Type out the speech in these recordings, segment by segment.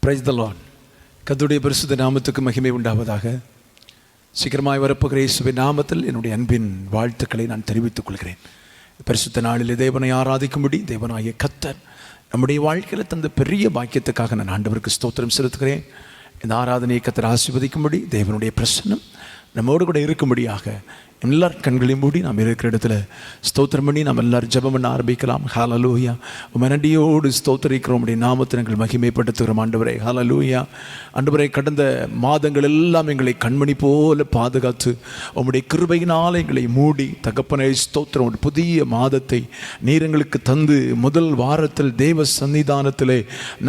Price the Lord. கர்த்தருடைய பரிசுத்த நாமத்துக்கு மகிமை உண்டாவதாக. சீக்கிரமாய் வரப்போகிற இயேசுவின் நாமத்தில் என்னுடைய அன்பின் வாழ்த்துக்களை நான் தெரிவித்துக் கொள்கிறேன். பரிசுத்த நாளில் தேவனை ஆராதிக்கும்படி தேவனாகிய கர்த்தர் நம்முடைய வாழ்க்கையில் தந்த பெரிய பாக்கியத்துக்காக நான் ஆண்டவருக்கு ஸ்தோத்திரம் செலுத்துகிறேன். இந்த ஆராதனையை கர்த்தர் ஆசீர்வதிக்கும்படி தேவனுடைய பிரசன்னம் நம்மோடு கூட இருக்கும்படியாக எல்லார் கண்களையும் மூடி நாம் இருக்கிற இடத்துல ஸ்தோத்திரம் பண்ணி நாம் எல்லாரும் ஜெபம் பண்ண ஆரம்பிக்கலாம். ஹல்லேலூயா. உம்மை நன்றியோடு ஸ்தோத்திரிக்கிறோம். உம்முடைய நாமத்தை நாங்கள் மகிமைப்படுத்துகிறோம் ஆண்டவரே. ஹல்லேலூயா. ஆண்டவரே, கடந்த மாதங்கள் எல்லாம் எங்களை கண்மணி போல பாதுகாத்து உம்முடைய கிருபையினால் எங்களை மூடி தகப்பனை ஸ்தோத்திரம். ஒரு புதிய மாதத்தை நீர் எங்களுக்கு தந்து முதல் வாரத்தில் தேவ சன்னிதானத்திலே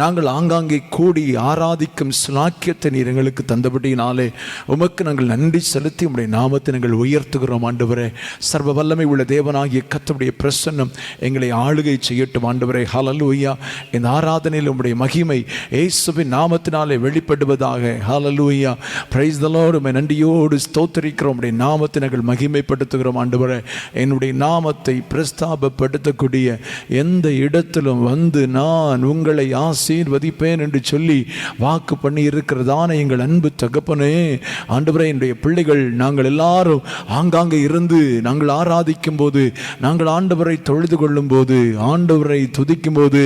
நாங்கள் ஆங்காங்கே கூடி ஆராதிக்கும் ஸ்லாக்கியத்தை நீர் எங்களுக்கு தந்தபடியினாலே உமக்கு நாங்கள் நன்றி செலுத்தி உம்முடைய நாமத்தை நாங்கள் உயர்த்துகிறோம் ஆண்டவரே. சர்வ வல்லமை உள்ள தேவனாகிய கர்த்தருடைய பிரசன்னம் எங்களை ஆளுகை செய்யட்டும் ஆண்டவரே. ஹல்லேலூயா. இந்த ஆராதனையில் உம்முடைய மகிமை இயேசுவின் நாமத்தினாலே வெளிப்படுவதாக. ஹல்லேலூயா. Price the Lord. உம்மை நன்றியோடு ஸ்தோத்திரிக்கிறோம். உம்முடைய நாமத்தை நாங்கள் மகிமைப்படுத்துகிறோம் ஆண்டவரே. என்னுடைய நாமத்தை பிரஸ்தாபப்படுத்தக்கூடிய எந்த இடத்திலும் வந்து நான் உங்களை ஆசீர்வதிப்பேன் என்று சொல்லி வாக்கு பண்ணி இருக்கிறதான எங்கள் அன்பு தகப்பனே ஆண்டவரே, என்னுடைய பிள்ளைகள் நாங்கள் எல்லாரும் ஆங்காங்கே இருந்து நாங்கள் ஆராதிக்கும் போது, நாங்கள் ஆண்டவரை தொழுது கொள்ளும் போது, ஆண்டவரை துதிக்கும் போது,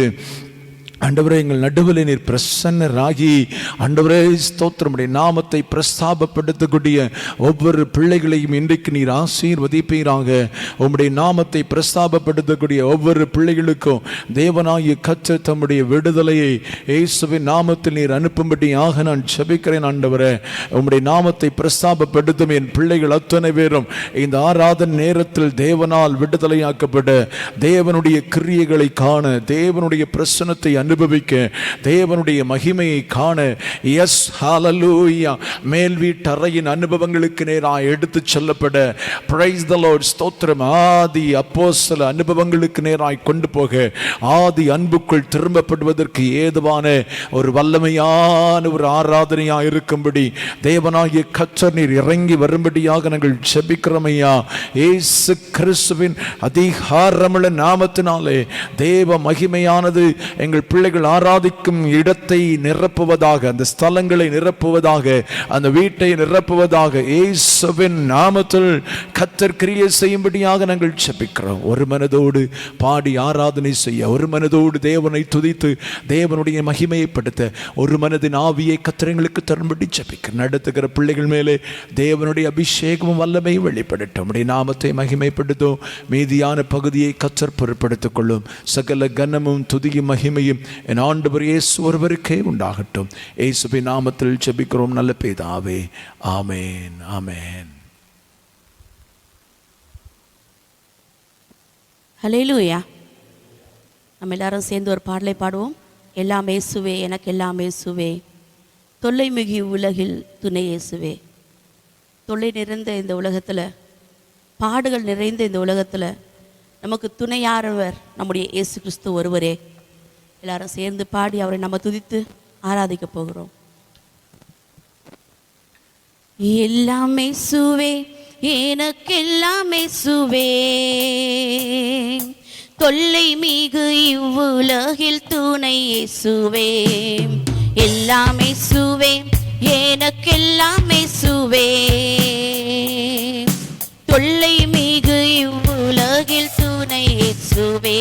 ஆண்டவரே எங்கள் நடுவில் நீர் பிரசன்னராகி ஆண்டவரே ஸ்தோத்திரம். உம்முடைய நாமத்தை பிரஸ்தாபப்படுத்தக்கூடிய ஒவ்வொரு பிள்ளைகளையும் இன்றைக்கு நீர் ஆசீர்வதிப்பீராக. உம்முடைய நாமத்தை பிரஸ்தாபப்படுத்தக்கூடிய ஒவ்வொரு பிள்ளைகளுக்கும் தேவனாகிய கர்த்தர் தம்முடைய விடுதலையை இயேசுவின் நாமத்தில் நீர் அனுப்பும்படியாக நான் ஜெபிக்கிறேன் ஆண்டவரே. உம்முடைய நாமத்தை பிரஸ்தாபப்படுத்தும் என் பிள்ளைகள் அத்தனை பேரும் இந்த ஆராதனை நேரத்தில் தேவனால் விடுதலையாக்கப்பட, தேவனுடைய கிரியைகளை காண, தேவனுடைய பிரசன்னத்தை அனுபவிக்க, தேவனுடைய மகிமையை காண, எஸ் ஹல்லேலூயா, மேல் வீட்டு அறையின் அனுபவங்களுக்கு நேராக எடுத்து செல்லப்பட, பிரைஸ் தி லார்ட் ஸ்தோத்திரம், ஆதி அப்போஸ்தல அனுபவங்களுக்கு நேராக கொண்டு போக, ஆதி அன்புக்குள் திரும்பப்படுவதற்கு ஏதுவான ஒரு வல்லமையான ஒரு ஆராதனையாக இருக்கும்படி தேவனாகிய கர்த்தர் நீர் இறங்கி வரும்படியாக நாங்கள் ஜெபிக்கிறோம் ஐயா. இயேசு கிறிஸ்துவின் அதிகாரமுள்ள நாமத்தினாலே தேவ மகிமையானது எங்கள் பிள்ளைகள் ஆராதிக்கும் இடத்தை நிரப்புவதாக, அந்த ஸ்தலங்களை நிரப்புவதாக, அந்த வீட்டை நிரப்புவதாக இயேசுவின் நாமத்தில் கர்த்தர் கிரியை செய்யும்படியாக நாங்கள் ஜெபிக்கிறோம். ஒரு மனதோடு பாடி ஆராதனை செய்ய, ஒரு மனதோடு தேவனை துதித்து தேவனுடைய மகிமையைப்படுத்த, ஒரு மனதின் ஆவியை கர்த்தர் எங்களுக்கு தரும்படி ஜெபிக்க, நடத்துகிற பிள்ளைகள் மேலே தேவனுடைய அபிஷேகமும் வல்லமையும் வெளிப்படட்டும். உம்முடைய நாமத்தை மகிமைப்படுத்தும். மீதியான பகுதியை கர்த்தர் பொறுப்படுத்திக் கொள்ளும். சகல கனமும் துதியும் மகிமையும் என் ஆண்டவர் இயேசு ஒருவருக்கே உண்டாகட்டும். இயேசுவின் நாமத்தில் ஜெபிக்கிறோம் நல்ல பிதாவே. ஆமென், ஆமென். ஹல்லேலூயா. நம்ம எல்லாரும் சேர்ந்து ஒரு பாடலை பாடுவோம். எல்லாம் இயேசுவே, எனக்கு எல்லாம் இயேசுவே, தொல்லை மிகு உலகில் துணை இயேசுவே. தொல்லை நிறைந்த இந்த உலகத்தில், பாடுகள் நிறைந்த இந்த உலகத்தில் நமக்கு துணையானவர் நம்முடைய இயேசு கிறிஸ்து ஒருவரே. எல்லாரும் சேர்ந்து பாடி அவரை நம்ம துதித்து ஆராதிக்க போகிறோம். எல்லாம் இயேசுவே, எனக்கெல்லாம் இயேசுவே, தொல்லை மிகு இவ்வுலகில் துணை இயேசுவே. எல்லாம் இயேசுவே, எனக்கெல்லாம் இயேசுவே, தொல்லை மிகு இவ்வுலகில் துணை இயேசுவே.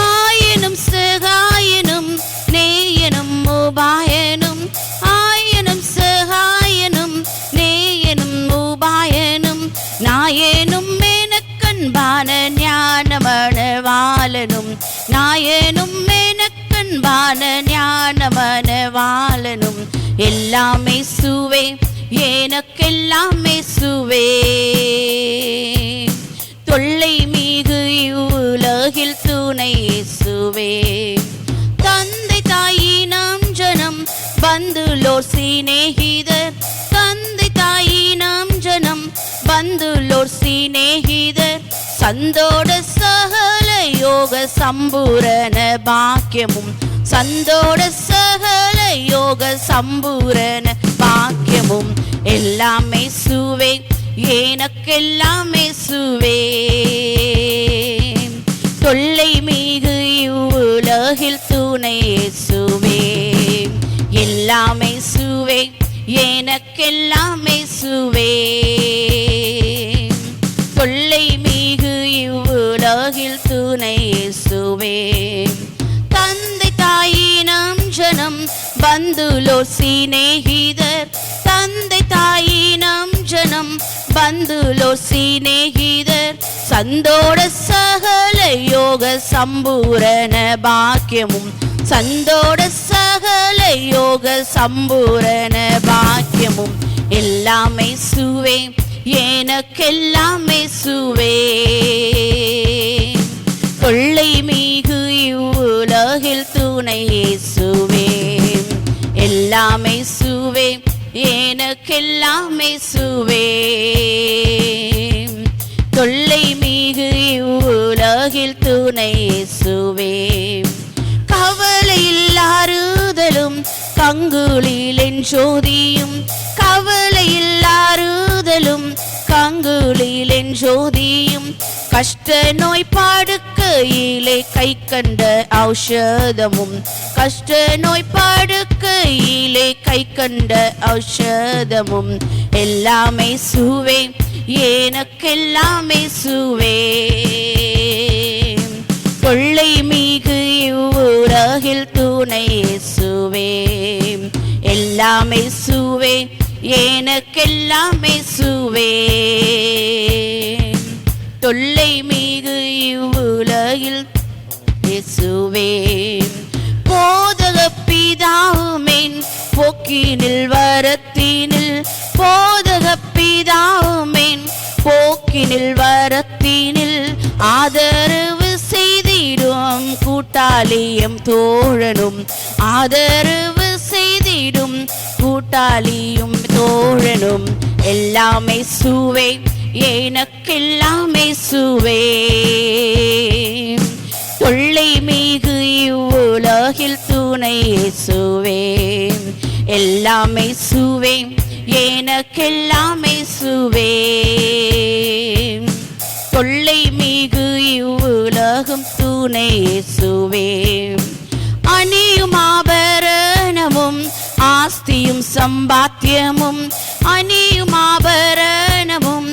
ஆயனும் சகாயனும் நேயனும் உபாயனும், ஆயனும் சகாயனும் நேயனும் உபாயனும், நாயனும் எனக்கன்பான ஞானமணவாளனும், நாயனும் எனக்கன்பான ஞானமணவாளனும். எல்லாம் இயேசுவே, எனக்கெல்லாம் இயேசுவே, தொல்லை மிகு இவ்வுலகில் துணை இயேசுவே. தந்தை தாயினம் ஜனம் பந்துலோர் சிநேகிதர், தந்தை தாயினம் ஜனம் பந்துலோர் சிநேகிதர், சந்தோட சகல யோக சம்பூரண பாக்கியமும், சந்தோட சகல யோக சம்பூரண பாக்கியமும். எல்லாம் இயேசுவே, எனக்கெல்லாம் இயேசுவே, தொல்லை மிகு இவ்வுலகில் துணை இயேசுவே. எனக்கெல்லாம் இயேசுவே. தொல்லை மிகு இவ்வுலகில் துணை இயேசுவே. தந்தை தாயினம் ஜனம் பந்துலோர் சிநேகிதர், தந்தை தாயினம் ஜனம் பந்துலோர் சிநேகிதர், சந்தோட சகல யோக சம்பூரண பாக்கியமும், சந்தோட சகல யோக சம்பூரண பாக்கியமும் எல்லாம் இயேசுவே. எனக்கெல்லாம் இயேசுவே. கொள்ளை மிகு இவ்வுலகில் துணை இயேசுவே. எல்லாம் இயேசுவே. எனக்கெல்லாம் இயேசுவே. தொல்லை மிகு இவ்வுலகில் துணை இயேசுவே. கவலையில் ஆறுதலும் கங்குலில் ஜோதியும், கவலையில் ஆறுதலும் கங்குலில் ஜோதியும், கஷ்ட நோய் படுக்கையிலே கை கண்ட ஔஷதமும், கஷ்ட நோய் படுக்கையிலே கை கண்ட ஔஷதமும் எல்லாம் இயேசுவே. எனக்கெல்லாம் இயேசுவே. கொள்ளை மிகு இவ்வுலகில் துணை இயேசுவே. எல்லாம் இயேசுவே. எனக்கெல்லாம் இயேசுவே. தொல்லை மிகு இவ்வுலகில் இயேசுவே. போதக பிதாவுமேன் போக்கினில் வரத்தினில், போதக பிதாவுமேன் போக்கினில் வரத்தினில், ஆதரவு செய்திடும் கூட்டாளியும் தோழனும், ஆதரவு செய்திடும் கூட்டாளியும் தோழனும் எல்லாம் இயேசுவே. எனக்கெல்லாம் இயேசுவே. தொல்லை மிகு இவ்வுலகில் துணை இயேசுவே. எல்லாம் இயேசுவே. எனக்கெல்லாம் இயேசுவே. தொல்லை மிகு இவ்வுலகும் துணை இயேசுவே. அணியும் ஆபரணமும் ஆஸ்தியும் சம்பாத்தியமும், அணியும் ஆபரணமும்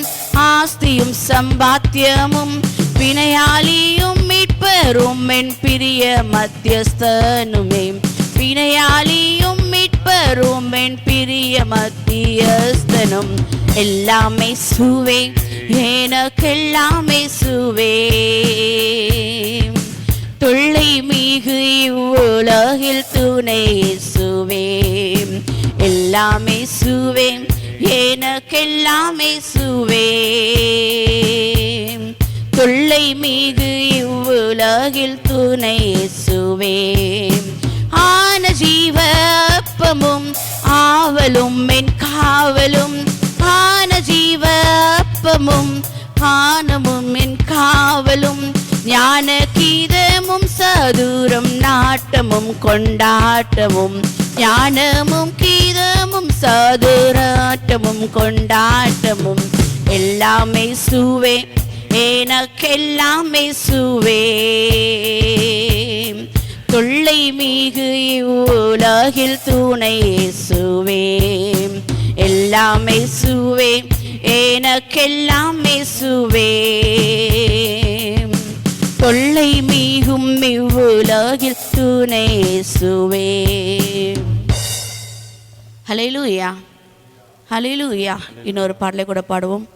ஆஸ்தியும் சம்பாத்தியமும், வினையாளியும் மீட்பரும் என் பிரிய மத்தியஸ்தனுமே, வினையாளியும் மீட்பரும் என் பிரிய மத்தியஸ்தனும் எல்லாம் இயேசுவே. எனக்கெல்லாம் இயேசுவே. தொல்லை மிகு இவ்வுலகில் துணை இயேசுவே. எல்லாம் இயேசுவே. எனக்கெல்லாம் இயேசுவே. தொல்லை மிகு இவ்வுலகில் துணை இயேசுவே. ஆன ஜீவ அப்பமும் ஆவலும் என் காவலும், ஆன ஜீவ அப்பமும் ஆனமும் என் காவலும், ஞான கீதமும் சதுரம் நாட்டமும் கொண்டாட்டமும், ஞானமும் கீதமும் சதுராட்டமும் கொண்டாட்டமும் எல்லாம் இயேசுவே. எனக்கெல்லாம் இயேசுவே. தொல்லை மிகு இவ்வுலகில் துணை இயேசுவே. எல்லாம் இயேசுவே. எனக்கெல்லாம் இயேசுவே. தொல்லை மிகும் இவ்வுலகில் துணை இயேசுவே. ஹல்லேலூயா. ஹல்லேலூயா. இன்னொரு பாடலை கூட பாடுவோம்.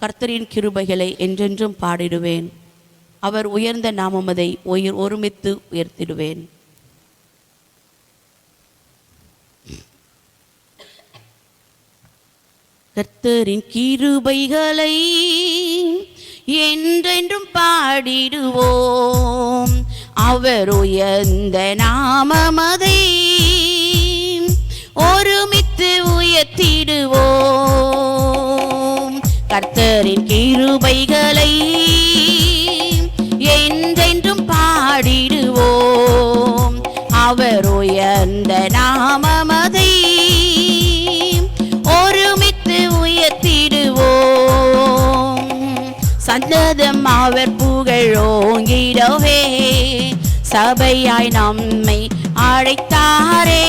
கர்த்தரின் கிருபைகளை என்றென்றும் பாடிடுவேன், அவர் உயர்ந்த நாமமதை ஒருமித்து உயர்த்திடுவேன். கர்த்தரின் கிருபைகளை என்றென்றும் பாடிடுவோம், அவர் உயர்ந்த நாமமதை ஒருமித்து உயர்த்திடுவோம். கர்த்தரின் கிருபைகளை என்றென்றும் பாடிடுவோம், அவர் உயர்ந்த நாமமதை ஒருமித்து உயர்த்திடுவோம். சந்ததம் அவர் புகழோங்கிடவே சபையாய் நம்மை அழைத்தாரே,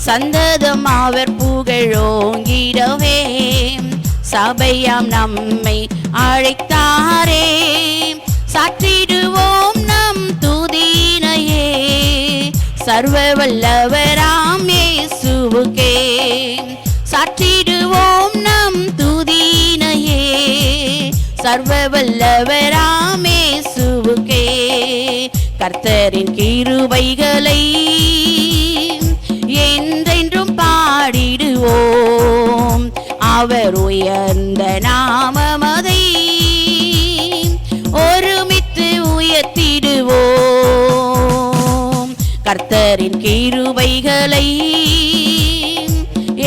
சந்ததம் அவர் புகழோங்கிடவே சபையாம் நம்மை அழைத்தாரே. சாற்றிடுவோம் நம் துதினையே சர்வ வல்லவராம் இயேசுவுக்கே. சாற்றிடுவோம் நம் துதினையே சர்வ வல்லவராம் இயேசுவுக்கே. கர்த்தரின் கிருபைகளை என்றென்றும் பாடிடுவோம் அவர் உயர்ந்த நாமமதை ஒருமித்து உயர்த்திடுவோம். கர்த்தரின் கிருபைகளை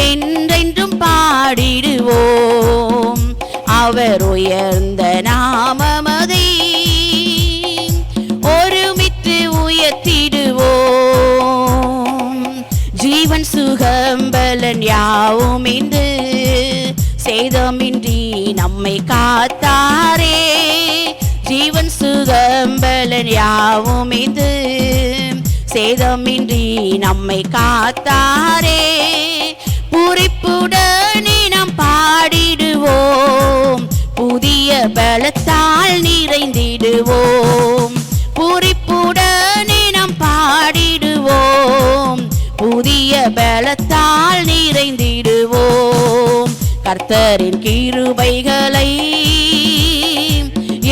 என்றென்றும் பாடிடுவோம் அவர் உயர்ந்த நாமமதை ஒருமித்து உயர்த்திடுவோம். ஜீவன் சுகம் பலன் யாவும் இன்று சேதமின்றி நம்மை காத்தாரே. ஜீவன் சுகம் பலன் யாவும் இன்று சேதமின்றி நம்மை காத்தாரே. பூரிப்புடனே நாம் பாடிடுவோம் புதிய பலத்தால் நிறைந்திடுவோம். பூரிப்புடனே நாம் பாடிடுவோம் புதிய பலத்தால் நிறைந்திடுவோம். கர்த்தரின் கிருபைகளை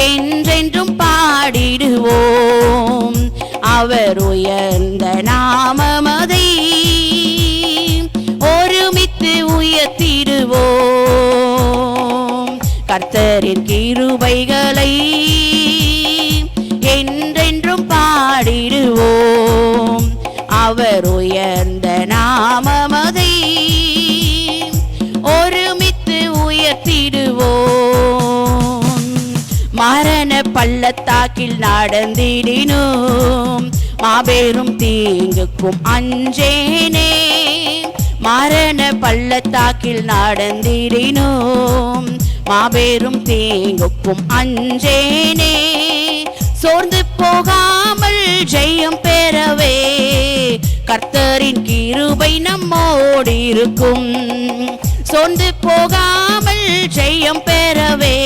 என்றென்றும் பாடிடுவோம் அவர் உயர்ந்த நாமமதை ஒருமித்து உயர்த்திடுவோம். கர்த்தரின் கிருபைகளை என்றென்றும் பாடிடுவோம் அவர் உயர்ந்த நாமமதை ஒருமித்து உயர்த்திடுவோம். மரண பள்ளத்தாக்கில் நடந்திடினோம் மாபெரும் தீங்குக்கும் அஞ்சேனே. மரண பள்ளத்தாக்கில் நடந்திடினோம் மாபெரும் தீங்குக்கும் அஞ்சேனே. சோர்ந்து போகாமல் ஜெயம் பெறவே கர்த்தரின் கிருபை நம்மோடு இருக்கும். சோர்ந்து போகாமல் ஜெயம் பெறவே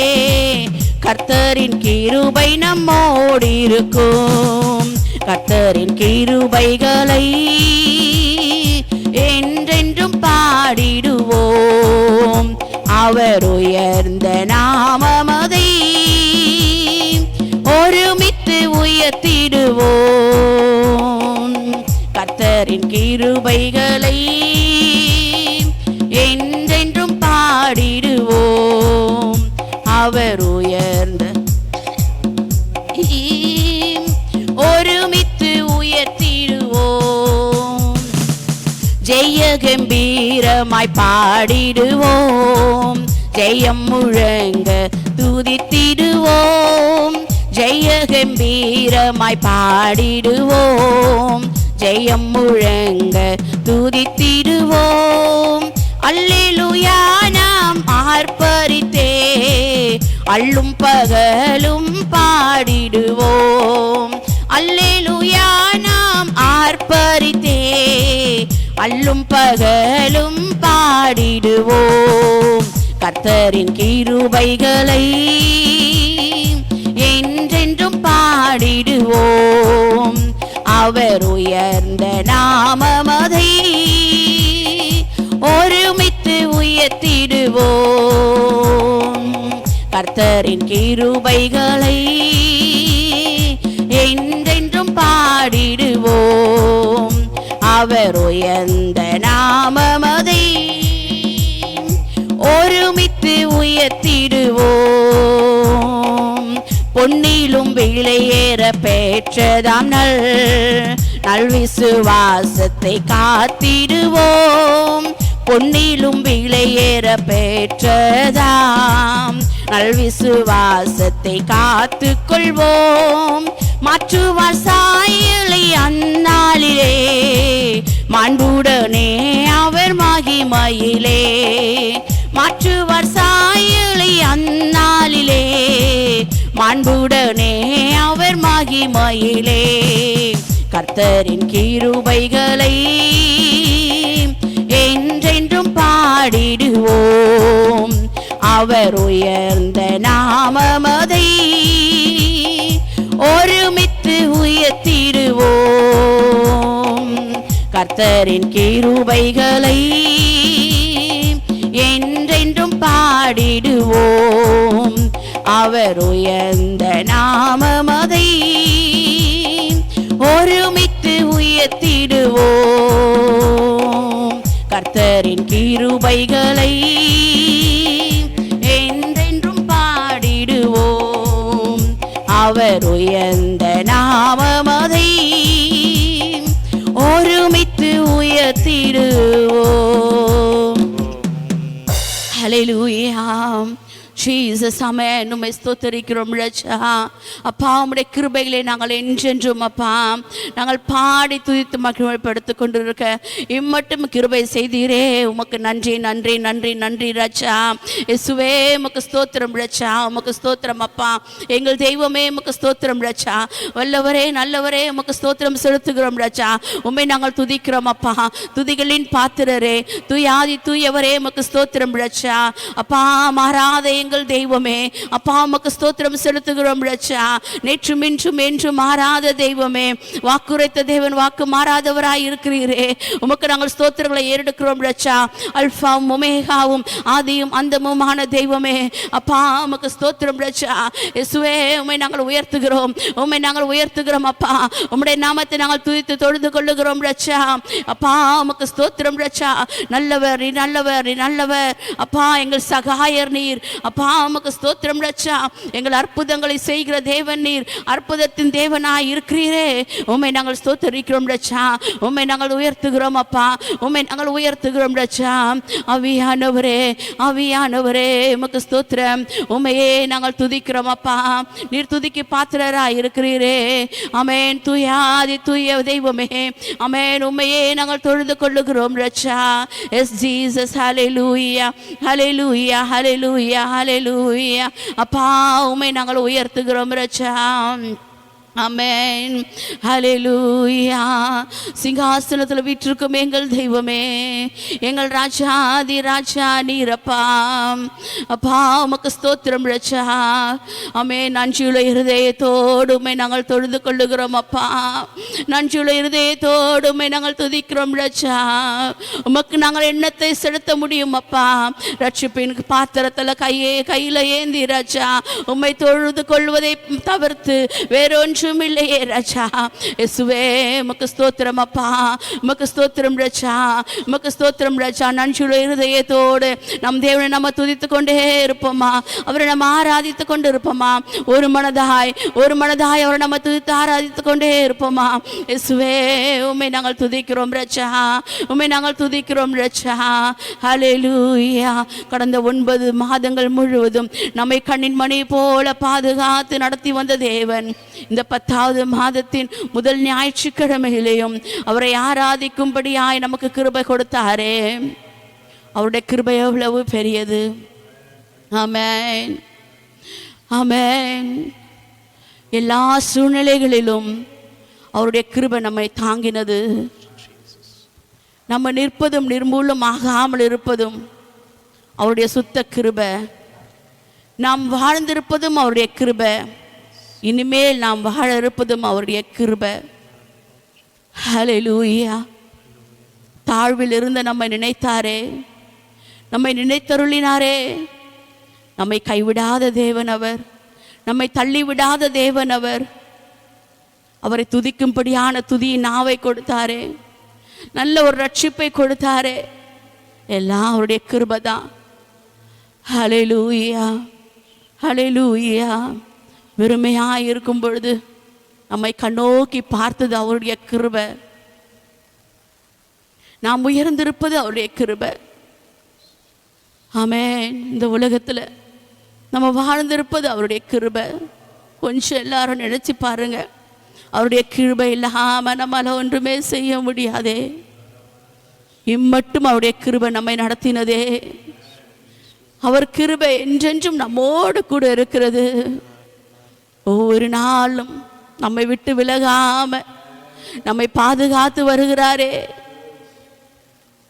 கர்த்தரின் கிருபை நம்மோடு இருக்கும். கர்த்தரின் கிருபைகளை என்றென்றும் பாடிடுவோம் அவர் உயர்ந்த நாமமதை ஒருமித்து உயர்த்திடுவோம். கர்த்தரின் கிருபைகளை என்றென்றும் பாடிடுவோம் அவர் உயர்ந்த ஒருமித்து உயர்த்திடுவோம். ஜெய கம்பீரமாய் பாடிடுவோம் ஜெயம் முழங்க துதித்திடுவோம். ஜெய கம்பீரமாய் பாடிடுவோம் ஜெயம் முழங்க துதித்திடுவோம். அல்லேலூயா நாம் ஆர்ப்பரித்தே அள்ளும் பகலும் பாடிடுவோம். அல்லேலூயா நாம் ஆர்ப்பரித்தே அள்ளும் பகலும் பாடிடுவோம். கர்த்தரின் கிருபைகளை என்றென்றும் பாடிடுவோம் அவர் உயர்ந்த நாமமதை ஒருமித்து உயர்த்திடுவோம். கர்த்தரின் கிருபைகளை என்றென்றும் பாடிடுவோம் அவர் உயர்ந்த நாமமதை ஒருமித்து உயர்த்திடுவோம். பொன்னிலும் விலையேற பெற்றதாம் நல் விசுவாசத்தை காத்திடுவோம். பொன்னிலும் விலையேற பெற்றதாம் நல் விசுவாசத்தை காத்து கொள்வோம். மாற்றுவார் சாயலை அந்நாளிலே மாண்புடனே அவர் மகிமையிலே. மாற்றுவார் சாயலை அந்நாளிலே மாண்புடனே அவர் மகிமையிலே. கர்த்தரின் கிருபைகளை அவர் உயர்ந்த நாமமதை ஒருமித்து உயர்த்திடுவோம். கர்த்தரின் கிருபைகளை என்றென்றும் பாடிடுவோம். அவர் உயர்ந்த நாமமதை ஒருமித்து உயர்த்திடுவோம். கர்த்தரின் கிருபைகளை என்றென்றும் பாடிடுவோம். அவர் உயர்ந்த நாமமதை ஒருமித்து உயர்த்திடுவோம். ஹல்லேலூயா. ஜீசஸ் ஆமென். உம்மை ஸ்தோத்திரிக்கிறோம் ராஜா. அப்பா உம்முடைய கிருபைகளை நாங்கள் என்றென்றும் அப்பா நாங்கள் பாடி துதித்து மகிமைப்படுத்திக் கொண்டிருக்க இம்மட்டும் கிருபை செய்தீரே. உமக்கு நன்றி நன்றி நன்றி நன்றி ராஜா. இயேசுவே உமக்கு ஸ்தோத்திரம் ராஜா. உமக்கு ஸ்தோத்திரம் அப்பா. எங்கள் தெய்வமே உமக்கு ஸ்தோத்திரம் ராஜா. வல்லவரே நல்லவரே உமக்கு ஸ்தோத்திரம் செலுத்துகிறோம் ராஜா. உம்மை நாங்கள் துதிக்கிறோம் அப்பா. துதிகளின் பாத்திரரே தூயாதி தூயவரே உமக்கு ஸ்தோத்திரம் ராஜா. அப்பா மாறாத எங்கள் தெய்வமே அப்பா உமக்கு ஸ்தோத்திரம் செலுத்துகிறோம் ராஜா. நேற்றும் இன்றும் என்றும் மாறாத தெய்வமே, வாக்குரைத்த தேவன், வாக்கு மாறாதவராய் இருக்கிறீரே. உமக்கு நாங்கள் ஸ்தோத்திரங்களை ஏறெடுக்கிறோம் ராஜா. அல்பாவும் ஒமேகாவும் ஆதியும் அந்தமுமான தெய்வமே அப்பா உமக்கு ஸ்தோத்திரம் ராஜா. இயேசுவே உம்மை நாங்கள் உயர்த்துகிறோம். உம்மை நாங்கள் உயர்த்துகிறோம் அப்பா. உம்முடைய நாமத்தை நாங்கள் துதித்து தொழுது கொள்ளுகிறோம் ராஜா. அப்பா உமக்கு ஸ்தோத்திரம் ராஜா. நல்லவர் நீ நல்லவர் நீ நல்லவர் அப்பா. எங்கள் சகாயர் நீர் அப்பா. உமக்கு ஸ்தோத்திரம் ராஜா. எங்கள் அற்புதங்களை செய்கிற தேவன் நீர். அற்புதத்தின் தேவனாய் இருக்கிறீரே. உம்மை நாங்கள் ஸ்தோத்திரிக்கிறோம் ராஜா. உம்மை நாங்கள் உயர்த்துகிறோம் அப்பா. உம்மை நாங்கள் உயர்த்துகிறோம் ராஜா. ஆவியானவரே ஆவியானவரே உமக்கு ஸ்தோத்திரம். உம்மையே நாங்கள் துதிக்கிறோம் அப்பா. நீர் துதிக்கு பாத்திரராய் இருக்கிறீரே. ஆமென். தூயாதி தூய தெய்வமே ஆமென். உம்மையே நாங்கள் தொழுது கொள்ளுகிறோம் ராஜா. S Jesus. ஹல்லேலூயா ஹல்லேலூயா ஹல்லேலூயா ஹல்லேலூயா. அப்பா உம்மை நாங்கள் உயர்த்துகிறோம் ராஜா. ஆமென். ஹல்லேலூயா. சிங்காசனத்தில் வீற்றிருக்கும் எங்கள் தெய்வமே, எங்கள் ராஜாதி ராஜா நீரப்பா. அப்பா உமக்கு ஸ்தோத்திரம் ராஜா. ஆமென். நன்றியுள்ள இருதயத்தோடு உம்மை நாங்கள் தொழுது கொள்ளுகிறோம் அப்பா. நன்றியுள்ள இருதயத்தோடு உம்மை நாங்கள் துதிக்கிறோம் ராஜா. உமக்கு நாங்கள் எண்ணத்தை செலுத்த முடியும் அப்பா. ரட்சிப்பின் பாத்திரத்தில் கையில் ஏந்தி ராஜா உம்மை தொழுது கொள்வதை தவிர்த்து வேறொன்று இல்லையே ராஜா. இயேசுவே உமக்கு ஸ்தோத்திரம் அப்பா. உமக்கு ஸ்தோத்திரம் ராஜா. உமக்கு ஸ்தோத்திரம் ராஜா. நன்றியுள்ள இருதயத்தோடு நம் தேவனை நம்ம துதித்து கொண்டே இருப்போமா. அவரை நம்ம ஆராதித்து கொண்டு இருப்போமா. ஒரு மனதாய் அவரை நம்ம துதித்து ஆராதித்து கொண்டே இருப்போமா. இயேசுவே உம்மை நாங்கள் துதிக்கிறோம் ராஜா. உம்மை நாங்கள் துதிக்கிறோம் ராஜா. ஹல்லேலூயா. கடந்த 9 மாதங்கள் முழுவதும் நம்மை கண்ணின் மணி போல பாதுகாத்து நடத்தி வந்த தேவன் இந்த 10வது மாதத்தின் முதல் ஞாயிற்றுக்கிழமையிலேயும் அவரை ஆராதிக்கும்படியாய் நமக்கு கிருபை கொடுத்தாரே. அவருடைய கிருபை எவ்வளவு பெரியது. ஆமென் ஆமென். எல்லா சூழ்நிலைகளிலும் அவருடைய கிருபை நம்மை தாங்கினது. நம்ம நிற்பதும் நிர்மூலம் ஆகாமல் இருப்பதும் அவருடைய சுத்த கிருபை. நாம் வாழ்ந்திருப்பதும் அவருடைய கிருபை. இனிமேல் நாம் வாழ இருப்பதும் அவருடைய கிருபை. ஹல்லேலூயா. தாழ்வில் இருந்த நம்மை நினைத்தாரே, நம்மை நினைத்தருளினாரே. நம்மை கைவிடாத தேவன் அவர். நம்மை தள்ளிவிடாத தேவன் அவர். அவரை துதிக்கும்படியான துதியின் நாவை கொடுத்தாரே. நல்ல ஒரு ரட்சிப்பை கொடுத்தாரே. எல்லாம் அவருடைய கிருபை தான். ஹல்லேலூயா ஹல்லேலூயா. வெறுமையாக இருக்கும் பொழுது நம்மை கண்ணோக்கி பார்த்தது அவருடைய கிருபை. நாம் உயர்ந்திருப்பது அவருடைய கிருபை. ஆமென். இந்த உலகத்தில் நம்ம வாழ்ந்திருப்பது அவருடைய கிருபை. கொஞ்சம் எல்லாரும் நினைச்சு பாருங்க. அவருடைய கிருபை இல்லாமல் நம்மளால் ஒன்றுமே செய்ய முடியாதே. இம்மட்டும் அவருடைய கிருபை நம்மை நடத்தினதே. அவர் கிருபை என்றென்றும் நம்மோடு கூட இருக்கிறது. ஒவ்வொரு நாளும் நம்மை விட்டு விலகாம நம்மை பாதுகாத்து வருகிறாரே.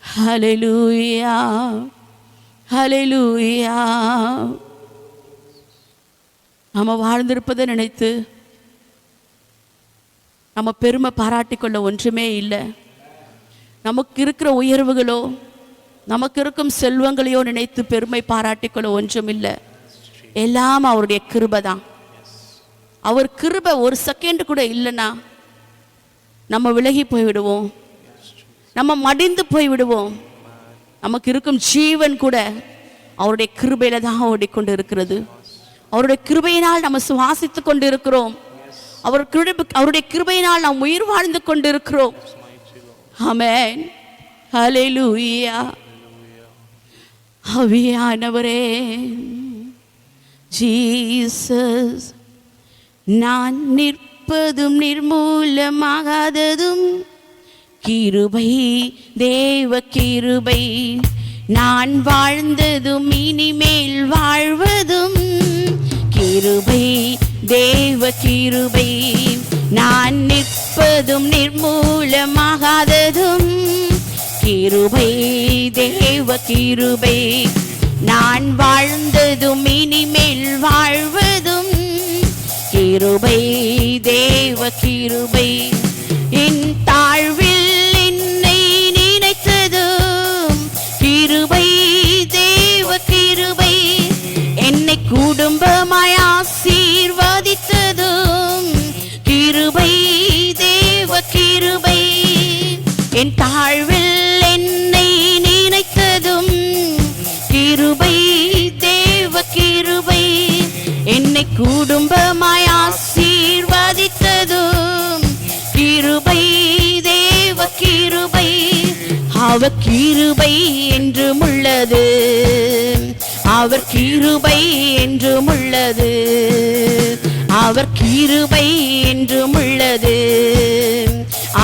ஹல்லேலூயா ஹல்லேலூயா. நம்ம வாழ்ந்திருப்பதை நினைத்து நம்ம பெருமை பாராட்டிக்கொள்ள ஒன்றுமே இல்லை. நமக்கு இருக்கிற உயர்வுகளோ நமக்கு இருக்கும் செல்வங்களையோ நினைத்து பெருமை பாராட்டிக்கொள்ள ஒன்றும் இல்லை. எல்லாம் அவருடைய கிருபை தான். அவர் கிருபை ஒரு செகண்ட் கூட இல்லைன்னா நம்ம விலகி போய்விடுவோம், நம்ம மடிந்து போய்விடுவோம். நமக்கு இருக்கும் ஜீவன் கூட அவருடைய கிருபையில தான் ஓடிக்கொண்டு இருக்கிறது. அவருடைய கிருபையினால் நம்ம சுவாசித்து கொண்டு இருக்கிறோம். அவருடைய கிருபையினால் நாம் உயிர் வாழ்ந்து கொண்டு இருக்கிறோம். ஆமென். ஹல்லேலூயா. ஆவியானவரே, ஜீசஸ், நான் நிற்பதும் நிர்மூலமாகாததும் கிருபை, தேவ கிருபை. நான் வாழ்ந்ததும் இனிமேல் வாழ்வதும் கிருபை, தேவ கிருபை. நான் நிற்பதும் நிர்மூலமாகாததும் கிருபை, தேவ கிருபை. நான் வாழ்ந்ததும் இனிமேல் வாழ்வதும் கிருபை, தேவ கிருபை. என் தாழ்வில் என்னை நினைத்ததும் கிருபை, தேவ கிருபை. என்னை குடும்பமாய் ஆசீர்வதித்ததும் கிருபை, தேவ கிருபை. என் தாழ்வில் என்னை நினைத்ததும் கிருபை, தேவ கிருபை. என்னை குடும்பமாய் ஆசீர்வதித்ததும் கிருபை, தேவ கிருபை. அவர் கிருபை என்றும் உள்ளது, அவர் கிருபை என்றும் உள்ளது, அவர் கிருபை என்றும் உள்ளது,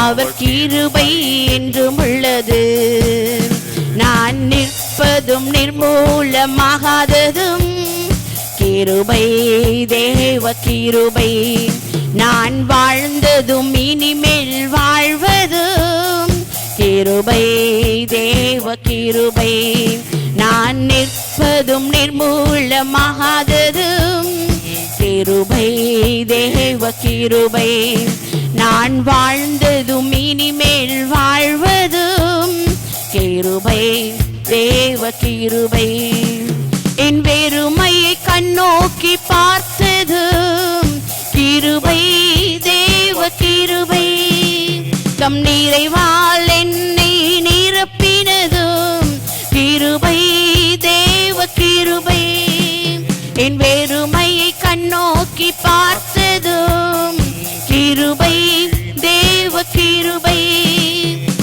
அவர் கிருபை என்றும் உள்ளது. நான் நிற்பதும் நிர்மூலமாகாததும் கிருபை, தேவ கிருபை. நான் வாழ்ந்ததும் இனிமேல் வாழ்வதும் கிருபை, தேவ கிருபை. நான் நிற்பதும் நிர்மூலமாகாததும் கிருபை, தேவ கிருபை. நான் வாழ்ந்ததும் இனிமேல் வாழ்வதும் கிருபை, தேவ கிருபை. என் வெறுமையை கண்ணோக்கி பார்த்ததும் கிருபை, தேவ கிருபை. தம் நிறைவால் என்னை நிரப்பினதும் கிருபை, தேவ கிருபை. என் வெறுமையை கண்ணோக்கி பார்த்ததும் கிருபை, தேவ கிருபை.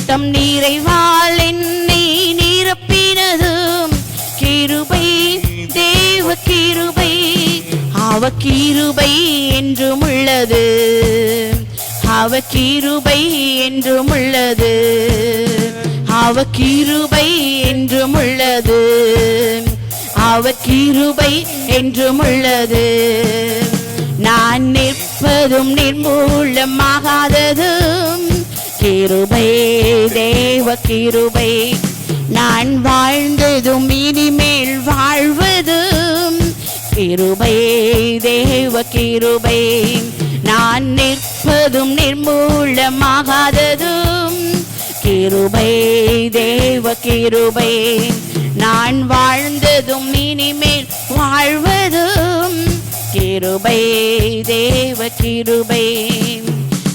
தம் நிறைவால் என்னை நிரப்பினதும் கிருபை, தேவ கிருபை. அவர் கிருபை என்றும் உள்ளது, அவர் கிருபை என்றும் உள்ளது, அவர் கிருபை என்றும் உள்ளது, அவர் கிருபை என்றும் உள்ளது. நான் நிற்பதும் நிர்மூலமாகாததும் கிருபை, தேவ கிருபை. நான் வாழ்ந்ததும் இனிமேல் வாழ்வதும் கிருபை, தேவ கிருபை. நான் நிற்பதும் நிர்மூலமாகாததும் கிருபை, தேவ கிருபை. நான் வாழ்ந்ததும் இனிமேல் வாழ்வதும் கிருபை, தேவ கிருபை.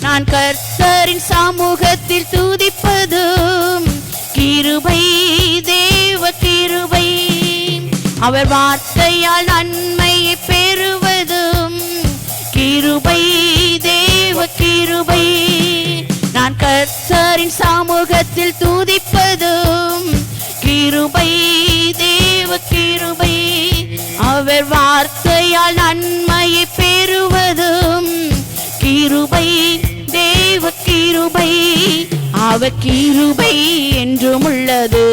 நான் கர்த்தரின் சமூகத்தில் துதிப்பதும் கிருபை, தேவ கிருபை. அவர் வார்த்தையால் நன்மையை பெறுவதும் கிருபை, தேவ கிருபை. நான் கர்த்தரின் சமூகத்தில் துதிப்பதும் கிருபை, தேவ கிருபை. அவர் வார்த்தையால் நன்மையை பெறுவதும் கிருபை, தேவ கிருபை. அவர் கிருபை என்றும் உள்ளது,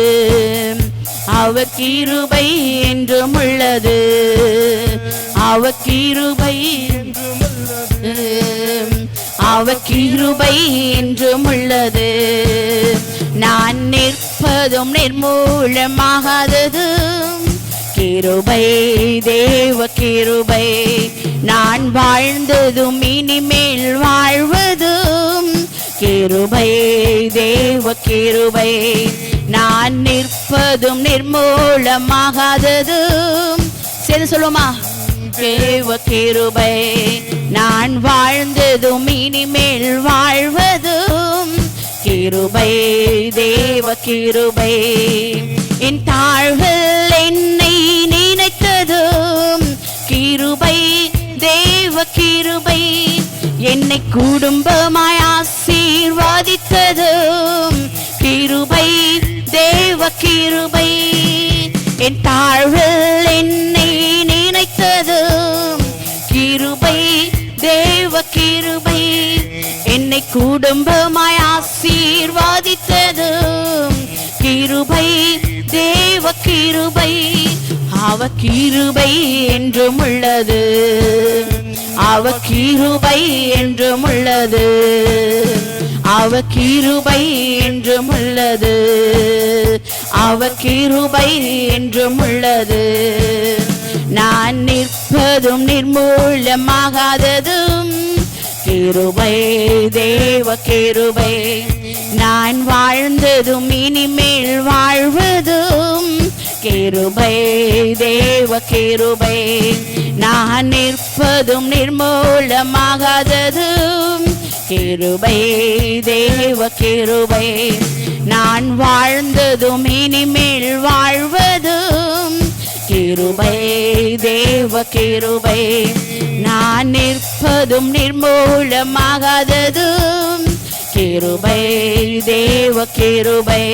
அவர் கிருபை என்றும் உள்ளது, அவர் கிருபை என்றும் உள்ளது, அவர் கிருபை என்றும் உள்ளது. நான் நிற்பதும் நிர்மூலமாகாததும் கிருபை தேவ கிருபை, நான் வாழ்ந்ததும் இனிமேல் வாழ்வதும் கிருபை தேவ கிருபை, நான் நிற்பதும் நிர்மூலமாகாததும். சரி சொல்லுமா, தேவ கிருபை, நான் வாழ்ந்ததும் இனிமேல் வாழ்வதும் கிருபை தேவ கிருபை, என் தாழ்வில் என்னை நினைத்ததும் கிருபை தேவ கிருபை, என்னை குடும்பமாய் ஆசீர்வதித்ததும் கிருபை தேவ கிருபை, என் தாழ்வில் என்னை நினைத்ததும் கிருபை தேவ கிருபை, என்னை குடும்பமாய் ஆசீர்வதித்ததும் கிருபை தேவ கிருபை, அவ கிருபை என்றும் உள்ளது, அவ கிருபை என்றும் உள்ளது, அவ கிருபை என்றும் உள்ளது, அவ கிருபை என்றும் உள்ளது, நான் நிற்பதும் நிர்மூலமாகாததும் கிருபை தேவ கிருபை, நான் வாழ்ந்ததும் இனிமேல் வாழ்வதும் கிருபை தேவ கிருபை, நான் நிற்பதும் நிர்மூலமாகாததும் கிருபை தேவ கிருபை, நான் வாழ்ந்ததும் இனிமேல் வாழ்வதும் கிருபை தேவ கிருபை, நான் நிற்பதும் நிர்மூலமாகாததும் கிருபை தேவ கிருபை,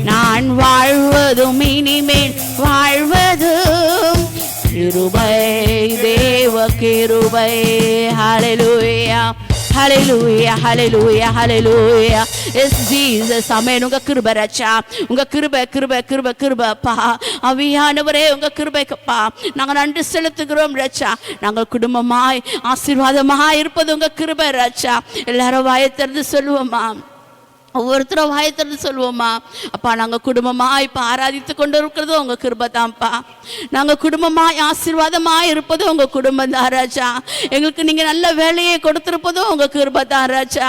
நான் வாழ்வதும் இனிமேல் வாழ்வதும் கிருபை தேவ கிருபை. ஹல்லேலூயா ஹல்லேலூயா ஹல்லேலூயா ஹல்லேலூயா. எஸ் ஜீசஸ், ஆமென். உங்க கிருபை ராஜா, உங்க கிருபை கிருபை கிருபை கிருபைப்பா. ஆவியானவரே, உங்க கிருபைக்குப்பா நாங்கள் நன்றி செலுத்துகிறோம் ராஜா. நாங்கள் குடும்பமாய் ஆசீர்வாதமாய் இருப்பது உங்க கிருபை ராஜா. எல்லாரும் வாயை திறந்து சொல்லுவோமா, ஒவ்வொருத்தரும் வாயை திறந்து சொல்லுவோமா, அப்பா நாங்கள் குடும்பமாக இப்போ ஆராதித்து கொண்டு இருக்கிறதும் உங்கள் கிருபை தான்ப்பா. நாங்கள் குடும்பமாக ஆசீர்வாதமாக இருப்பதும் உங்கள் குடும்பம் தான் ராஜா. எங்களுக்கு நீங்கள் நல்ல வேலையை கொடுத்துருப்பதும் உங்கள் கிருபை தான் ராஜா.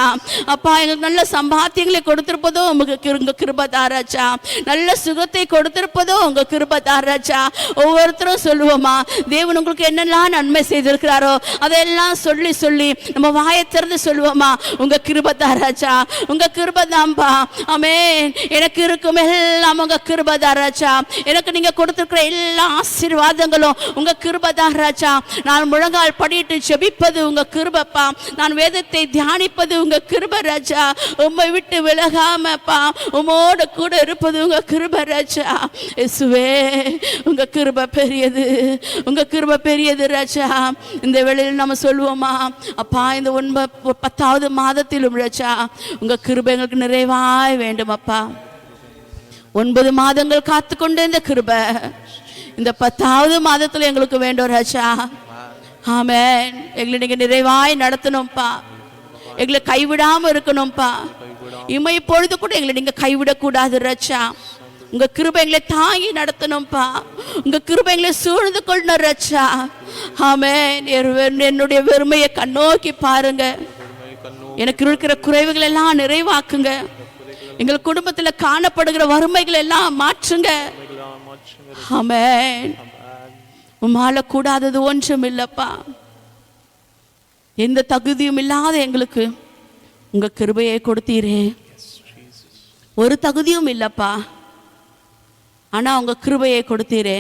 அப்பா எங்களுக்கு நல்ல சம்பாத்தியங்களை கொடுத்துருப்பதும் உங்களுக்கு உங்கள் கிருபை தான் ராஜா. நல்ல சுகத்தை கொடுத்துருப்பதும் உங்கள் கிருபை தான் ராஜா. ஒவ்வொருத்தரும் சொல்லுவோமா, தேவன் உங்களுக்கு என்னெல்லாம் நன்மை செய்திருக்கிறாரோ அதெல்லாம் சொல்லி சொல்லி நம்ம வாயை திறந்து சொல்லுவோமா, உங்கள் கிருபை தான் ராஜா, உங்கள் கிருபை தான்பா. ஆமென். எனக்கு இருக்கும் எல்லாம் உங்க கிருபை தான் ராஜா. எனக்கு நீங்க கொடுத்திருக்கிற எல்லா ஆசீர்வாதங்களும் உங்க கிருபை தான் ராஜா. நான் முழங்கால் படிட்டு ஜெபிப்பது உங்க கிருபைப்பா. நான் வேதத்தை தியானிப்பது உங்க கிருபை ராஜா. உம்மை விட்டு விலகாமப்பா உம்மோட கூட இருப்பது உங்க கிருபை ராஜா. இயேசுவே, உங்க கிருபை பெரியது, உங்க கிருபை பெரியது ராஜா. இந்த வேளையில் நம்ம சொல்லுவோமா, அப்பா இந்த 10வது மாதத்திலும் ராஜா உங்க கிருபை எங்களுக்கு நிறைவாய் வேண்டும் அப்பா. 9 மாதங்கள் காத்து கொண்டு இந்த கிருபை இந்த 10வது மாதத்துல எங்களுக்கு வேண்டும் ராஜா. ஆமென். எங்களை நீங்க நிறைவாய் நடத்தணும்ப்பா, எங்களை கைவிடாம இருக்கணும்ப்பா. இமை பொழுது கூட எங்களை நீங்க கைவிடக்கூடாது ராஜா. உங்க கிருபை எங்களை தாங்கி நடத்தணும்ப்பா. உங்க கிருபை எங்களை சூழ்ந்து கொள்ளணும் ராஜா. ஆமென். என்னுடைய வெறுமையை கண்ணோக்கி பாருங்க, எனக்கு இருக்கிற குறைவுகள் எல்லாம் நிறைவாக்குங்க. எங்கள் குடும்பத்தில் காணப்படுகிற வறுமைகள் எல்லாம் மாற்றுங்க. ஆமென். உம்மால கூடாதது ஒன்றும் இல்லப்பா. எந்த தகுதியும் இல்லாத எங்களுக்கு உங்க கிருபையை கொடுத்தீரே. ஒரு தகுதியும் இல்லப்பா, ஆனா உங்க கிருபையை கொடுத்தீரே.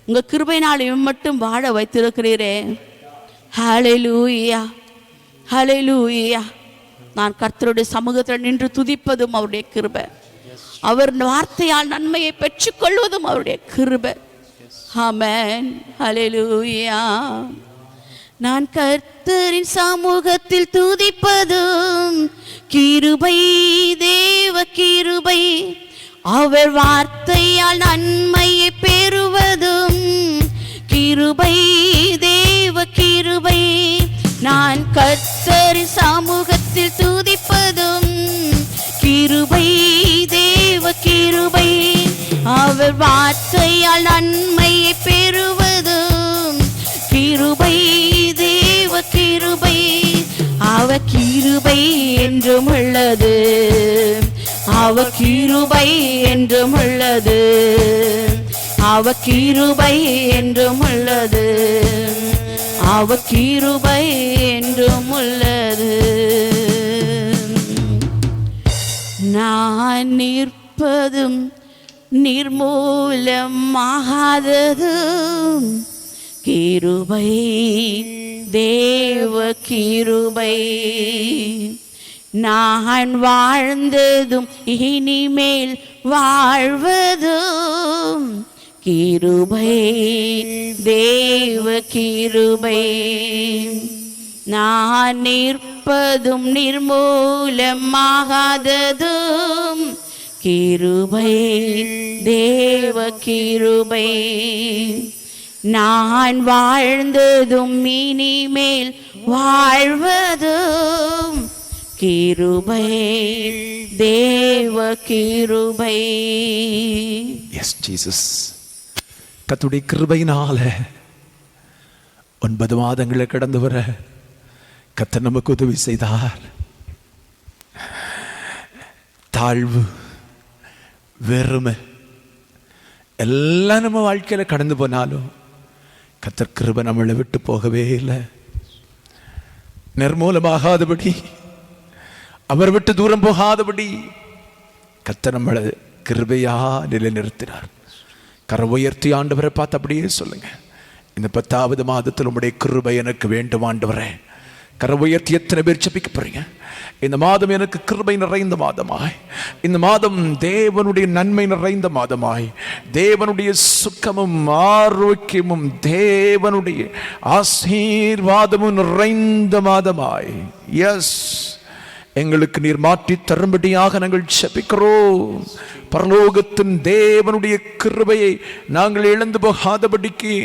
உங்க கிருபையினால் மட்டும் வாழ வைத்திருக்கிறீரே. ஹல்லேலூயா ஹல்லேலூயா. நான் கர்த்தருடைய சமூகத்தில் நின்று துதிப்பதும் அவருடைய கிருபை, அவர் வார்த்தையால் நன்மையை பெற்றுக்கொள்வதும் அவருடைய கிருபை. ஆமென். ஹல்லேலூயா. நான் கர்த்தரின் சமூகத்தில் துதிப்பதும் கிருபை தேவ கிருபை, அவர் வார்த்தையால் நன்மையை பெறுவதும் கிருபை தேவ கிருபை. நான் கர்த்தரின் சமூகத்தில் துதிப்பதும் கிருபை தேவ கிருபை, அவர் வார்த்தையால் நன்மையை கிருபை என்றும் உள்ளது, அவர் கிருபை என்றும் உள்ளது, அவர் கிருபை என்றும் உள்ளது, அவர் கிருபை என்றும் உள்ளது. நான் நிற்பதும் நிர்மூலமாகாததும் கிருபை, தேவ கிருபை. நான் வாழ்ந்ததும் இனிமேல் வாழ்வதும் கிருபை, தேவ கிருபை. நான் நிற்பதும் நிர்மூலமாகாததும் கிருபை, தேவ கிருபை. நான் வாழ்ந்ததும் இனிமேல் வாழ்வதும் கிருபை, தேவ கிருபை. S Jesus. கர்த்தருடைய கிருபையினால 9 மாதங்களை கடந்து வர கர்த்தர் நமக்கு உதவி செய்தார். தாழ்வு, வெறுமை எல்லாம் நம்ம வாழ்க்கையில கடந்து போனாலும் கர்த்தர் கிருபை நம்மளை விட்டு போகவே இல்லை. நிர்மூலமாகாதபடி, அவர் விட்டு தூரம் போகாதபடி கர்த்தர் நம்மளை கிருபையா நிலைநிறுத்தினார். கரை உயர்த்தி ஆண்டவரை பார்த்து அப்படியே சொல்லுங்க, இந்த 10வது மாதத்தில் உம்முடைய கிருபை எனக்கு வேண்டும் ஆண்டவரே. கரை உயர்த்தி எத்தனை பேர் ஜெபிக்க போறீங்க? இந்த மாதம் எனக்கு கிருபை நிறைந்த மாதமாய், இந்த மாதம் தேவனுடைய நன்மை நிறைந்த மாதமாய், தேவனுடைய சுக்கமும் ஆரோக்கியமும் தேவனுடைய ஆசீர்வாதமும் நிறைந்த மாதமாய், எஸ், எங்களுக்கு நீர் மாற்றி தரும்படியாக நாங்கள் ஜெபிக்கிறோம். பரலோகத்தின் தேவனுடைய கிருபையை நாங்கள் இழந்து போகாதபடிக்கு,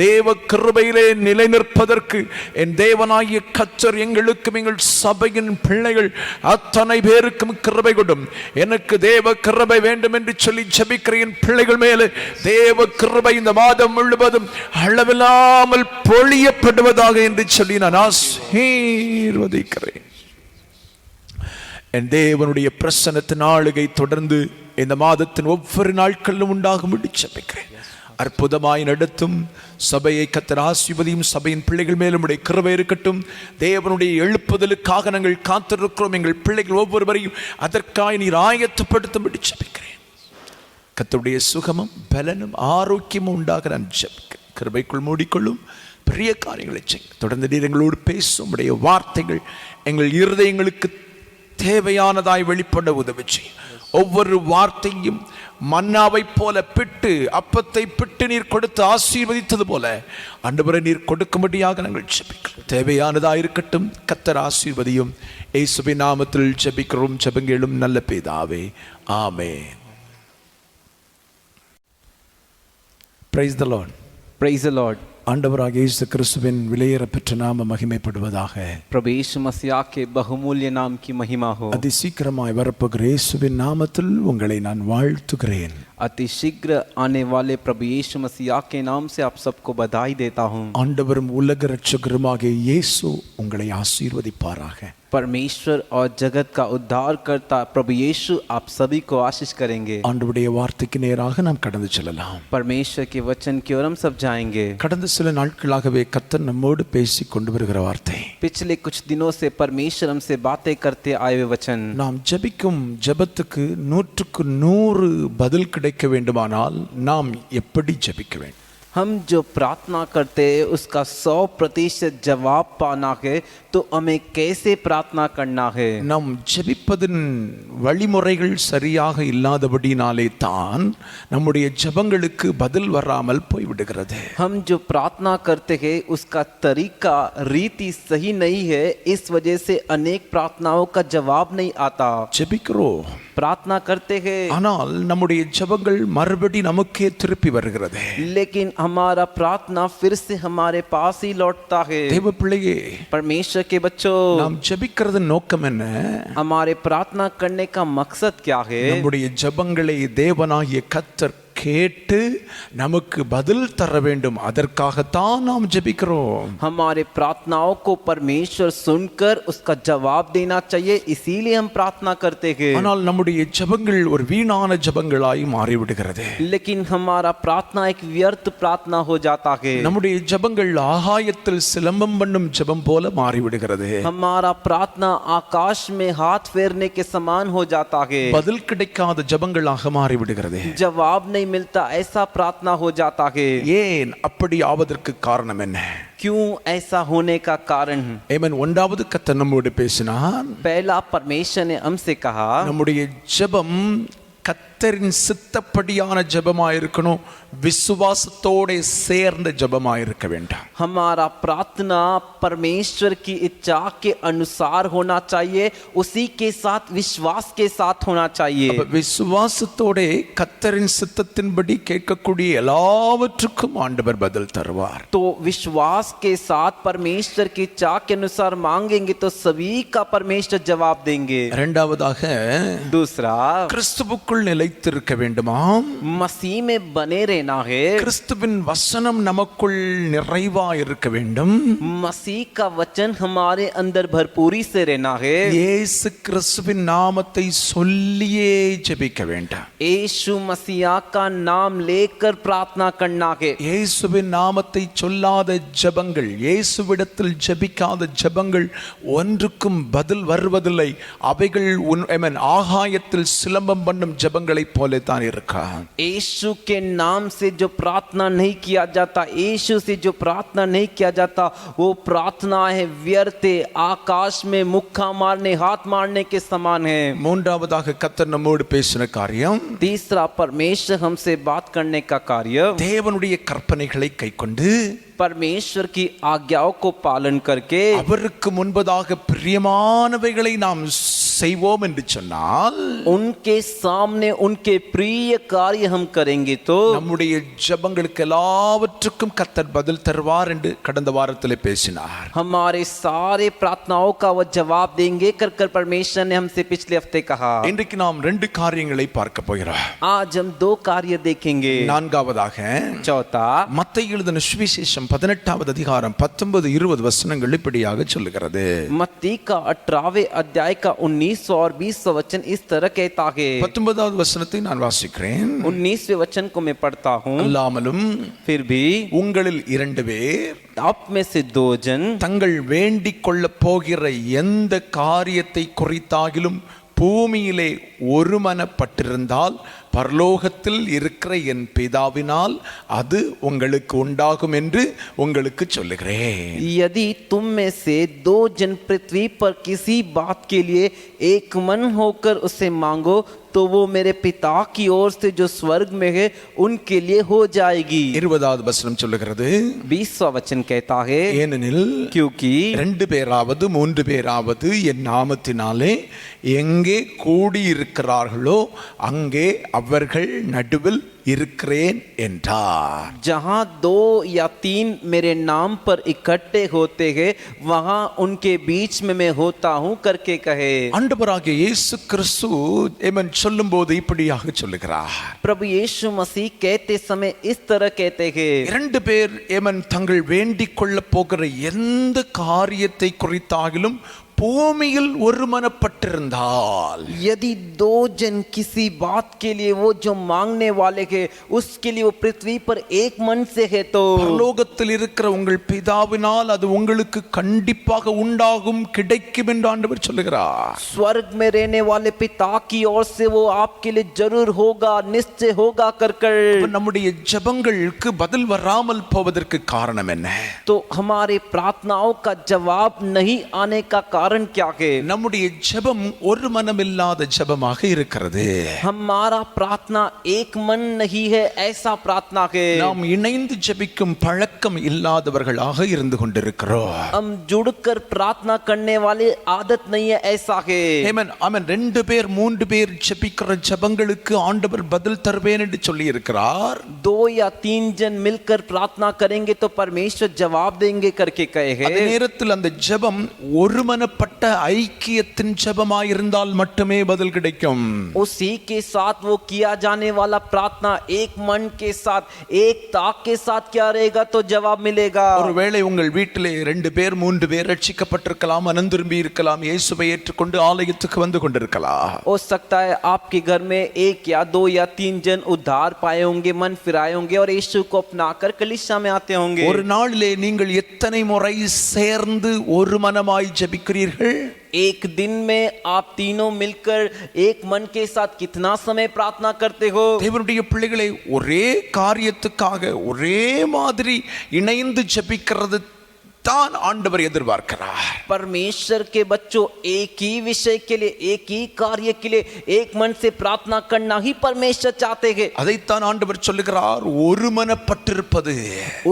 தேவ கிருபையிலே நிலை நிற்பதற்கு என் தேவனாகிய கர்த்தர் எங்களுக்கும் எங்கள் சபையின் பிள்ளைகள் அத்தனை பேருக்கும் கிருபை கொடும். எனக்கு தேவ கிருபை வேண்டும் என்று சொல்லி ஜெபிக்கிற என் பிள்ளைகள் மேலே தேவ கிருபை இந்த மாதம் முழுவதும் அளவில்லாமல் பொழியப்படுவதாக என்று சொல்லி நான் ஆசீர்வதிக்கிறேன். என் தேவனுடைய பிரசன்னத்தின் ஆளுகை தொடர்ந்து இந்த மாதத்தின் ஒவ்வொரு நாட்களிலும் உண்டாகும் ஜெபிக்கிறேன். அற்புதமாய் நடத்தும் சபையை கர்த்தர் ஆசீர்வதியும். சபையின் பிள்ளைகள் மேலும் உடைய கிருபை இருக்கட்டும். தேவனுடைய எழுப்புதலுக்காக நாங்கள் காத்திருக்கிறோம். எங்கள் பிள்ளைகள் ஒவ்வொருவரையும் அதற்காக நீர் ஆயத்தப்படுத்தும்படி ஜெபிக்கிறேன். கர்த்தருடைய சுகமும் பலனும் ஆரோக்கியமும் உண்டாக நான் ஜெபிக்கிறேன். கிருபைக்குள் மூடிக்கொள்ளும் பெரிய காரியங்களை செய்ய தொடர்ந்து நீர் எங்களோடு பேசும். உடைய வார்த்தைகள் எங்கள் இருதயங்களுக்கு தேவையானதாய் வெளிப்பட உதவி செய்யும். ஒவ்வொரு வார்த்தையும் மன்னாவை போல பிட்டு, அப்பத்தை பிட்டு நீர் கொடுத்து ஆசீர்வதித்தது போல ஆண்டவரே நீர் கொடுக்கும்படியாக நாங்கள் ஜெபிக்கிறோம். தேவையானதாய் இருக்கட்டும். கர்த்தர் ஆசீர்வதியும். இயேசுவின் நாமத்தில் ஜெபிக்கிறோம். ஜெபங்களும் நல்ல பிதாவே, ஆமென். Praise the Lord. Praise the Lord. ஆண்டவராகிய இயேசு கிறிஸ்துவின் விலையேறப்பெற்ற நாம மகிமைப்படுவதாக. प्रभु यीशु मसीह के बहुमूल्य नाम की महिमा हो. அதி சீக்கிரமாய் வரப்போகிற இயேசுவின் நாமத்தில் உங்களை நான் வாழ்த்துகிறேன். अति शीघ्र आने वाले प्रभु यीशु मसीह के नाम से आप सबको बधाई देता हूँ. ஆண்டவரும் உலக இரட்சகருமாகிய இயேசு உங்களை ஆசீர்வதிப்பாராக. परमेश्वर और जगत का उद्धार करता प्रभु यीशु आप सभी को आशीष करेंगे. ஆண்டவருடைய வார்த்தைக்கு நேராக நாம் கடந்து செல்லலாம். परमेश्वर के वचन की ओर हम सब जाएंगे. கடந்த சில நாட்களாகவே கர்த்தர் நம்மோடு பேசி கொண்டு வருகிற வார்த்தை, पिछले कुछ दिनों से परमेश्वर हमसे बातें करते आए हुए वचन. நாம் ஜெபிக்கும் ஜெபத்துக்கு 100க்கு 100 பதில் கிடைக்க வேண்டுமானால் நாம் எப்படி ஜெபிக்க வேண்டும்? हम जो प्रार्थना करते हैं उसका 100% जवाब पाना है तो हमें कैसे प्रार्थना करना है? நாம் ஜெபிப்பதின் வழிமுறைகள் சரியாக இல்லாதபடினாலே தான் நம்முடைய ஜெபங்களுக்கு பதில் வராமல் போய்விடுகிறது. हम जो प्रार्थना करते हैं उसका तरीका रीति सही नहीं है, इस वजह से अनेक प्रार्थनाओं का जवाब नहीं आता. ஜெபிக்கிறோம், प्रार्थना करते हैं ஆனால் நம்முடைய ஜெபங்கள் மறுபடி நமக்கே திருப்பி வருகிறது. लेकिन हमारा प्रार्थना फिर से हमारे पास ही लौटता है. தேவ பிள்ளையே, परमेश्वर के बच्चों, நாம் ஜெபிக்கிறதன் நோக்கம் என்ன? हमारे प्रार्थना करने का मकसद क्या है? நம்முடைய ஜெபங்களை தேவனாகிய கர்த்தர் கேட்டு நமக்கு பதில் தர வேண்டும். அதற்காகத்தான் நாம் ஜெபிக்கிறோம். हमारे प्रार्थनाओं को परमेश्वर सुनकर उसका जवाब देना चाहिए, इसीलिए हम प्रार्थना करते हैं। ஆனால் நம்முடைய ஜெபங்கள் ஒரு வீணான ஜெபங்களாய் மாறிவிடுகிறது. लेकिन हमारा प्रार्थना एक व्यर्थ प्रार्थना हो जाता है। நம்முடைய ஜெபங்கள் ஆகாயத்தில் சிலம்பம் பண்ணும் ஜெபம் போல மாறிவிடுகிறது. हमारा प्रार्थना आकाश में हाथ फेरने के समान हो जाता है। பதில் கிடைக்காத ஜெபங்களாக மாறிவிடுகிறது. जवाब नहीं मिलता ऐसा प्रार्थना हो जाता है। ஏன் அப்படி ஆவதற்கு காரணம் என்ன? क्यों ऐसा होने का कारण? ஆமென். ஒன்றாவது கர்த்தர் நம்மோடு பேசினார். पहला परमेश्वर ने हमसे कहा நம்முடைய ஜெபம் கர்த்தரின் சித்தப்படியான ஜெபமாய் இருக்கணும். விசுவாசத்தோட சேர்ந்த ஜெபமாய் இருக்க வேண்டாம். हमारा प्रार्थना परमेश्वर की इच्छा के अनुसार होना चाहिए, उसी के साथ विश्वास के साथ होना चाहिए। விசுவாசத்தோட கர்த்தரின் சித்தத்தின்படி கேட்கக்கூடிய எல்லாவற்றுக்கும் ஆண்டவர் பதில் தருவார். तो विश्वास के साथ परमेश्वर की इच्छा के अनुसार मांगेंगे तो सभी का परमेश्वर जवाब देंगे। இரண்டாவதாக दूसरा, கிறிஸ்துவுக்குள் நிலைத்திருக்க வேண்டுமாம். मसीह में बने रहना है। கிறிஸ்துவின் வசனம் நமக்குள் நிறைவா இருக்க வேண்டும். मसीह का वचन हमारे अंदर भरपूरी से रहना है। இயேசு கிறிஸ்துவின் நாமத்தை சொல்லியே ஜெபிக்க வேண்டாம். यीशु मसीहा का नाम लेकर प्रार्थना करना है। இயேசுவின் நாமத்தை சொல்லாத ஜெபங்கள், இயேசுவிடத்தில் ஜெபிக்காத ஜெபங்கள் ஒன்றுக்கும் பதில் வருவதில்லை. அவைகள் ஆகாயத்தில் சிலம்பம் பண்ணும் ஜெபங்களைப் போல தான் இருக்கா. यीशु के नाम से जो प्रार्थना नहीं किया जाता, यीशु से जो प्रार्थना नहीं किया जाता, वो प्रार्थना है व्यर्थ, आकाश में मुक्का मारने, हाथ मारने के समान है। மூன்றாவதாக கர்த்தர் நம்மோடு பேசின காரியம், तीसरा, परमेश्वर हमसे बात करने का कार्य தேவனுடைய கற்பனைகளை கைக்கொண்டு परमेश्वर की आज्ञाओं को पालन करके அவருக்கு முன்பதாக பிரியமானவைகளை நாம் செய்வோம் என்று சொன்னால், उनके सामने उनके प्रिय कार्य हम करेंगे तो நம்முடைய ஜெபங்களுக்கு எல்லாவற்றுக்கும் கர்த்தர் பதில் தருவார் என்று கடந்த வாரத்திலே பேசினார். हमारे सारे प्रार्थनाओं का वो जवाब देंगे कर कर परमेश्वर ने हमसे पिछले हफ्ते कहा। இன்றைக்கு நாம் ரெண்டு காரியங்களை பார்க்க போகிறோம். आज हम दो कार्य देखेंगे। நான்காவதாக चौथा, மத்தேயு எழுதின சுவிசேஷம் 18வது அதிகாரம் 19-20 வசனங்கள் இப்படியாக சொல்லுகிறது. मत्ती का 18वें अध्याय का 19 और 20 वचन इस तरह कहता है। 19வது வசனத்தை நான் வாசிக்கிறேன். 19वें वचन को मैं पढ़ता हूँ। அல்லாமலும் फिर भी உங்களில் 2 பேர் आप में से 2 जन தங்கள் வேண்டிக் கொள்ள போகிற எந்த காரியத்தை குறித்தாகிலும் பூமியிலே ஒருமனப்பட்டிருந்தால் பரலோகத்தில் இருக்கிற என் பிதாவினால் அது உங்களுக்கு உண்டாகும் என்று உங்களுக்கு சொல்லுகிறேன். यदि तुम में से 2 जन पृथ्वी पर किसी बात के लिए एक मन होकर उसे मांगो तो वो मेरे पिता की ओर से जो स्वर्ग में है उनके लिए हो जाएगी। 20வது வசனம் சொல்லுகிறது, 20वां वचन कहता है, ஏனெனில் क्योंकि 2 பேராவது 3 பேராவது என் நாமத்தினாலே எங்கே கூடியிருக்கிறார்களோ அங்கே அவர்கள் நடுவில் இருக்கிறேன் என்றார். जहाँ 2 या 3 मेरे नाम पर इकट्ठे होते हैं वहाँ उनके बीच में मैं होता हूँ करके कहे। ஆண்டவராகிய இயேசு கிறிஸ்து ஏமன் சொல்லும்போது இப்படியாக சொல்லுகிறார். प्रभु यीशु मसीह कहते समय इस तरह कहते हैं, 2 பேர் ஏமன் தங்கள் வேண்டிக் கொள்ள போகிற எந்த காரியத்தை குறித்தாகிலும் பூமியில் ஒருமனப்பட்டிருந்தால், यदि 2 जन किसी बात के लिए वो जो मांगने वाले हैं उसके लिए वो पृथ्वी पर एक मन से है तो பரலோகத்தில் இருக்கிற உங்கள் பிதாவினால் அது உங்களுக்கு கண்டிப்பாக உண்டாகும், கிடைக்கும் என்று ஆண்டவர் சொல்லுகிறார். स्वर्ग में रहने वाले पिता की ओर से वो आपके लिए जरूर होगा, निश्चय होगा कर நம்முடைய ஜெபங்களுக்கு பதில் வராமல் போவதற்கு காரணம் என்ன? तो हमारे प्रार्थनाओं का जवाब नहीं आने का कारण क्या है? நம்முடைய ஜெபம் ஒரு மனமில்லாத ஜெபமாக இருக்கிறது. हमारा प्रार्थना एक मन नहीं है, ऐसा प्रार्थना है। நாம் இணைந்து ஜெபிக்கும் பழக்கம் இல்லாதவர்களாக இருந்து கொண்டிருக்கிறோம். हम जुड़कर प्रार्थना करने वाले आदत नहीं है, ऐसा है। ஆமென் ஆமென். 2 பேர் 3 பேர் ஜெபிக்கிற ஜெபங்களுக்கு ஆண்டவர் பதில் தருவேன் என்று சொல்லி இருக்கிறார். 2 या 3 जन मिलकर प्रार्थना करेंगे तो परमेश्वर जवाब देंगे करके कहे हैं। அதே நேரத்தில் அந்த ஜெபம் ஒருமனப்பட்ட ஒருமனப்பட்ட ஐக்கியத்தின் ஜெபமாயிருந்தால் மட்டுமே பதில் கிடைக்கும். उसी के साथ वो किया जाने वाला प्रार्थना एक मन के साथ एक ताक के साथ क्या रहेगा तो जवाब मिलेगा. ஒருவேளை உங்கள் வீட்டிலே 2 பேர் 3 பேர் ரட்சிக்கப்பட்டிருக்கலாம், மனம் திரும்பி இருக்கலாம், இயேசுவை ஏற்றுக்கொண்டு ஆலயத்துக்கு வந்து கொண்டிருக்கலாம். हो सकता है आपके घर में 1 या 2 या 3 जन उद्धार पाए होंगे, मन फिराए होंगे और यीशु को अपनाकर कलीसिया में आते होंगे. ஒரு நாளிலே நீங்கள் எத்தனை முறை சேர்ந்து ஒரு மனமாய் ஜெபிக்கிறீர்கள்? एक दिन में आप तीनों मिलकर एक मन के साथ कितना समय प्रार्थना करते हो? தேவனுடைய பிள்ளைகளை ஒரே காரியத்துக்காக ஒரே மாதிரி இணைந்து ஜெபிக்கிறது தான் ஆண்டவர் எதிர்பார்க்கிறார். परमेश्वर के बच्चों एक ही विषय के लिए, एक ही कार्य के लिए एक मन से प्रार्थना करना ही परमेश्वर चाहते हैं. அதைத்தான் ஆண்டவர் சொல்லுகிறார், ஒருமனப்பட்டிருப்பது.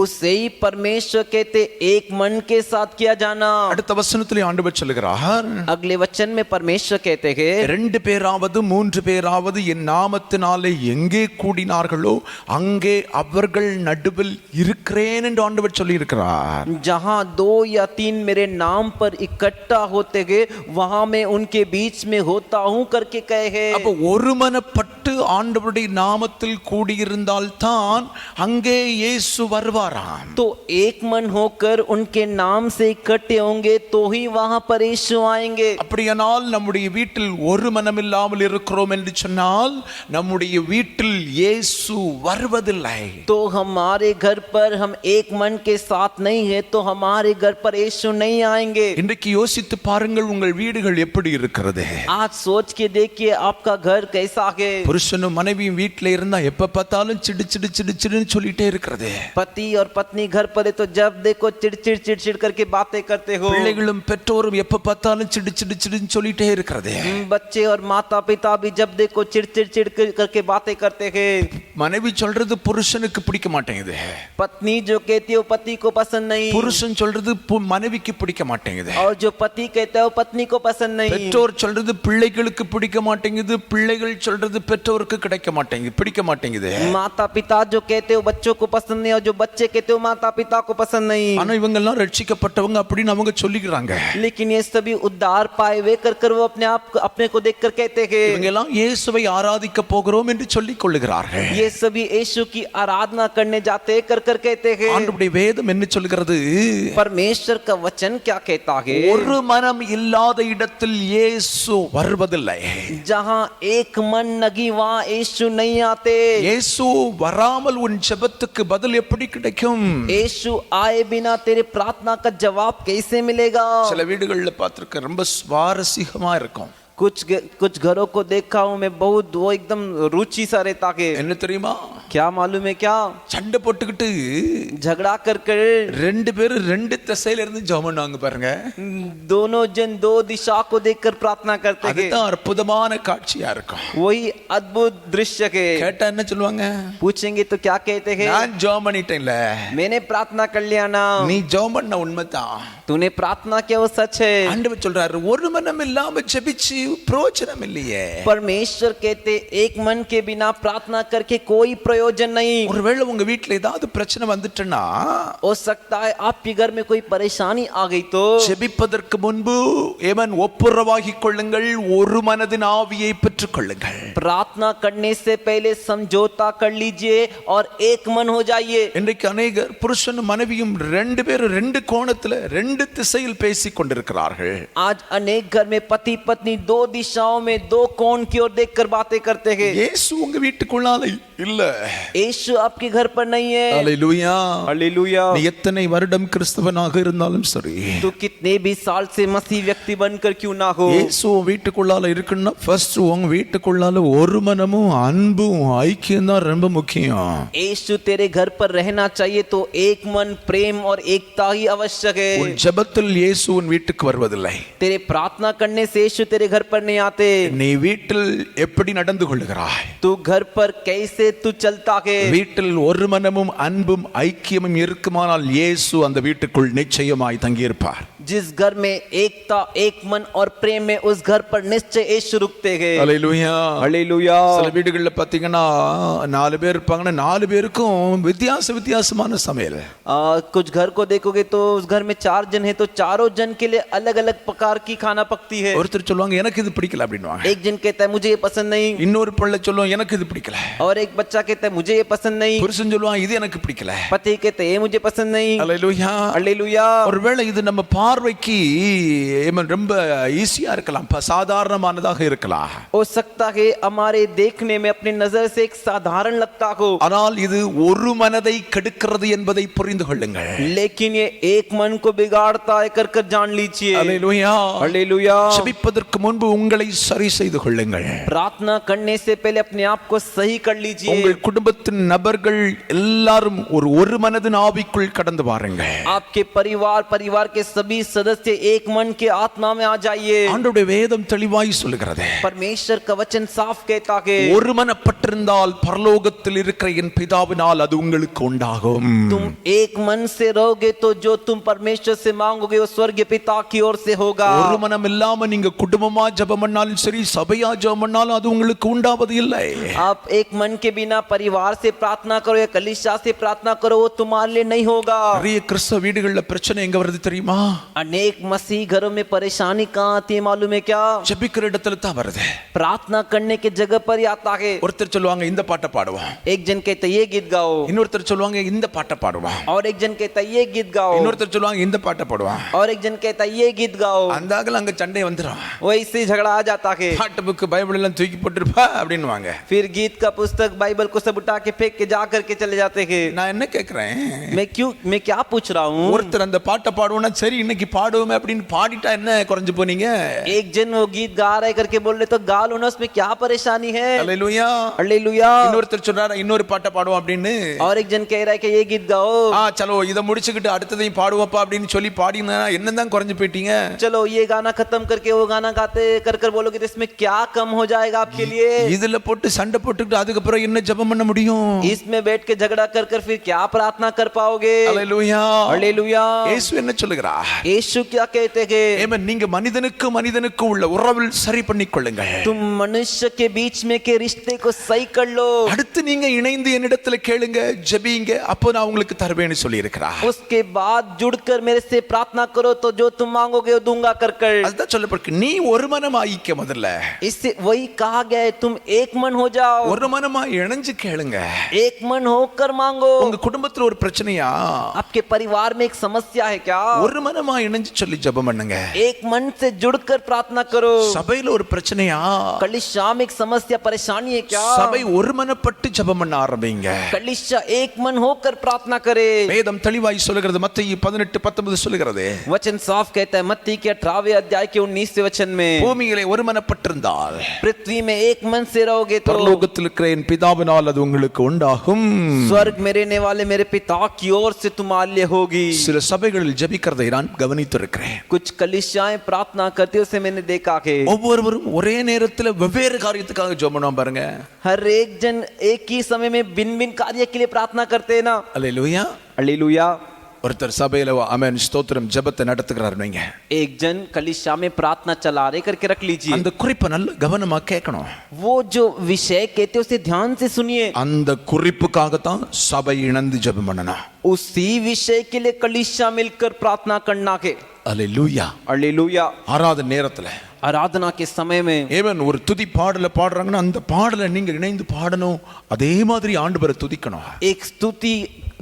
उससे ही परमेश्वर कहते एक मन के साथ किया जाना. அடுத்த வசனத்திலே ஆண்டவர் சொல்லுகிறார், अगले वचन में परमेश्वर कहते हैं 2 பேராவது 3 பேராவது என் நாமத்தினாலே எங்கே கூடினார்களோ அங்கே அவர்கள் நடுவில் இருக்கிறேன் என்று ஆண்டவர் சொல்லி இருக்கிறார். जहां 2 या 3 मेरे नाम पर इकट्ठा होते गए वहां मैं उनके बीच में होता हूं करके कहे हैं. அப்ப ஒருமனப்பட்டு ஆண்டவருடைய நாமத்தில் கூடியிருந்தால் தான் அங்கே இயேசு வருவாராம். तो एक मन होकर उनके नाम से इकट्ठे होंगे तो ही वहां पर यीशु आएंगे. அப்படியானால் நம்முடைய வீட்டில் ஒரு மனம் இல்லாமல் இருக்கிறோம் என்று சொன்னால் நம்முடைய வீட்டில் இயேசு வருவதில்லை. तो हमारे घर पर हम एक मन के साथ नहीं है तो हमारे घर पर यीशु नहीं आएंगे. இன்றைக்கு யோசித்து பாருங்கள், உங்கள் வீடுகள் எப்படி இருக்கிறது? आज सोच के देखिए आपका घर कैसा है. புருஷனும் மனைவியும் வீட்டில் இருந்தா எப்ப பார்த்தாலும் சிடு சிடு சிடு சிடுன்னு சொல்லிட்டே இருக்கிறது. पति और पत्नी घर पर है तो जब देखो चिड़चिड़ चिड़चिड़ करके बातें करते हो. பிள்ளைகளும் பெற்றோரும் எப்ப பார்த்தாலும் சிடு சிடு சிடுன்னு சொல்லிட்டே இருக்கிறது. बच्चे और माता पिता भी जब देखो चिड़चिड़ चिड़ करके बातें करते हैं. மனைவி சொல்றது புருஷனுக்கு பிடிக்க மாட்டேங்குது. पत्नी जो कहती है वो पति को पसंद नहीं. புருஷன் சொல்றது மனைவிக்கு பிடிக்க மாட்டேங்குது. और जो पति कहता है वो पत्नी को पसंद नहीं. பெற்றோர் சொல்றது பிள்ளைகளுக்கு பிடிக்க மாட்டேங்குது, பிள்ளைகள் சொல்றது பெற்றோருக்கு கிடைக்க மாட்டேங்குது, பிடிக்க மாட்டேங்குது. माता पिता जो कहते हो बच्चों को पसंद नहीं और जो बच्चे कहते हो माता पिता को पसंद नहीं. ஆனா இவங்க எல்லாம் ரட்சிக்கப்பட்டவங்க அப்படின்னு அவங்க சொல்லிக்கிறாங்க. लेकिन ये सभी उद्धार पाए हुए कर वो अपने को देखकर कहते हैं இவங்க எல்லாம் இயேசுவை ஆராதிக்க போகிறோம் என்று சொல்லிக் கொள்ளுகிறார்கள். ये सभी यीशु की आराधना करने जाते कर कहते हैं. ஆண்டவருடைய வேதம் என்ன சொல்கிறது? परमेश्वर का वचन क्या कहता है? ஒரு மனம் இல்லாத இடத்தில் இயேசு வருவதில்லை. जहां एक मन नहीं वहां यीशु नहीं आते. இயேசு வராமல் உன் ஜெபத்துக்கு பதில் எப்படி கிடைக்கும்? यीशु आए बिना तेरे प्रार्थना का जवाब कैसे मिलेगा? சில வீடுகள்ல பார்த்திருக்க ரொம்ப சுவாரஸ்யமா இருக்கும். कुछ घरों को देखा हूं मैं, बहुत वो एकदम रुचि सा रहता है. என்ன தெரியுமா? क्या मालूम है क्या? சண்டை போட்டுக்கிட்டு झगड़ा कर 2 பேரும் 2 திசையில இருந்து ஜெபம் பண்ணுவாங்க பாருங்க. दोनों जन 2 दिशा को देखकर प्रार्थना करते हैं. அதுதான் அற்புதமான காட்சியா இருக்கும். वही अद्भुत दृश्य है. கேட்டா என்ன சொல்லுவாங்க? पूछेंगे तो क्या कहते हैं? நான் ஜெபம் பண்ணிட்டேன்ல. मैंने प्रार्थना कर लिया ना. நீ ஜெபம் பண்ண உண்மைதான். तूने प्रार्थना किया वो सच है. ஆண்டவர் சொல்றாரு, ஒரு மனம் இல்லாம ஜெபிச்சு பிரயோஜனம் இல்லையே. परमेश्वर कहते एक मन के बिना प्रार्थना करके कोई प्रयोजन नहीं. ஒருவேளை உங்க வீட்ல ஏதாவது பிரச்சனை வந்துட்டனா, हो सकता है आपके घर में कोई परेशानी आ गई तो ஜெபிப்பதற்கு முன்பு ஏமன் ஒப்புரவாகிக் கொள்ளுங்கள், ஒரு மனதின் ஆவியை பெற்றுக் கொள்ளுங்கள். प्रार्थना करने से पहले समझौता कर लीजिए और एक मन हो जाइए. இன்றைக்கு अनेகர் புருஷனும் மனைவியும் 2 பேரும் 2 கோணத்துல 2 திசையில் பேசிக் கொண்டிருக்கிறார்கள். आज अनेक घर में पति पत्नी 2 दिशाओं में 2 कोण की ओर देखकर बातें करते हैं. இயேசு உங்க வீட்டுக்குள்ளால இல்ல. यीशु आपके घर पर नहीं है. ஹalleluya. हालेलुया. நீ எத்தனை வருடம் கிறிஸ்தவனாக இருந்தாலும் சரி, तू कितने भी साल से मसीह व्यक्ति बनकर क्यों ना हो, இயேசு உன் வீட்டுக்குள்ளால இருக்குன்னா ஃபர்ஸ்ட் உங்க வீட்டுக்குள்ளால ஒரு மனமும் அன்பும் ஐக்கியம் தான் ரொம்ப முக்கியம். यीशु तेरे घर पर रहना चाहिए तो एक मन प्रेम और एकता ही आवश्यक है. உன் ஜெபத்தில் இயேசு உன் வீட்டுக்கு வருவதில்லை. तेरे प्रार्थना करने से यीशु तेरे घर पर नहीं आते. நீ வீட்டில் எப்படி நடந்து கொள்கிறாய்? तू घर पर कैसे तू चलता है? வீட்டில் ஒரு மனமும் அன்பும் ஐக்கியமும் இருக்குமானால் இயேசு அந்த வீட்டுக்குள் நிச்சயமாய் தங்கியிருப்பார். जिस घर में एकता, एक मन और प्रेम में, उस घर पर निश्चय यीशु रुकते हैं। அல்லேலூயா. हालेलुया। சில வீடுகளில் பார்த்தீங்கன்னா 4 பேர் இருப்பாங்கன்னா 4 பேருக்கும் வித்தியாசமான சமையல். कुछ घर को देखोगे तो उस घर में 4 जन है तो चारों जन के लिए अलग अलग प्रकार की खाना पकती है। ஒருத்தர் சொல்லுவாங்க எனக்கு இது பிடிக்கல அப்படின்னுவாங்க. एक जन कहता है मुझे ये पसंद नहीं, இன்னொரு பிள்ளை சொல்லுவாங்க எனக்கு இது பிடிக்கல. और एक बच्चा कहता है मुझे ये पसंद नहीं, புருஷன் சொல்லுவாங்க இது எனக்கு பிடிக்கல. पति कहते हैं ये मुझे पसंद नहीं। அல்லேலூயா. हालेलुया। ஒருவேளை இது நம்ம பார்வைக்கு ரொம்ப ஈஸியா இருக்கலாம், சாதாரணமானதாக இருக்கலாம். हो सकता है हमारे देखने में अपनी नजर से एक साधारण लगता हो, ஆனால் இது ஒரு மனதை கெடுக்கிறது என்பதை புரிந்து கொள்ளுங்கள். लेकिन ये एक मन को बिगाड़ता है, कर कर जान लीजिए। அல்லேலூயா. हालेलुया। ஜெபிப்பதற்கு முன்பு உங்களை சரி செய்து கொள்ளுங்கள். प्रार्थना करने से पहले अपने आप को सही कर लीजिए। உங்கள் குடும்பத்தின் நபர்கள் எல்லாரும் ஒரு மனதின் ஆவிக்குள் கடந்து வாருங்கள். आपके परिवार के सभी सदस्य एक मन के आत्मा में आ जाइए। ஆண்டவருடைய வேதம் தெளிவாய் சொல்லுகிறது, परमेश्वर का वचन साफ कहता है ஒரு மனப்பட்டிருந்தால் பரலோகத்தில் இருக்கிற என் பிதாவினால் அது உங்களுக்கு உண்டாகும். तुम एक मन से रहोगे तो जो तुम परमेश्वर से मांगोगे वो स्वर्गीय पिता की ओर से होगा। ஒரு மனம் இல்லாம நீங்க குடும்பமா ஜெபம் பண்ணாலும் சரி, சபையா ஜெபம் பண்ணாலும் அது உங்களுக்கு உண்டாவது இல்லை. आप एक मन के बिना परिवार से प्रार्थना करो या कलीसिया से प्रार्थना करो, वो तुम्हारे लिए नहीं होगा। நிறைய கிறிஸ்தவ வீடுகள்ல பிரச்சனை எங்க வருது தெரியுமா? अनेक मसीह घरों में परेशानी कहाँ आती है मालूम है क्या? ஜெபிக்கிற இடத்துல தான் வருது. प्रार्थना करने के जगह पर ही आता है। ஒருத்தர் சொல்லுவாங்க இந்த பாட்டை பாடுவோம், एक जन कहता है ये गीत गाओ, இன்னொருத்தர் சொல்லுவாங்க இந்த பாட்டை பாடுவோம், और एक जन कहता है ये गीत गाओ, இன்னொருத்தர் சொல்லுவாங்க இந்த பாட்டை பாடுவோம். और एक जन कहता है ये गीत गाओ। அந்த ஆகல அங்க சண்டை வந்துரும். वैसे झगड़ा आ जाता है। பாட்டு புக் பைபிள் எல்லாம் தூக்கி போட்டுருப்பா அப்படின்னுவாங்க. फिर गीत का पुस्तक बाइबल को सब उठा के फेंक के जा करके चले जाते हैं। நான் என்ன கேக்குறேன், मैं क्या पूछ रहा हूँ? ஒருத்தர் அந்த பாட்டை பாடுவோம்னா சரி இன்னைக்கு பாடுவோமே அப்படின்னு பாடிட்டா என்ன குறைஞ்சு போனீங்க? एक जन वो गीत गा रहे करके बोल रहे तो गा लो ना, उसमें क्या परेशानी है? அல்லேலூயா. हालेलुया। இன்னொருத்தர் சொல்றாரு இன்னொரு பாட்டை பாடுவோம் அப்படின்னு. और एक जन कह रहा है कि ये गीत गाओ। சலோ இத முடிச்சுக்கிட்டு அடுத்ததையும் பாடுவோப்பா அப்படின்னு சொல்லி பாடினா என்னதான் குறைஞ்சு போயிட்டீங்க? चलो ये गाना खत्म करके वो गाना गाते कर बोलोगे तो इसमें क्या कम हो जाएगा आपके लिए? இதுல போட்டு சண்டை போட்டுக்கிட்டு அதுக்கப்புறம் என்ன ஜெபம் பண்ண முடியும்? इसमें बैठ के झगड़ा कर फिर क्या प्रार्थना कर पाओगे? அல்லேலூயா. हालेलुया। இயேசு என்ன சொல்லுகிறார்? यीशु क्या कहते हैं? ஏமே நீங்க மனிதனுக்கு உள்ள உறவில் சரி பண்ணிக்கொள்ளுங்க. तुम मनुष्य के बीच में के रिश्ते को सही कर लो। அடுத்து நீங்க இணைந்து என்னிடத்துல கேளுங்க, ஜெபிங்க, அப்போ நான் உங்களுக்கு தருவேன்னு சொல்லி இருக்கிறார். उसके बाद जुड़कर मेरे से प्रार्थना करो तो जो तुम मांगोगे वो दूंगा कर। அதுதான் சொல்லப்பட்டிருக்கு, நீ ஒரு மனம் ஆயிக்க முதல்ல. इससे वही कहा गया है तुम एक मन हो जाओ। ஒரு மனமா இணைஞ்சு கேளுங்க. एक मन होकर मांगो। உங்க குடும்பத்துல ஒரு பிரச்சனையா? आपके परिवार में एक समस्या है क्या? ஒரு மனமா இணைஞ்சு சொல்லி ஜெபம் பண்ணுங்க. एक मन से जुड़कर प्रार्थना करो। சபையில ஒரு பிரச்சனையா? कलीसिया में एक समस्या परेशानी है क्या? சபை ஒருமனப்பட்டு ஜெபம் பண்ண ஆரம்பிங்க. कलीसिया एक मन होकर प्रार्थना करे। வேதம் தெளிவாய் சொல்லுகிறது, மத்தேயு 18:19 சொல்லுகிறது, वचन साफ कहता है मत्ती के 18वें अध्याय के 19वें वचन में, பூமியிலே ஒருமனப்பட்டிருந்தால் पृथ्वी में एक मन से रहोगे तो பரலோகத்தில் இருக்கிற என் பிதாவினால் அது உங்களுக்கு உண்டாகும். स्वर्ग में रहने वाले मेरे पिता की ओर से तुम्हारे लिए होगी। சில சபைகளில் ஜெபிக்கிறதை நான் கவனித்திருக்கிறேன். कुछ कलीसियाएं प्रार्थना करती है उसे मैंने देखा है। ஒவ்வொருவரும் ஒரே நேரத்தில் வெவ்வேறு காரியத்துக்காக ஜெபம் பண்ணுவாங்க பாருங்க. हर एक जन एक ही समय में भिन्न भिन्न कार्य के लिए प्रार्थना करते हैं ना। அல்லேலூயா. हालेलुया। ஒருத்தர் சபையில ஆமென் ஸ்தோத்திரம் ஜெபத்தை நடத்துகிறார் வைங்க. एक जन कलीसिया में प्रार्थना चला रहे करके रख लीजिए। அந்த குறிப்பை நல்ல கவனமா கேட்கணும். वो जो विषय कहते हैं उसे ध्यान से सुनिए। அந்த குறிப்புக்காக தான் சபை இணைந்து ஜெபம் பண்ணணும். उसी विषय के लिए कलीसिया मिलकर प्रार्थना करना के। அல்லேலூயா. हालेलुया। ஆராதனை நேரத்துல आराधना के समय में ஏவன் ஒரு துதி பாடல பாடுறாங்கன்னா அந்த பாடலை நீங்க இணைந்து பாடணும். அதே மாதிரி ஆண்டவரை துதிக்கணும். एक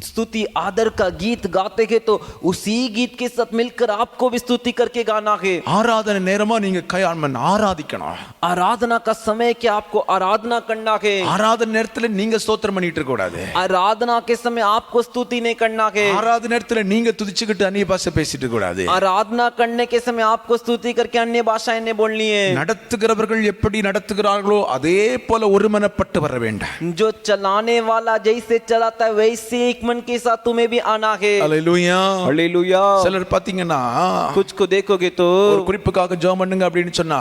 स्तुति आदर का गीत गाते हैं तो उसी गीत के साथ मिलकर आपको भी स्तुति करके गाना है। ஆராதனை நேரமா நீங்க கையாண்மன் ஆராதிக்கணும். आराधना का समय क्या आपको आराधना करना है। ஆராதனை நேரத்துல நீங்க ஸ்தோத்திரம் பண்ணிட்டு இருக்க கூடாது. आराधना के समय आपको स्तुति नहीं करना है। ஆராதனை நேரத்துல நீங்க துதிச்சுக்கிட்டு அந்நிய பாஷை பேசிட்டு இருக்க கூடாது. आराधना करने के समय आपको स्तुति करके अन्य भाषाएं नहीं बोलनी है। நடத்துகிறவர்கள் எப்படி நடத்துகிறார்களோ அதே போல ஒருமனப்பட்டு வர வேண்டும். जो चलाने वाला जैसे चलाता है वैसे एक मन के साथ तुम्हें भी आना है। அல்லேலூயா. हालेलुया। சிலர் பாத்தீங்கன்னா कुछ को देखोगे तो ஒரு குறிப்புக்காக ஜெபம் பண்ணுங்க அப்படின்னு சொன்னா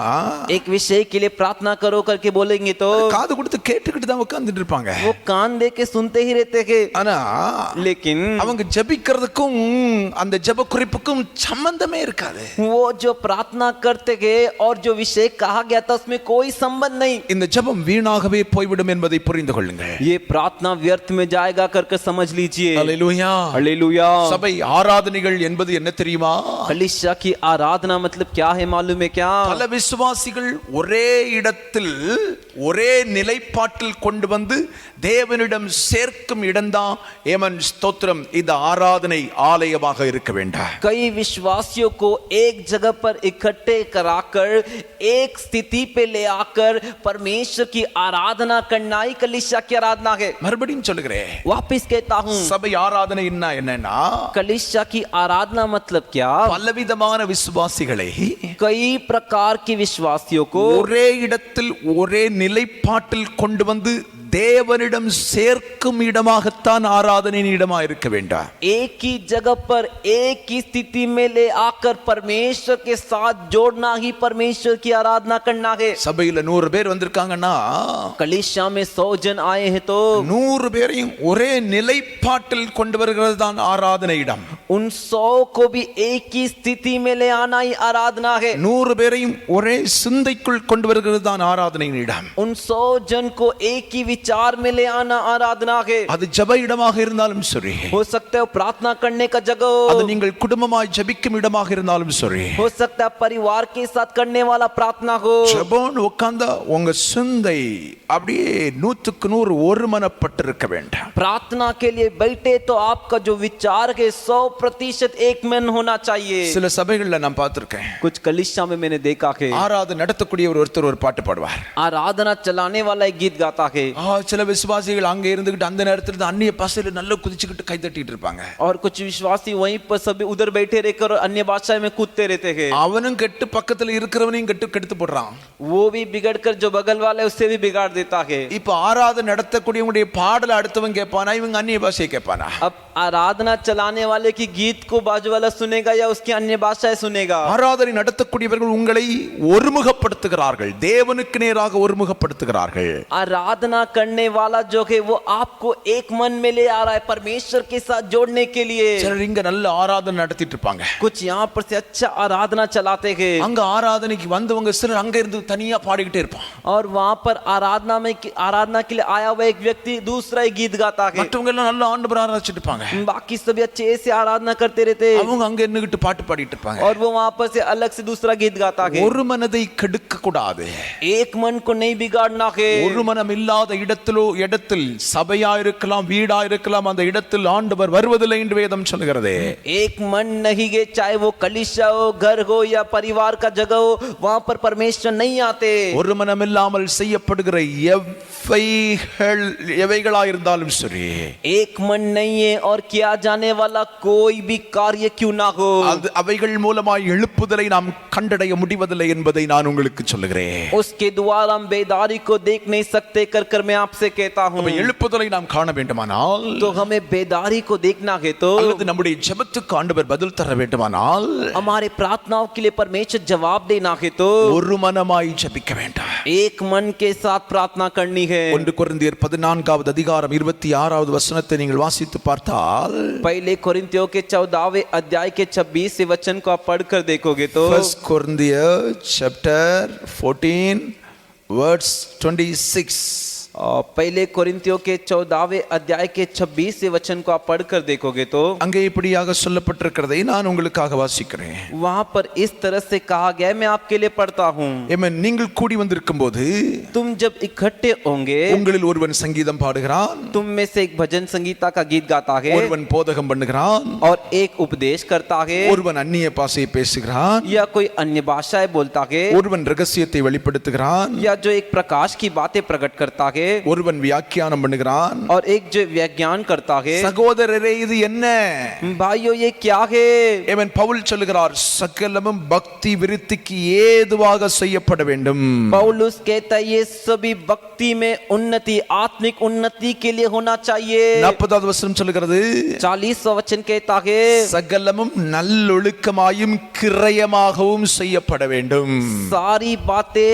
एक विषय के लिए प्रार्थना करो करके बोलेंगे तो காது கொடுத்து கேட்டுக்கிட்டு தான் உட்கார்ந்துட்டு இருப்பாங்க. वो कान दे के सुनते ही रहते हैं, ஆனா लेकिन அவங்க ஜெபிக்கிறதுக்கும் அந்த ஜெப குறிப்புக்கும் சம்பந்தமே இருக்காது. वो जो प्रार्थना करते हैं और जो विषय कहा गया था उसमें कोई संबंध नहीं। இந்த ஜெபம் வீணாகவே போய்விடும் என்பதை புரிந்து கொள்ளுங்கள். ये प्रार्थना व्यर्थ में जाएगा करके समझ लीजिए। அல்லேலூயா. हालेलुया। சபை ஆராதனைகள் என்பது என்ன தெரியுமா? कलीसिया की आराधना मतलब क्या है मालूम है क्या? பல விசுவாசிகள் ஒரே இடத்தில் ஒரே நிலைப்பாட்டில் கொண்டு வந்து தேவனிடம் சேர்க்கும் இடம்தான் ஏமன் ஸ்தோத்திரம் இந்த ஆராதனை ஆலயமாக இருக்க வேண்டாம். कई विश्वासियों को एक जगह पर इकट्ठे कराकर एक स्थिति पे ले आकर परमेश्वर की आराधना करना ही कलीसिया की आराधना है। மறுபடியும் சொல்லுகிறேன், वापिस कहता हूँ, சபை ஆராதனை என்னன்னா कलीसिया की आराधना मतलब क्या? பலவிதமான விசுவாசிகளை कई प्रकार के विश्वासियों को ஒரே இடத்தில் ஒரே நிலைப்பாட்டில் கொண்டு வந்து தேவனிடம் சேர்க்கும் இடமாகத்தான் ஆராதனை இடமா இருக்க வேண்டாம். एक ही जगह पर एक ही स्थिति में ले आकर परमेश्वर के साथ जोड़ना ही परमेश्वर की आराधना करना है। சபையில 100 பேர் வந்திருக்காங்கன்னா कलीसिया में 100 जन आए हैं तो 100 பேரையும் ஒரே நிலைப்பாட்டில் கொண்டு வருகிறது தான் ஆராதனை இடம். उन 100 को भी एक ही स्थिति में ले आना ही आराधना है। 100 பேரையும் ஒரே சிந்தைக்குள் கொண்டு வருகிறது தான் ஆராதனை இடம். उन 100 जन को एक ही विचार में ले आना आराधना है। அது ஜெப இடமாக இருந்தாலும் சரி, हो सकता है प्रार्थना करने का जगह அது हो, நீங்கள் குடும்பமாய் ஜெபிக்கும் இடமாக இருந்தாலும் சரி, हो सकता है परिवार के साथ करने वाला प्रार्थना हो। ஜெபம் உட்கார்ந்தா உங்க சிந்தை அப்படியே 100க்கு 100 ஒருமனப்பட்டிருக்க வேண்டும். प्रार्थना के लिए बैठे तो आपका जो विचार है 100% एक मन होना चाहिए। சில சபைகள்ல நான் பார்த்திருக்கேன், कुछ कलीसिया में मैंने देखा है ஆராதனை நடத்தக்கூடிய ஒருத்தர் ஒரு பாட்டு பாடுவார். आराधना चलाने वाला एक गीत गाता है சில விசுவாசிகள் அங்க இருந்துகிட்டு அந்த நேரத்துல அந்நிய பாஷையில நல்லா குதிச்சுக்கிட்டு கை தட்டிட்டு இருப்பாங்க. और कुछ विश्वासी वहीं पर सभी उधर बैठे रहकर अन्य भाषा में कूदते रहते हैं। அவனும் கெட்டு பக்கத்துல இருக்கிறவனையும் கெடுத்து போடுறான். वो भी बिगड़कर जो बगल वाला है उससे भी बिगाड़ देता है। இப்ப ஆராதனை நடத்தக்கூடியவங்களுடைய பாடல அடுத்தவன் கேட்பானா, இவங்க அந்நிய பாஷையை கேட்பானா? अब आराधना चलाने वाले की गीत को बाजू वाला सुनेगा या उसकी अन्य भाषाएं सुनेगा? ஆராதனை நடத்தக்கூடியவர்கள் உங்களை ஒருமுகப்படுத்துகிறார்கள், தேவனுக்கு நேராக ஒருமுகப்படுத்துகிறார்கள். आराधना करने वाला जो है वो आपको एक मन में ले आ रहा है परमेश्वर के साथ जोड़ने के लिए। சிலர் इங்க நல்ல ஆராதனை நடத்திட்டு இருப்பாங்க, कुछ यहाँ पर से अच्छा आराधना चलाते हैं அங்க ஆராதனைக்கு வந்தவங்க சிலர் அங்க இருந்து தனியா பாடிக்கிட்டே இருப்பான். और वहां पर आराधना के लिए आया हुआ एक व्यक्ति दूसरा ही गीत गाता है। மற்றவங்க எல்லாம் நல்ல ஆண்டவரை ஆராதிச்சிட்டு இருப்பாங்க, बाकी सभी अच्छे से आराधना करते रहते हैं அவங்க அங்க நின்னுகிட்டு பாட்டு பாடிட்டு இருப்பாங்க. और वो वहां पर से अलग से दूसरा गीत गाता है। ஒரு மனதை கெடுக்க கூடாது, एक मन को नहीं बिगाड़ना है। ஒரு மனம் இல்லாத இடத்தில் சபையா இருக்கலாம், வீடா இருக்கலாம், அந்த இடத்தில் ஆண்டவர் வருவதில்லை என்று வேதம் சொல்கிறது. एक मन नहीं है, चाहे वो कलीसिया हो, घर हो या परिवार का जगह हो, वहां पर परमेश्वर नहीं आते। ஒரு மனம் இல்லாமல் செய்யப்படுகிற எவைகளா இருந்தாலும் சரி, एक मन नहीं है और किया जाने वाला कोई भी कार्य क्यों ना हो, அவைகள் மூலமாய் எழுப்புதலை நாம் கண்டடைய முடிவதில்லை என்பதை நான் உங்களுக்கு சொல்லுகிறேன். उसके द्वारा हम बेदारी को देख नहीं सकते कर मैं आपसे कहता हूँ। எழுப்புதலை நாம் காண வேண்டுமானால், तो हमें बेदारी को देखना है तो, அல்லது நம்முடைய ஜெபத்துக்கு ஆண்டவர் பதில் தர வேண்டுமானால், हमारे प्रार्थनाओं के लिए परमेश्वर जवाब देना है तो ஒரு மனமாய் ஜெபிக்க வேண்டும், एक मन के साथ प्रार्थना करनी है। 1 கொரிந்தியர் 14வது அதிகாரம் 26வது வசனத்தை நீங்கள் வாசித்து பார்த்தால், पहले कोरिन्थियों के 14वें अध्याय के 26वें वचन को आप पढ़कर देखोगे तो 1 Corinthians chapter 14 verse 26, पहले कोरिन्थियों के 14वें अध्याय के 26वें वचन को आप पढ़कर देखोगे तो அங்கே இப்படியாக சொல்லப்பட்டிருக்கிறதை நான் உங்களுக்காக வாசிக்கிறேன். वहां पर इस तरह से कहा गया है, मैं आपके लिए पढ़ता हूँ। ஆமென். நீங்கள் கூடி வந்திருக்கும் போது तुम जब इकट्ठे होंगे, உங்களில் ஒருவன் சங்கீதம் பாடுகிறான், तुम में से एक भजन संगीता का गीत गाता है, ஒருவன் போதகம் பண்ணுகிறான், और एक उपदेश करता है, ஒருவன் அந்நிய பாஷையை பேசுகிறான், या कोई अन्य भाषाएं बोलता है, ஒருவன் ரகசியத்தை வெளிப்படுத்துகிறான், या जो एक प्रकाश की बातें प्रकट करता है, है ஒருவன் வியாக்கியானம் பண்ணுகிறான், और एक जो व्याख्यान करता है, சகோதரரே இது என்ன? भाइयों ये क्या है? இவன் பவுல் சொல்லுகிறார், சகலமும் பக்தி விருத்திக்கு ஏதுவாக செய்யப்பட வேண்டும். पौलुस कहता है ये सभी भक्ति में उन्नति, आत्मिक उन्नति के लिए होना चाहिए। 40வது வசனம் சொல்லுகிறது, 40वां वचन कहता है சகலமும் நல்லொழுக்கமாயும் கிரயமாகவும் செய்யப்பட வேண்டும். सारी बातें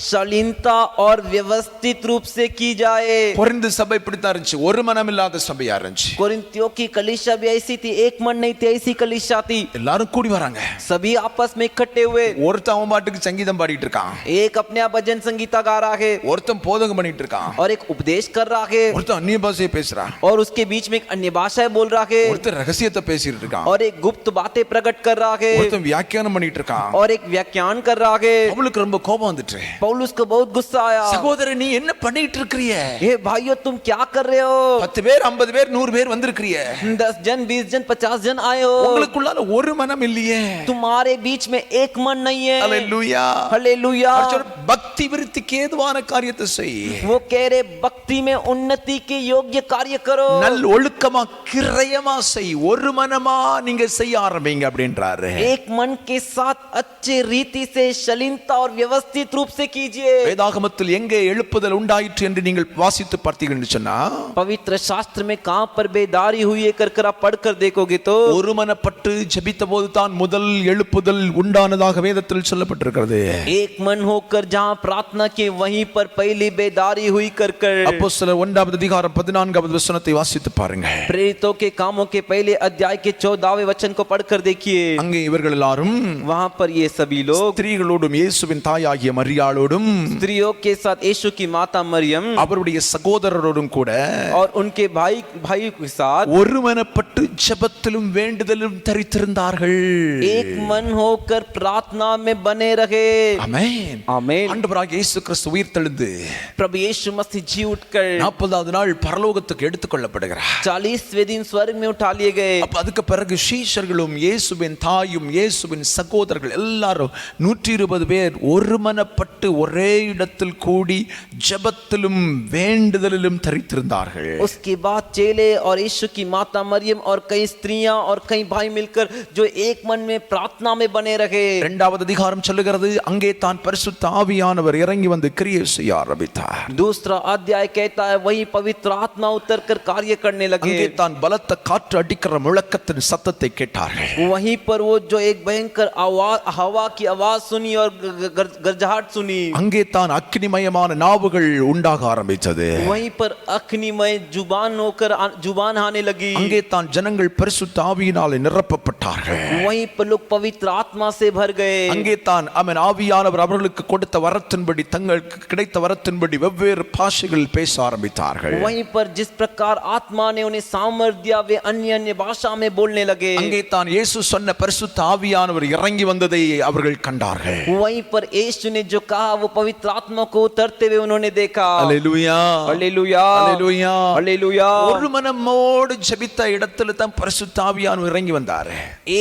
शालीनता और व्यवस्थित रूप से की जाए। கொரிந்து சபை இப்படித்தான் இருந்துச்சு, ஒரு மனம் இல்லாத சபையா இருந்துச்சு. कोरिन्थियों की कलीसिया भी ऐसी थी, एक मन नहीं थी, ऐसी कलीसिया थी। எல்லாரும் கூடி வராங்க, सभी आपस में इकट्ठे हुए, ஒருத்தன் அவன் பாட்டுக்கு சங்கீதம் பாடிட்டு இருக்கான், एक अपने आप भजन संगीता गा रहा है ஒருத்தன் போதகம் பண்ணிட்டு இருக்கான், और एक उपदेश कर रहा है, ஒருத்தன் அந்நிய பாஷையை பேசுறான், और उसके बीच में एक अन्य भाषा बोल रहा है, ஒருத்தன் ரகசியத்தை பேசிட்டு இருக்கான், और एक गुप्त बातें प्रकट कर रहा है, ஒருத்தன் வியாக்கியானம் பண்ணிட்டு இருக்கான். और एक व्याख्यान कर रहा है। அவளுக்கு ரொம்ப கோபம் வந்துட்டு, पौलुस को बहुत गुस्सा आया। சகோதரன் நீ என்ன பண்ணிட்டு இருக்கறிய? हे भाइयों तुम क्या कर रहे हो? 10 பேர் 50 பேர் 100 பேர் வந்திருக்கறிய, 10 जन 20 जन 50 जन आए हो, உங்களுக்குள்ளால ஒரு மனம் இல்லையே, तुम्हारे बीच में एक मन नहीं है। ஹalleluya हालेलुया। பக்தி விருத்திக்கு ஏதுவான காரியத்தை செய். वो कह रहे भक्ति में उन्नति के योग्य कार्य करो, நல்ல ஒழுக்கமா கிரயமா செய், ஒரு மனமா நீங்க செய்ய ஆரம்பிங்க அப்படின்றாரு. एक मन के साथ अच्छे रीति से शालीनता और व्यवस्थित रूप से कीजिए। வேதாகமத்தில் எங்கே எழுப்புதல் உண்டாயிற்று என்று நீங்கள் வாசித்து பார்த்தீங்கன்னு சொன்னா, पवित्र शास्त्र में कहां पर बेदारी हुई है कर आप पढ़कर देखोगे तो ஒருமனப்பட்டு ஜெபித்த போது தான் முதல் எழுப்புதல் உண்டானதாக வேதத்தில் சொல்லப்பட்டிருக்கிறது. एक मन होकर जहां प्रार्थना की वहीं पर पहली बेदारी हुई कर அப்போஸ்தலர் 1வது அதிகாரம் 14வது வசனத்தை வாசித்து பாருங்க. प्रेरितों के कामों के पहले अध्याय के 14वें वचन को पढ़कर देखिए। அங்கே இவர்கள் எல்லாரும் वहां पर ये सभी लोग ஸ்திரீகளோடும் இயேசுவின் தாயாகிய மரியாளோடும் स्त्रियों के साथ यीशु की माता मरियम அவருடைய சகோதரரோடும் கூட और उनके भाई के साथ ஒருமனப்பட்டு ஜெபத்திலும் வேண்டுதலும் தரித்திருந்தார்கள். एक मन होकर प्रार्थना में बने रहे। ஆமென் आमीन। ஆண்டவராகிய இயேசு கிறிஸ்து உயிர்த்தெழுந்து प्रभु यीशु मसीह जी उठकर 40வது நாள் பரலோகத்துக்கு எடுத்துக்கொள்ளப்படுகிறார். 40वें दिन स्वर्ग में उठा लिए गए। அப்ப அதுக்கு பிறகு சீஷர்களும் இயேசுவின் தாயும் இயேசுவின் சகோதரர்கள் எல்லாரும் 120 பேர் ஒருமனப்பட்டு ஒரே இடத்தில் கூடி ஜெபத்திலும் வேண்டுதலிலும் தரித்திருந்தார்கள். उसके बाद चेले और यीशु की माता मरियम और कई स्त्रियां और कई भाई मिलकर जो एक मन में प्रार्थना में बने रहे। 2வது அதிகாரம் சொல்லுகிறது, அங்கே தான் பரிசுத்த ஆவியானவர் இறங்கி வந்து கிரியை செய்ய ஆரம்பித்தார். दूसरा अध्याय कहता है वही पवित्र आत्मा उतर कर कार्य करने लगे। அங்கே தான் பலத்த காற்று அடிக்கிற முழக்கத்தின் சத்தத்தை கேட்டார்கள். वहीं पर वो जो एक भयंकर आवाज, हवा की आवाज सुनी और गरजहाट सुनी। அங்கே தான் அக்னிமயமான நாவுகள் உண்டாக ஆரம்பித்தது. वहीं पर अग्निमय जुबान होकर जुबान आने लगी। அங்கே தான் ஜனங்கள் பரிசுத்த ஆவியினாலே நிரப்பப்பட்டார்கள். वहीं पर लोग पवित्र आत्मा से भर गए। அங்கே தான் அவன் ஆவியானவர் அவர்களுக்கு கொடுத்த வரத்தின்படி தங்களுக்கு கிடைத்த வரத்தின்படி வெவ்வேறு பாஷைகளில் பேச ஆரம்பித்தார்கள். वहीं पर जिस प्रकार आत्मा ने उन्हें सामर्थ्य दिया वे अन्य अन्य भाषा में बोलने लगे। அங்கே தான் இயேசு சொன்ன பரிசுத்த ஆவியானவர் இறங்கி வந்ததை அவர்கள் கண்டார்கள். वहीं पर यीशु ने जो कहा वो पवित्र आत्मा को उतरते हुए उन्होंने देखा। அல்லேலூயா हालेलुया அல்லேலூயா हालेलुया। ஒரு மனமோடு ஜெபித்த இடத்துல தான் பரிசுத்த ஆவியானவர் இறங்கி வந்தார்.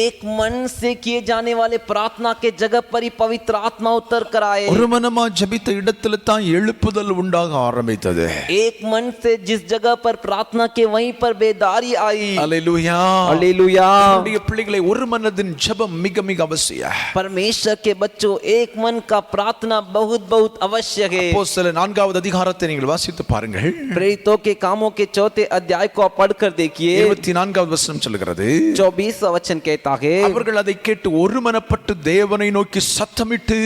एक मन से किए जाने वाले प्रार्थना के जगह पर ही पवित्र आत्मा उतर कर आए। ஒரு மனமா ஜெபித்த இடத்துல தான் எழுப்புதல் உண்டாக ஆரம்பித்தது. एक मन से जिस जगह पर प्रार्थना के वहीं पर बेदारी आई। அல்லேலூயா हालेलुया। நம்முடைய பிள்ளைகளை ஒரு மனதின் ஜெபம் மிக மிக அவசியம். परमेश्वर के बच्चों एक मन का प्रार्थना बहुत बहुत आवश्यक है। அப்போஸ்தலர் 4வது அதிகாரத்தை நீங்கள் வாசித்து பாருங்கள். प्रेरितों के कामों के 4थे अध्याय को आप पढ़कर देखिए। 24வது வசனம் சொல்லுகிறது, 24वां वचन कहता है அவர்கள் அதை கேட்டு ஒருமனப்பட்டு தேவனை நோக்கி சத்தமிட்டு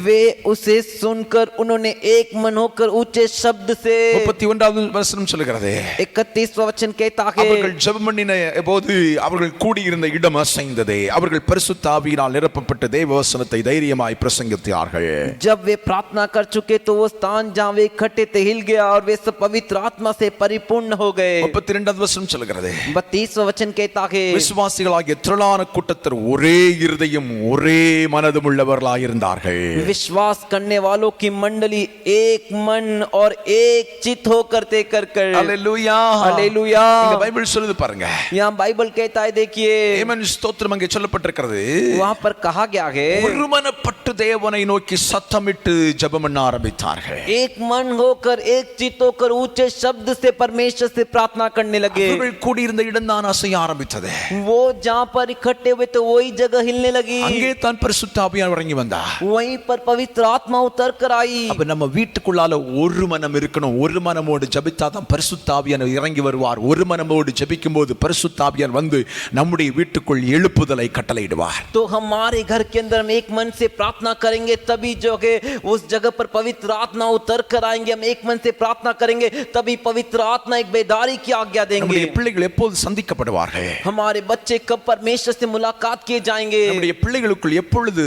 वे उसे सुनकर उन्होंने एक मन होकर ऊंचे शब्द से। 31வது வசனம் சொல்லுகிறது, 31वां वचन कहता है அவர்கள் ஜெபம் பண்ணின போது அவர்கள் கூடியிருந்த இடம் அசைந்தது. அவர்கள் பரிசுத்த ஆவியினால் நிரப்பப்பட்ட தேவ வசனத்தை தைரியமாய் பிரசங்கித்தார்கள். जब वे प्रार्थना कर चुके तो वो स्थान जहां वे इकट्ठे थे हिल गया और वे सब पवित्र आत्मा से परिपूर्ण हो गए। 32வது வசனம் சொல்லுகிறது, 32वां वचन कहता है விசுவாசிகளாகிய திரளான கூட்டத்தர் ஒரே இருதயம் ஒரே மனதும் உள்ளவர்களாய் இருந்தார்கள். विश्वास करने वालों की मंडली एक मन और एक चित होकर ते कर அல்லேலூயா हालेलुया। இந்த பைபிள் சொல்லுது பாருங்க. यहाँ बाइबल कहता है देखिए ஆமென் ஸ்தோத்திரம். அங்கே சொல்லப்பட்டிருக்கிறது, वहां पर कहा गया है ஒருமனப்பட்டு தேவனை நோக்கி சத்தமிட்டு ஜெபம் பண்ண ஆரம்பித்தார்கள். एक मन होकर एक चित्त होकर ऊंचे शब्द से परमेश्वर से प्रार्थना करने लगे. அவர்கள் கூடியிருந்த இடம்தான் அசைய ஆரம்பித்தது. वो जहाँ पर इकट्ठे हुए तो वही जगह हिलने लगी. அங்கே தான் பரிசுத்த ஆவியானவர் இறங்கி வந்தார். वहीं पर पवित्र आत्मा उतर कर आई. அப்ப நம்ம வீட்டுக்குள்ளால ஒரு மனம் இருக்கணும். ஒரு மனமோடு ஜெபித்தாதான் பரிசுத்த ஆவியானவர் இறங்கி வருவார். ஒரு மனமோடு ஜெபிக்கும்போது பரிசுத்த ஆவியானவர் வந்து நம்முடைய வீட்டுக்குள் எழுப்புதலை கட்டளையிடுவார். तो हमारे घर के अंदर हम एक मन से प्रार्थना करेंगे तभी जो है उस जगह पर पवित्र आत्मा उतर कर आएंगे. हम एक मन से प्रार्थना करेंगे तभी पवित्र आत्मा एक बेदारी की आज्ञा देंगे. நம்முடைய பிள்ளைகள் எப்போது சந்திக்கப்படுவார்கள்? हमारे बच्चे कब परमेश्वर से मुलाकात किए जाएंगे? நம்முடைய பிள்ளைகளுக்குள் எப்பொழுது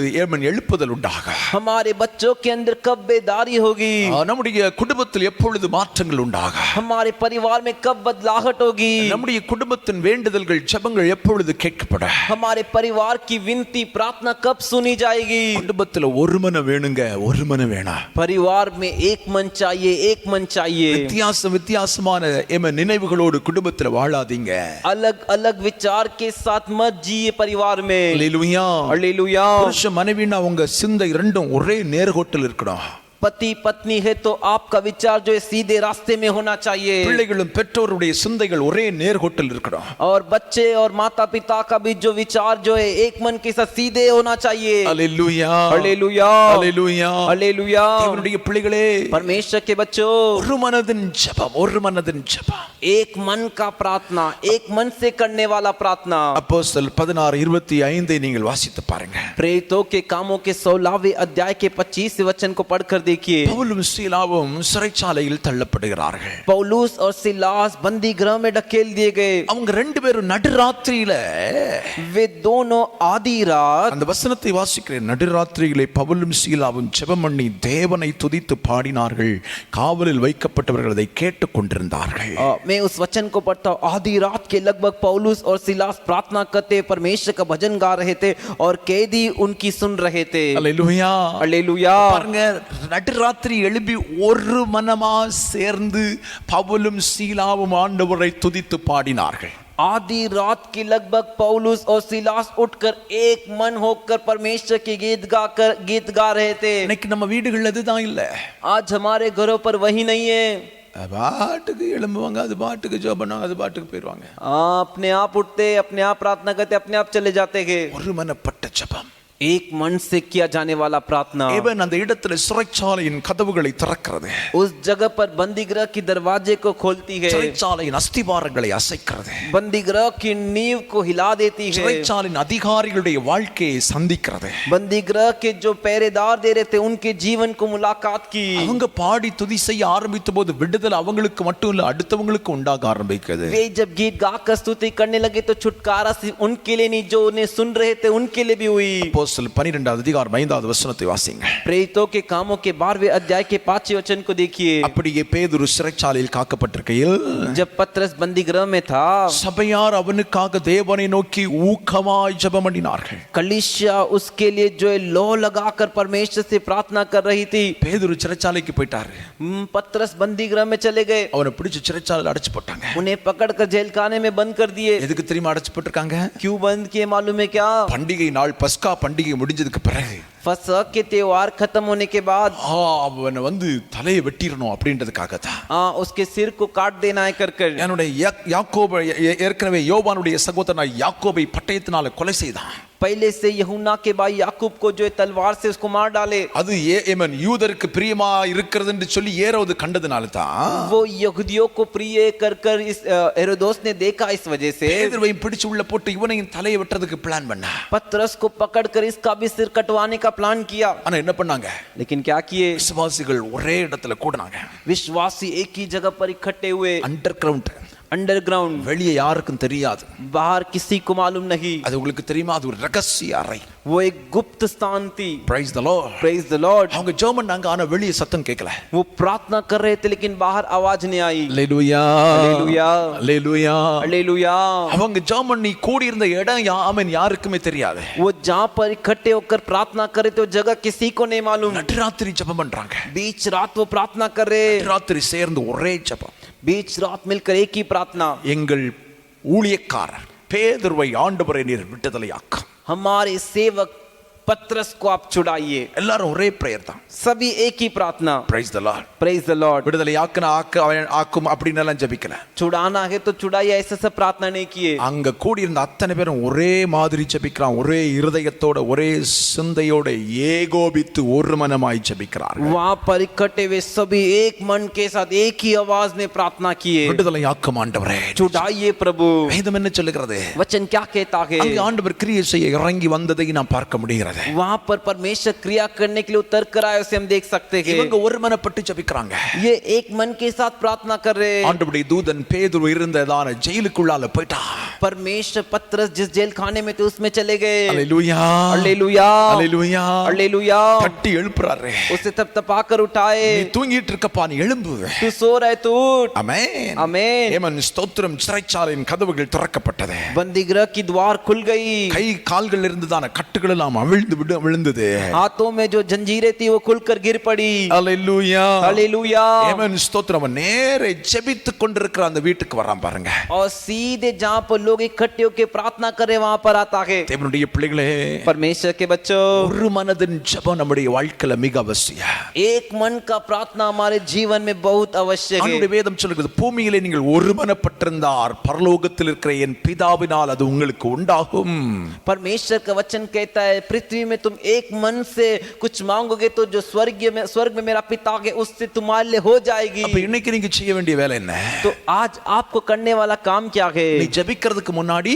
எழுப்புதல் உண்டாகும்? हमारे बच्चों के अंदर कब बेदारी होगी? நம்முடைய குடும்பத்தில் எப்பொழுது மாற்றங்கள் உண்டாகும்? हमारे परिवार में कब बदलाहट होगी? நம்முடைய குடும்பத்தின் வேண்டுதல்கள் ஜெபங்கள் எப்பொழுது கேட்கப்படும்? हमारे परिवार की विनती प्रार्थना कब सुनी जाएगी? குடும்பத்தில் ஒரு மனம் வேணுங்க, ஒரு மனம் வேணாம். परिवार में एक मन चाहिए, एक मन चाहिए. வித்தியாசமான நினைவுகளோடு குடும்பத்தில் வாழாதீங்க. अलग अलग विचार के साथ मत जिए परिवार में. அல்லேலூயா. हालेलुया. புருஷ மனைவினா உங்க சிந்தை ரெண்டும் ஒரே நேர்கோட்டில் இருக்கணும். पति पत्नी है तो आपका विचार जो है सीधे रास्ते में होना चाहिए. பிள்ளைகளும் பெற்றோருடைய சிந்தைகள் ஒரே நேர்கோட்டில் இருக்கணும். और बच्चे और माता पिता का भी जो विचार जो है एक मन के साथ सीधे होना चाहिए. அல்லேலூயா. हालेलुया. அல்லேலூயா. हालेलुया. தேவனுடைய பிள்ளைகளே, परमेश्वर के बच्चों, ஒரு மனதின் ஜெபம், ஒரு மனதின் ஜெபம். एक मन का प्रार्थना, एक मन से करने वाला प्रार्थना. அப்போஸ்தலர் 16:25 நீங்கள் வாசித்து பாருங்க. प्रेरितों के कामों के 16वें अध्याय के 25 वचन को पढ़कर देखिए. பவுலும் சீலாவும் சிறைச்சாலையில் தள்ளப்படுகிறார்கள். पौलुस और सिलास बंदी गृह में ढकेल दिए गए. அவங்க ரெண்டு பேரும் நடுராத்திரியில, वे दोनों आधी रात, அந்த வசனத்தை வாசிக்கிறேன், நடுராத்திரியிலே பவுலும் சீலாவும் ஜெபம் பண்ணி தேவனை துதித்து பாடினார்கள். காவலில் வைக்கப்பட்டவர்கள் அதை கேட்டுக் கொண்டிருந்தார்கள். मैं उस वचन को पढ़ता हूँ. आधी रात के लगभग पौलुस और सिलास प्रार्थना करते परमेश्वर का भजन गा रहे थे और कैदी उनकी सुन रहे थे. அல்லேலூயா. हालेलुया. பாருங்க, நடுராத்திரி எழுப்பி ஒரு மனமா சேர்ந்து பவுலும் சீலாவும் ஆண்டவரை துதித்து பாடினார்கள். आधी रात की लगभग पौलुस और सिलास उठकर एक मन होकर परमेश्वर के गीत गा रहे थे. இன்னைக்கு நம்ம வீடுகள் அதுதான் இல்ல. आज हमारे घरों पर वही नहीं है. பாட்டுக்கு எழும்புவாங்க, அது பாட்டுக்கு ஜெபம் பண்ணுவாங்க, அது பாட்டுக்கு போயிடுவாங்க. अपने आप उठते, अपने आप प्रार्थना करते, अपने आप चले जाते हैं. ஒரு மனப்பட்ட ஜெபம், एक मन से किया जाने वाला प्रार्थना. தேவன் அந்த இடத்துல சிறைச்சாலையின் கதவுகளை திறக்கிறது. उस जगह पर बंदी गृह की दरवाजे को खोलती है. சிறைச்சாலையின் அஸ்திவாரங்களை அசைக்கிறது. बंदी गृह की नींव को हिला देती है. சிறைச்சாலையின் அதிகாரிகளுடைய வாழ்க்கையை சந்திக்கிறது. बंदी गृह के जो पहरेदार दे रहे थे उनके जीवन को मुलाकात की. அவங்க பாடி துதி செய்ய ஆரம்பித்த போது விடுதலை அவங்களுக்கு மட்டும் இல்ல, அடுத்தவங்களுக்கு உண்டாக ஆரம்பிக்குது. वे जब गीत गाकर स्तुति करने लगे तो छुटकारा सिर्फ उनके लिए नहीं, जो उन्हें सुन रहे थे उनके लिए भी हुई. 12:5 வசனத்தை வாசிங்க. प्रेरितों के कामों के 12वें अध्याय के 5वें वचन को देखिए. அப்படியே பேதுரு சிறைச்சாலையில் காக்கப்பட்டிருக்கையில், जब पतरस बंदी गृह में था, சபையார் அவனுக்காக தேவனை நோக்கி ஊக்கமாய் ஜெபம் பண்ணினார்கள். कलीसिया उसके लिए जो है लो लगाकर परमेश्वर से प्रार्थना कर रही थी. பேதுரு சிறைச்சாலைக்கு போயிட்டாரு. पतरस बंदी गृह में चले गए. அவனை பிடிச்சு சிறைச்சாலையில் அடைச்சு போட்டாங்க. उन्हें पकड़कर जेल खाने में बंद कर दिए. எதுக்கு தெரியுமா அடைச்சு போட்டிருக்காங்க? क्यों बंद किए मालूम है क्या? பண்டிகை நாள் பஸ்கா பண்டிகை முடிஞ்சதுக்கு பிறகு, फसह के त्योहार खत्म होने के बाद அவனை வந்து தலையை வெட்டிரணும் அப்படின்றதுக்காக தான். उसके सिर को काट देना है कर कर. என்னுடைய யாக்கோபு, ஏற்கனவே யோவானுடைய சகோதரன் யாக்கோபை பட்டயத்தினால கொலை செய்தான். पहले से यूहन्ना के भाई याकूब को जो है तलवार से उसको मार डाले. அது யூதருக்கு பிரியமா இருக்கிறது என்று சொல்லி ஏரோது கண்டதனால தான். वो यहूदियों को प्रिय कर कर इस हेरोदेस ने देखा, इस वजह से பேதுருவை பிடிச்சு உள்ள போட்டு இவனையும் தலையை வெட்டறதுக்கு பிளான் பண்ணா. पतरस को पकड़कर इसका भी सिर कटवाने का प्लान किया. ஆனா என்ன பண்ணாங்க? लेकिन क्या किए? விசுவாசிகள் ஒரே இடத்துல கூடினாங்க. विश्वासी एक ही जगह पर इकट्ठे हुए. अंडरग्राउंड, வெளியே யாருக்கும் தெரியாது. बाहर किसी को मालूम नहीं. அது உங்களுக்கு தெரியுமா? அது ஒரு ரகசிய அறை. वो एक गुप्त स्थान थी. Praise the Lord. Praise the Lord. அவங்க ஜெபம் பண்ணாங்க, ஆனா வெளியே சத்தம் கேட்கல. वो प्रार्थना कर रहे थे लेकिन बाहर आवाज नहीं आई. அல்லேலூயா. அல்லேலூயா. அல்லேலூயா. அல்லேலூயா. அவங்க ஜெபம் பண்ணி கூடி இருந்த இடம் யாருக்குமே தெரியாது. वो जहां पर इकट्ठे होकर प्रार्थना कर रहे थे वो जगह किसी को नहीं मालूम. நடுராத்திரி ஜெபம் பண்றாங்க. बीच रात वो प्रार्थना कर रहे. நடுராத்திரி சேர்ந்து ஒரே ஜெபம். बीच रात मिलकर एक ही प्रार्थना. எங்கள் ஊழியக்காரர் பேதுருவை ஆண்டவரே நீர் விடுதலையாக்கும். हमारे सेवक पतरस को आप छुड़ाइए। எல்லாரும் ஒரே பிரேயர் தான். सभी एक ही प्रार्थना, Praise the Lord. Praise the Lord. விடுதலை ஆக்கும் அப்படின்னு எல்லாம் ஜெபிக்கல. छुड़ाना है तो छुड़ाइए, ऐसे सब प्रार्थना नहीं किए। அங்க கூடி இருந்த அத்தனை பேரும் ஒரே மாதிரி ஜெபிக்கிறான், ஒரே இருதயத்தோட ஒரே சிந்தையோட ஏகோபித்து ஒரு மனமாய் ஜெபிக்கிறார்கள். वहां पर इकट्ठे हुए सभी एक मन के साथ एक ही आवाज में प्रार्थना किए, விடுதலை ஆக்கும் ஆண்டவரே, छुड़ाइए प्रभु। வேதம் என்ன சொல்லுகிறது? वचन क्या कहता है? அங்க ஆண்டவர் கிரியை செய்ய இறங்கி வந்ததை நாம் பார்க்க முடிகிறது. वहां पर परमेश्वर क्रिया करने के लिए उतर कर आए, उसे हम देख सकते हैं। இவங்க ஒரு மனப்பட்டு ஜெபிக்கிறாங்க. ये एक मन के साथ प्रार्थना कर रहे हैं। ஆண்டவருடைய தூதன் பேதுரு இருந்ததான ஜெயிலுக்குள்ளால போய்ட்டான். परमेश्वर पतरस जिस जेल खाने में थे उसमें चले गए। அல்லேலூயா, हालेलुया, அல்லேலூயா, हालेलुया। தட்டி எழுப்புறாரு. उसे तब तपाकर उठाए। நீ தூங்கிட்டு இருக்கப்பா, நீ எழும்பு. तू सो रहे तू उठ। ஆமென், आमेन। ஏமன் ஸ்தோத்திரம். சிறைச்சாலையின் கதவுகள் திறக்கப்பட்டது. बंदीगृह की द्वार खुल गई। கை கால்கள் இருந்ததான கட்டுகள் எல்லாம் விழுந்தது. हाथों में जो जंजीरें थी वो खुलकर गिर पड़ी। அல்லேலூயா, हालेलुया। ஏமன் ஸ்தோத்திரம். அவன் நேரே ஜெபித்துக் கொண்டிருக்கிற அந்த வீட்டுக்கு வரான் பாருங்க. और सीधे जहां पर लोग इकट्ठे होकर प्रार्थना करे वहां पर आता है। தேவனுடைய பிள்ளைகளே, परमेश्वर के बच्चों, ஒரு மனதின் ஜெபம் நம்முடைய வாழ்க்கையில மிக அவசியம். एक मन का प्रार्थना हमारे जीवन में बहुत आवश्यक है। நம்முடைய வேதம் சொல்லுகிறது, பூமியிலே நீங்கள் ஒருமனப்பட்டிருந்தார் பரலோகத்தில் இருக்கிற என் பிதாவினால் அது உங்களுக்கு உண்டாகும். परमेश्वर का वचन कहता है, पृथ्वी में तुम एक मन से कुछ मांगोगे तो जो स्वर्ग में मेरा पिता है उससे तुम्हारे लिए हो जाएगी। அப்ப இன்னைக்கு நீங்க செய்ய வேண்டிய வேலை என்ன? तो आज आपको करने वाला काम क्या है? நீ ஜெபிக்கிறதுக்கு முன்னாடி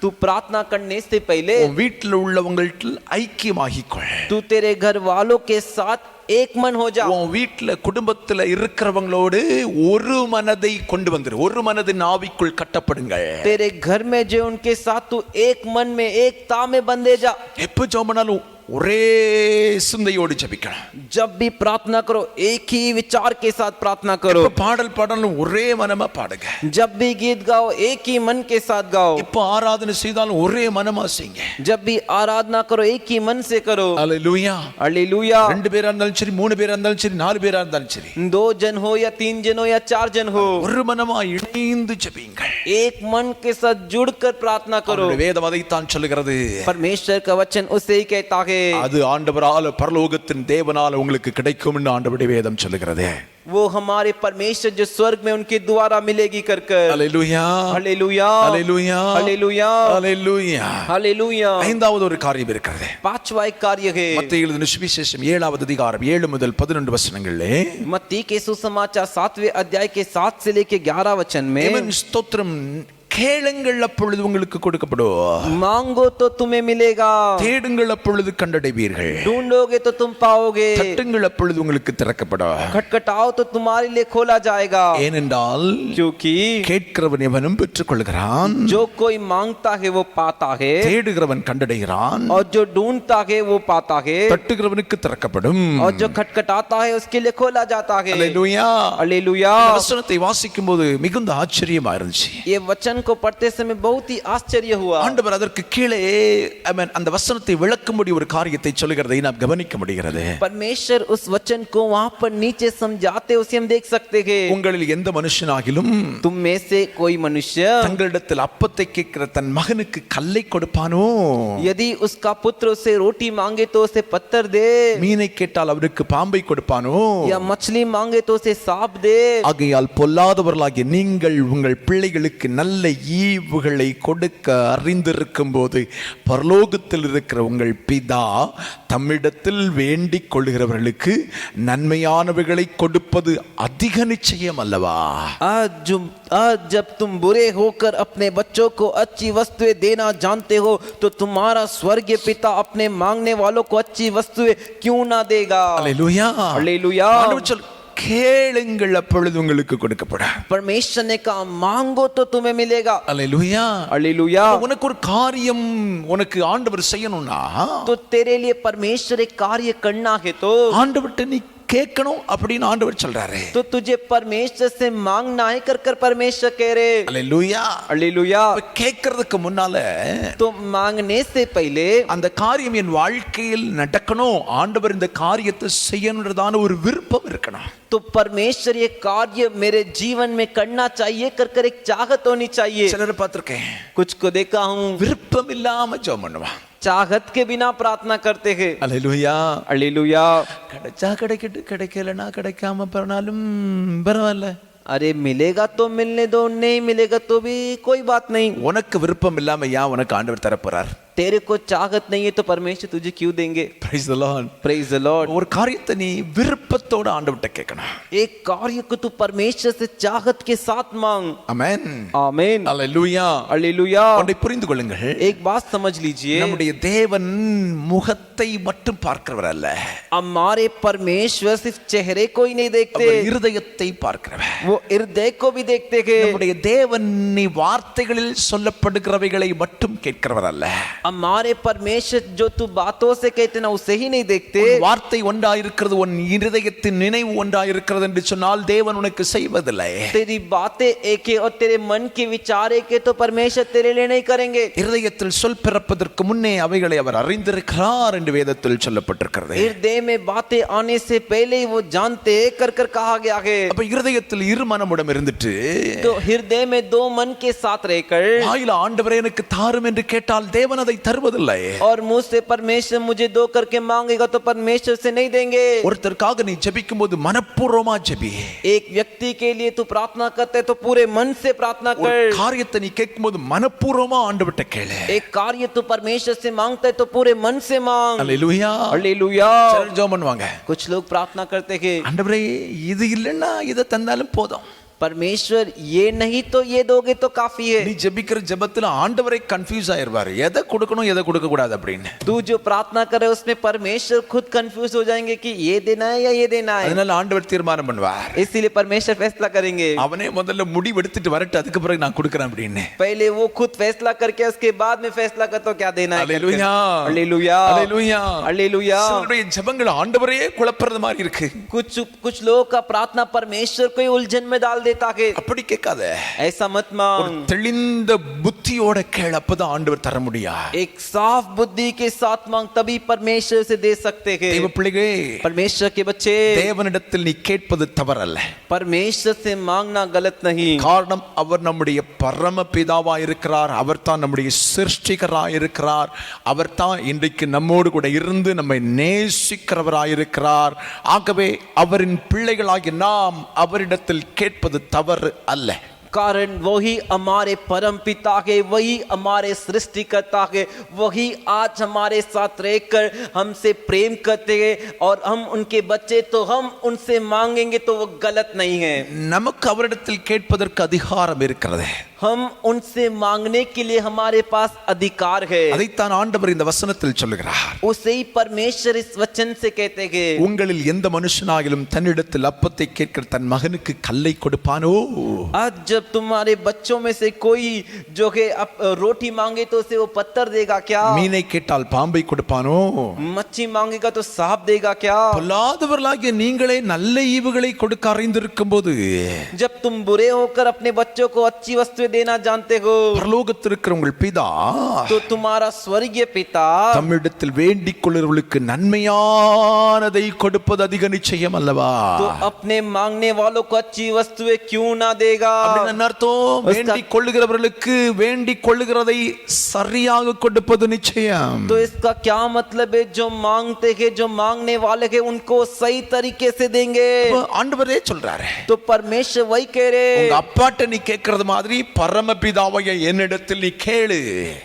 तू प्रार्थना करने से पहले உன் வீட்டில் உள்ளவங்கள்ட்ட ஐக்கியமாகிக்கொள். तू तेरे घर वालों के साथ एक मन हो जा। உன் வீட்டுல குடும்பத்துல இருக்கிறவங்களோடு ஒரு மனதை கொண்டு வந்துரு. ஒரு மனதின் ஆவிக்குள் கட்டப்படுங்கள். तेरे घर में जो उनके साथ तू एक मन में एकता में बंधे जा। எப்ப ஜெபம்னாலும் ஒரே சிந்தையோடு ஜெபிக்கணும். जब भी प्रार्थना करो एक ही विचार के साथ प्रार्थना करो। எப்ப பாடல் பாடலும் ஒரே மனமா பாடுங்க. जब भी गीत गाओ एक ही मन के साथ गाओ। எப்ப ஆராதனை செய்தாலும் ஒரே மனமா செய்யுங்க. जब भी आराधना करो एक ही मन से करो। அல்லேலூயா, हालेलुया। 2 பேரா இருந்தாலும் சரி, 3 பேரா இருந்தாலும் சரி, 4 பேரா இருந்தாலும் சரி, 2 जन हो या 3 जन हो या 4 जन हो, ஒரு மனமா இணைந்து ஜெபியுங்கள். एक मन के साथ जुड़कर प्रार्थना करो। அவருடைய வேதம் அதைத்தான் சொல்லுகிறது. परमेश्वर का वचन उसे ही कहता है। அது ஆண்டவரால் பரலோகத்தின் தேவனால உங்களுக்கு கிடைக்கும்னு ஆண்டவருடைய வேதம் சொல்லுகிறது. वो हमारे परमेश्वर जो स्वर्ग में उनके द्वारा मिलेगी कर कर। அல்லேலூயா, हालेलुया, அல்லேலூயா, हालेलुया, அல்லேலூயா. हालेलुया। ஐந்தாவது ஒரு காரியம் இருக்கிறது. 5वां एक कार्य है। மத்தேயு எழுதின சுவிசேஷம் 7வது அதிகாரம் 7 முதல் 11 வசனங்களிலே मत्ती के सुसमाचार 7वें अध्याय के 7 से लेके 11 वचन में, தேவன் ஸ்தோத்திரம், கேளுங்கள் அப்பொழுது உங்களுக்கு கொடுக்கப்படும், मांगो तो तुम्हें मिलेगा, தேடுங்கள் அப்பொழுது கண்டடைவீர்கள், ढूंढोगे तो तुम पाओगे, தட்டுங்கள் அப்பொழுது உங்களுக்கு திறக்கப்படும். खटखटाओ तो तुम्हारे लिए खोला जाएगा। ஏனென்றால் क्योंकि கேட்கிறவன் எவனும் பெற்றுக்கொள்கிறான், जो कोई मांगता है वो पाता है, தேடுகிறவன் கண்டடைகிறான், और जो ढूंढता है वो पाता है, தட்டுகிறவனுக்கு திறக்கப்படும். और जो खटखटाता है उसके लिए खोला जाता है। அல்லேலூயா. हालेलुया। இந்த வசனத்தை வாசிக்கும் போது மிகுந்த ஆச்சரியமா இருந்துச்சு. ये वचन को पढ़ते समय बहुत ही आश्चर्य हुआ। ஆண்டவர் அதற்கு கீழே அந்த வசனத்தை விளக்கும்படி ஒரு காரியத்தை சொல்லுகிறதை நாம் கவனிக்க முடிகிறது. परमेश्वर उस वचन को वहां पर नीचे समझाते उसे हम देख सकते हैं। உங்களில் எந்த மனுஷனாகிலும் तुम में से कोई मनुष्य தங்களிடத்தில் அப்பத்தை கேட்கிற தன் மகனுக்கு கல்லை கொடுப்பானோ, यदि उसका पुत्र उसे रोटी मांगे तो उसे पत्थर दे, மீனை கேட்டால் அவருக்கு பாம்பை கொடுப்பானோ, या मछली मांगे तो उसे सांप दे। ஆகையால் பொல்லாதவர்களாகிய நீங்கள் உங்கள் பிள்ளைகளுக்கு நல்ல ஈவுகளை கொடுக்க அறிந்திருக்கும் போது பரலோகத்தில் இருக்கிற உங்கள் பிதா தம்மிடத்தில் வேண்டிக் கொள்கிறவர்களுக்கு நன்மையானவைகளை கொடுப்பது அதிக நிச்சயம் அல்லவா? आज जब तुम बुरे होकर अपने बच्चों को अच्छी वस्तुएं देना जानते हो तो तुम्हारा स्वर्गीय पिता अपने मांगने वालों को अच्छी वस्तुएं क्यों ना देगा। அல்லேலூயா, हालेलुया। ஆண்டவர் சொல், கேளுங்கள் அப்பொழுது உங்களுக்கு கொடுக்கப்படும். परमेश्वर ने कहा मांगो तो तुम्हें मिलेगा। அல்லேலூயா, हालेलुया। உனக்கு ஒரு காரியம் உனக்கு ஆண்டவர் செய்யணும்னா, तो तेरे लिए परमेश्वर एक कार्य करना है तो ஆண்டவர்ட்ட நீ கேட்கணும் அப்படின்னு ஆண்டவர் சொல்றாரு. तो तुझे परमेश्वर से मांगना है कर कर परमेश्वर कह रहे। அல்லேலூயா, हालेलुया। கேட்கறதுக்கு முன்னால तो मांगने से पहले அந்த காரியம் என் வாழ்க்கையில் நடக்கணும், ஆண்டவர் இந்த காரியத்தை செய்யணும்ன்றதான ஒரு விருப்பம் இருக்கணும். तो परमेश्वर ये कार्य मेरे जीवन में करना चाहिए कर कर एक चाहत होनी चाहिए। சிலரை பார்த்திருக்கேன், कुछ को देखा हूँ விருப்பம் இல்லாம ஜெபம் பண்ணுவான். चाहत के बिना प्रार्थना करते हैं। அல்லேலூயா. हालेलुया। கிடைச்சா கிடைக்கட்டும், கிடைக்கலனா கிடைக்காம போனாலும் பரவாயில்ல. अरे मिलेगा तो मिलने दो, नहीं मिलेगा तो भी कोई बात नहीं। உனக்கு விருப்பம் இல்லாம ஏன் உனக்கு ஆண்டவர் தரப்போறார்? तेरे को चाहत नहीं है तो परमेश्वर तुझे क्यों देंगे? Praise the Lord. Praise the Lord. ஒரு காரியத்தை நீ விருப்பத்தோட ஆண்டவர்ட்ட கேட்கணும். एक कार्य को तू परमेश्वर से चाहत के साथ मांग। ஆமென். आमीन। அல்லேலூயா. हालेलुया। ஒன்றை புரிந்து கொள்ளுங்கள், एक बात समझ लीजिए, நம்முடைய தேவன் முகத்தை மட்டும் பார்க்கிறவர் அல்ல, हमारे परमेश्वर सिर्फ चेहरे को ही नहीं देखते, அவர் இருதயத்தை பார்க்கிறவர். वो हृदय को भी देखते हैं। நம்முடைய தேவன் நீ வார்த்தைகளில் சொல்லப்படுகிறவைகளை மட்டும் கேட்கிறவர் அல்ல, हमारे परमेश्वर जो तू बातों से कहते ना उसे ही नहीं देखते। உன் வார்த்தை ஒன்றாயிருக்கிறது, உன் இருதயத்தின் நினைவு ஒன்றாயிருக்கிறது என்று சொன்னால் தேவன் உனக்கு செய்வதில்லை. तेरी बातें एक है और तेरे मन के विचार एक है तो परमेश्वर तेरे लिए नहीं करेंगे। இருதயத்தில் சொல் பிறப்பதற்கு முன்னே அவைகளை அவர் அறிந்திருக்கிறார் என்று வேதத்தில் சொல்லப்பட்டிருக்கிறது. हृदय में बातें आने से पहले ही वो जानते कर कर कहा गया है। அப்ப இருதயத்தில் இரு மனமுடம் இருந்துட்டு तो हृदय में दो मन के साथ रहकर வாயில ஆண்டவரே எனக்கு தாரும் என்று கேட்டால் தேவன் அதை தருவதில்லை. और मुझ से परमेश्वर मुझे दो करके मांगेगा तो परमेश्वर से नहीं देंगे। ஒருத்தருக்காக நீ ஜெபிக்கும் போது மனப்பூர்வமா ஜெபி. एक व्यक्ति के लिए तू प्रार्थना करते है तो पूरे मन से प्रार्थना ஒரு कर। காரியத்தை நீ கேட்கும்போது மனப்பூர்வமா ஆண்டவர்ட்ட கேளு. एक कार्य तू परमेश्वर से मांगता है तो पूरे मन से मांग। அல்லேலூயா. हालेलुया। சிலர் ஜெபம் பண்ணுவாங்க, कुछ लोग प्रार्थना करते हैं, ஆண்டவரே இது இல்லைன்னா இதை தந்தாலும் போதும். परमेश्वर ये नहीं तो ये दोगे तो काफी है। நீ ஜெபிக்கிற ஜெபத்துல ஆண்டவரே கன்ஃபியூஸ் ஆயிருவாரு, எதை கொடுக்கணும் எதை கொடுக்க கூடாது அப்படின்னு. तू जो प्रार्थना करे उसमें परमेश्वर खुद कंफ्यूज हो जाएंगे कि ये देना है या ये देना है। அதனால ஆண்டவர் தீர்மானம் பண்ணுவார், इसीलिए परमेश्वर फैसला करेंगे। அவனே முதல்ல முடிவு எடுத்துட்டு வரட்டு, அதுக்கு பிறகு நான் கொடுக்கறேன் அப்படின்னு. पहले वो खुद फैसला करके उसके बाद में फैसला कर तो क्या देना है। அல்லேலூயா. हालेलुया। அல்லேலூயா. हालेलुया। சிலருடைய ஜெபங்கள் ஆண்டவரே குழப்பறது மாதிரி இருக்கு. कुछ लोगों का प्रार्थना परमेश्वर को ही उलझन में डाल देता है। அப்படி கேட்காத, ऐसा मत ஒரு मांग। தெளிந்த புத்தியோட கேள், அப்பதான் ஆண்டவர் தர முடியும். एक साफ बुद्धि के साथ मांग तभी परमेश्वर से दे सकते हैं। தேவ பிள்ளைகளே, परमेश्वर के बच्चे, தேவனிடத்தில் நீ கேட்பது தவறல்ல. परमेश्वर से मांगना गलत नहीं। காரணம் அவர் நம்முடைய பரம பிதாவா இருக்கிறார், அவர் தான் நம்முடைய சிருஷ்டிகராய் இருக்கிறார், அவர் தான் இன்றைக்கு நம்மோடு கூட இருந்து நம்மை நேசிக்கிறவராயிருக்கிறார். ஆகவே அவரின் பிள்ளைகளாகிய நாம் அவரிடத்தில் கேட்பது தவறு அல்ல. कारण वही हमारे परम पिता है, वही हमारे सृष्टिकर्ता है, वही आज हमारे साथ रहकर हमसे प्रेम करते हैं और हम उनके बच्चे तो हम उनसे मांगेंगे तो वो गलत नहीं है। நமக்கு அவரிடத்தில் கேட்பதற்கு அதிகாரம் இருக்கிறது. हम उनसे मांगने के लिए हमारे पास अधिकार है। அதைத்தான் ஆண்டவர் இந்த வசனத்தில் சொல்லுகிறார். उसे ही परमेश्वर इस वचन से कहते हैं, உங்களில் எந்த மனுஷனாகிலும் தன்னிடத்தில் அப்பத்தை கேட்கிற தன் மகனுக்கு கல்லை கொடுப்பானோ? आज जब तुम्हारे बच्चों में से कोई जो है रोटी मांगे तो उसे वो पत्थर देगा क्या? மீனை கேட்டால் பாம்பை கொடுப்பானோ? मच्छी मांगेगा तो सांप देगा क्या? பொல்லாதவர்களாகிய நீங்களே நல்ல ஈவுகளை கொடுக்க அறிந்திருக்கும் போது जब तुम बुरे होकर अपने बच्चों को अच्छी वस्तुएं देना जानते हो பரலோகத்தில் இருக்கிற உங்கள் பிதா तो तुम्हारा स्वर्गीय पिता தம்மிடத்தில் வேண்டிக் கொள்ளுகிறவர்களுக்கு நன்மையானதை கொடுப்பது அதிக நிச்சயம் அல்லவா? तो अपने मांगने वालों को अच्छी वस्तुएं क्यों ना देगा? அப்படின்னு அர்த்தம், வேண்டிக் கொள்ளுகிறவர்களுக்கு வேண்டிக் கொள்ளுகிறதை சரியாக கொடுப்பது நிச்சயம். तो इसका क्या मतलब है? जो मांगते हैं, जो मांगने वाले हैं उनको सही तरीके से देंगे। ஆண்டவரே சொல்றாரு, तो परमेश्वर वही कह रहे, உங்க அப்பாட்ட நீ கேட்கறது மாதிரி பரமபிதாவைய என்னிடத்தில் நீ கேளு.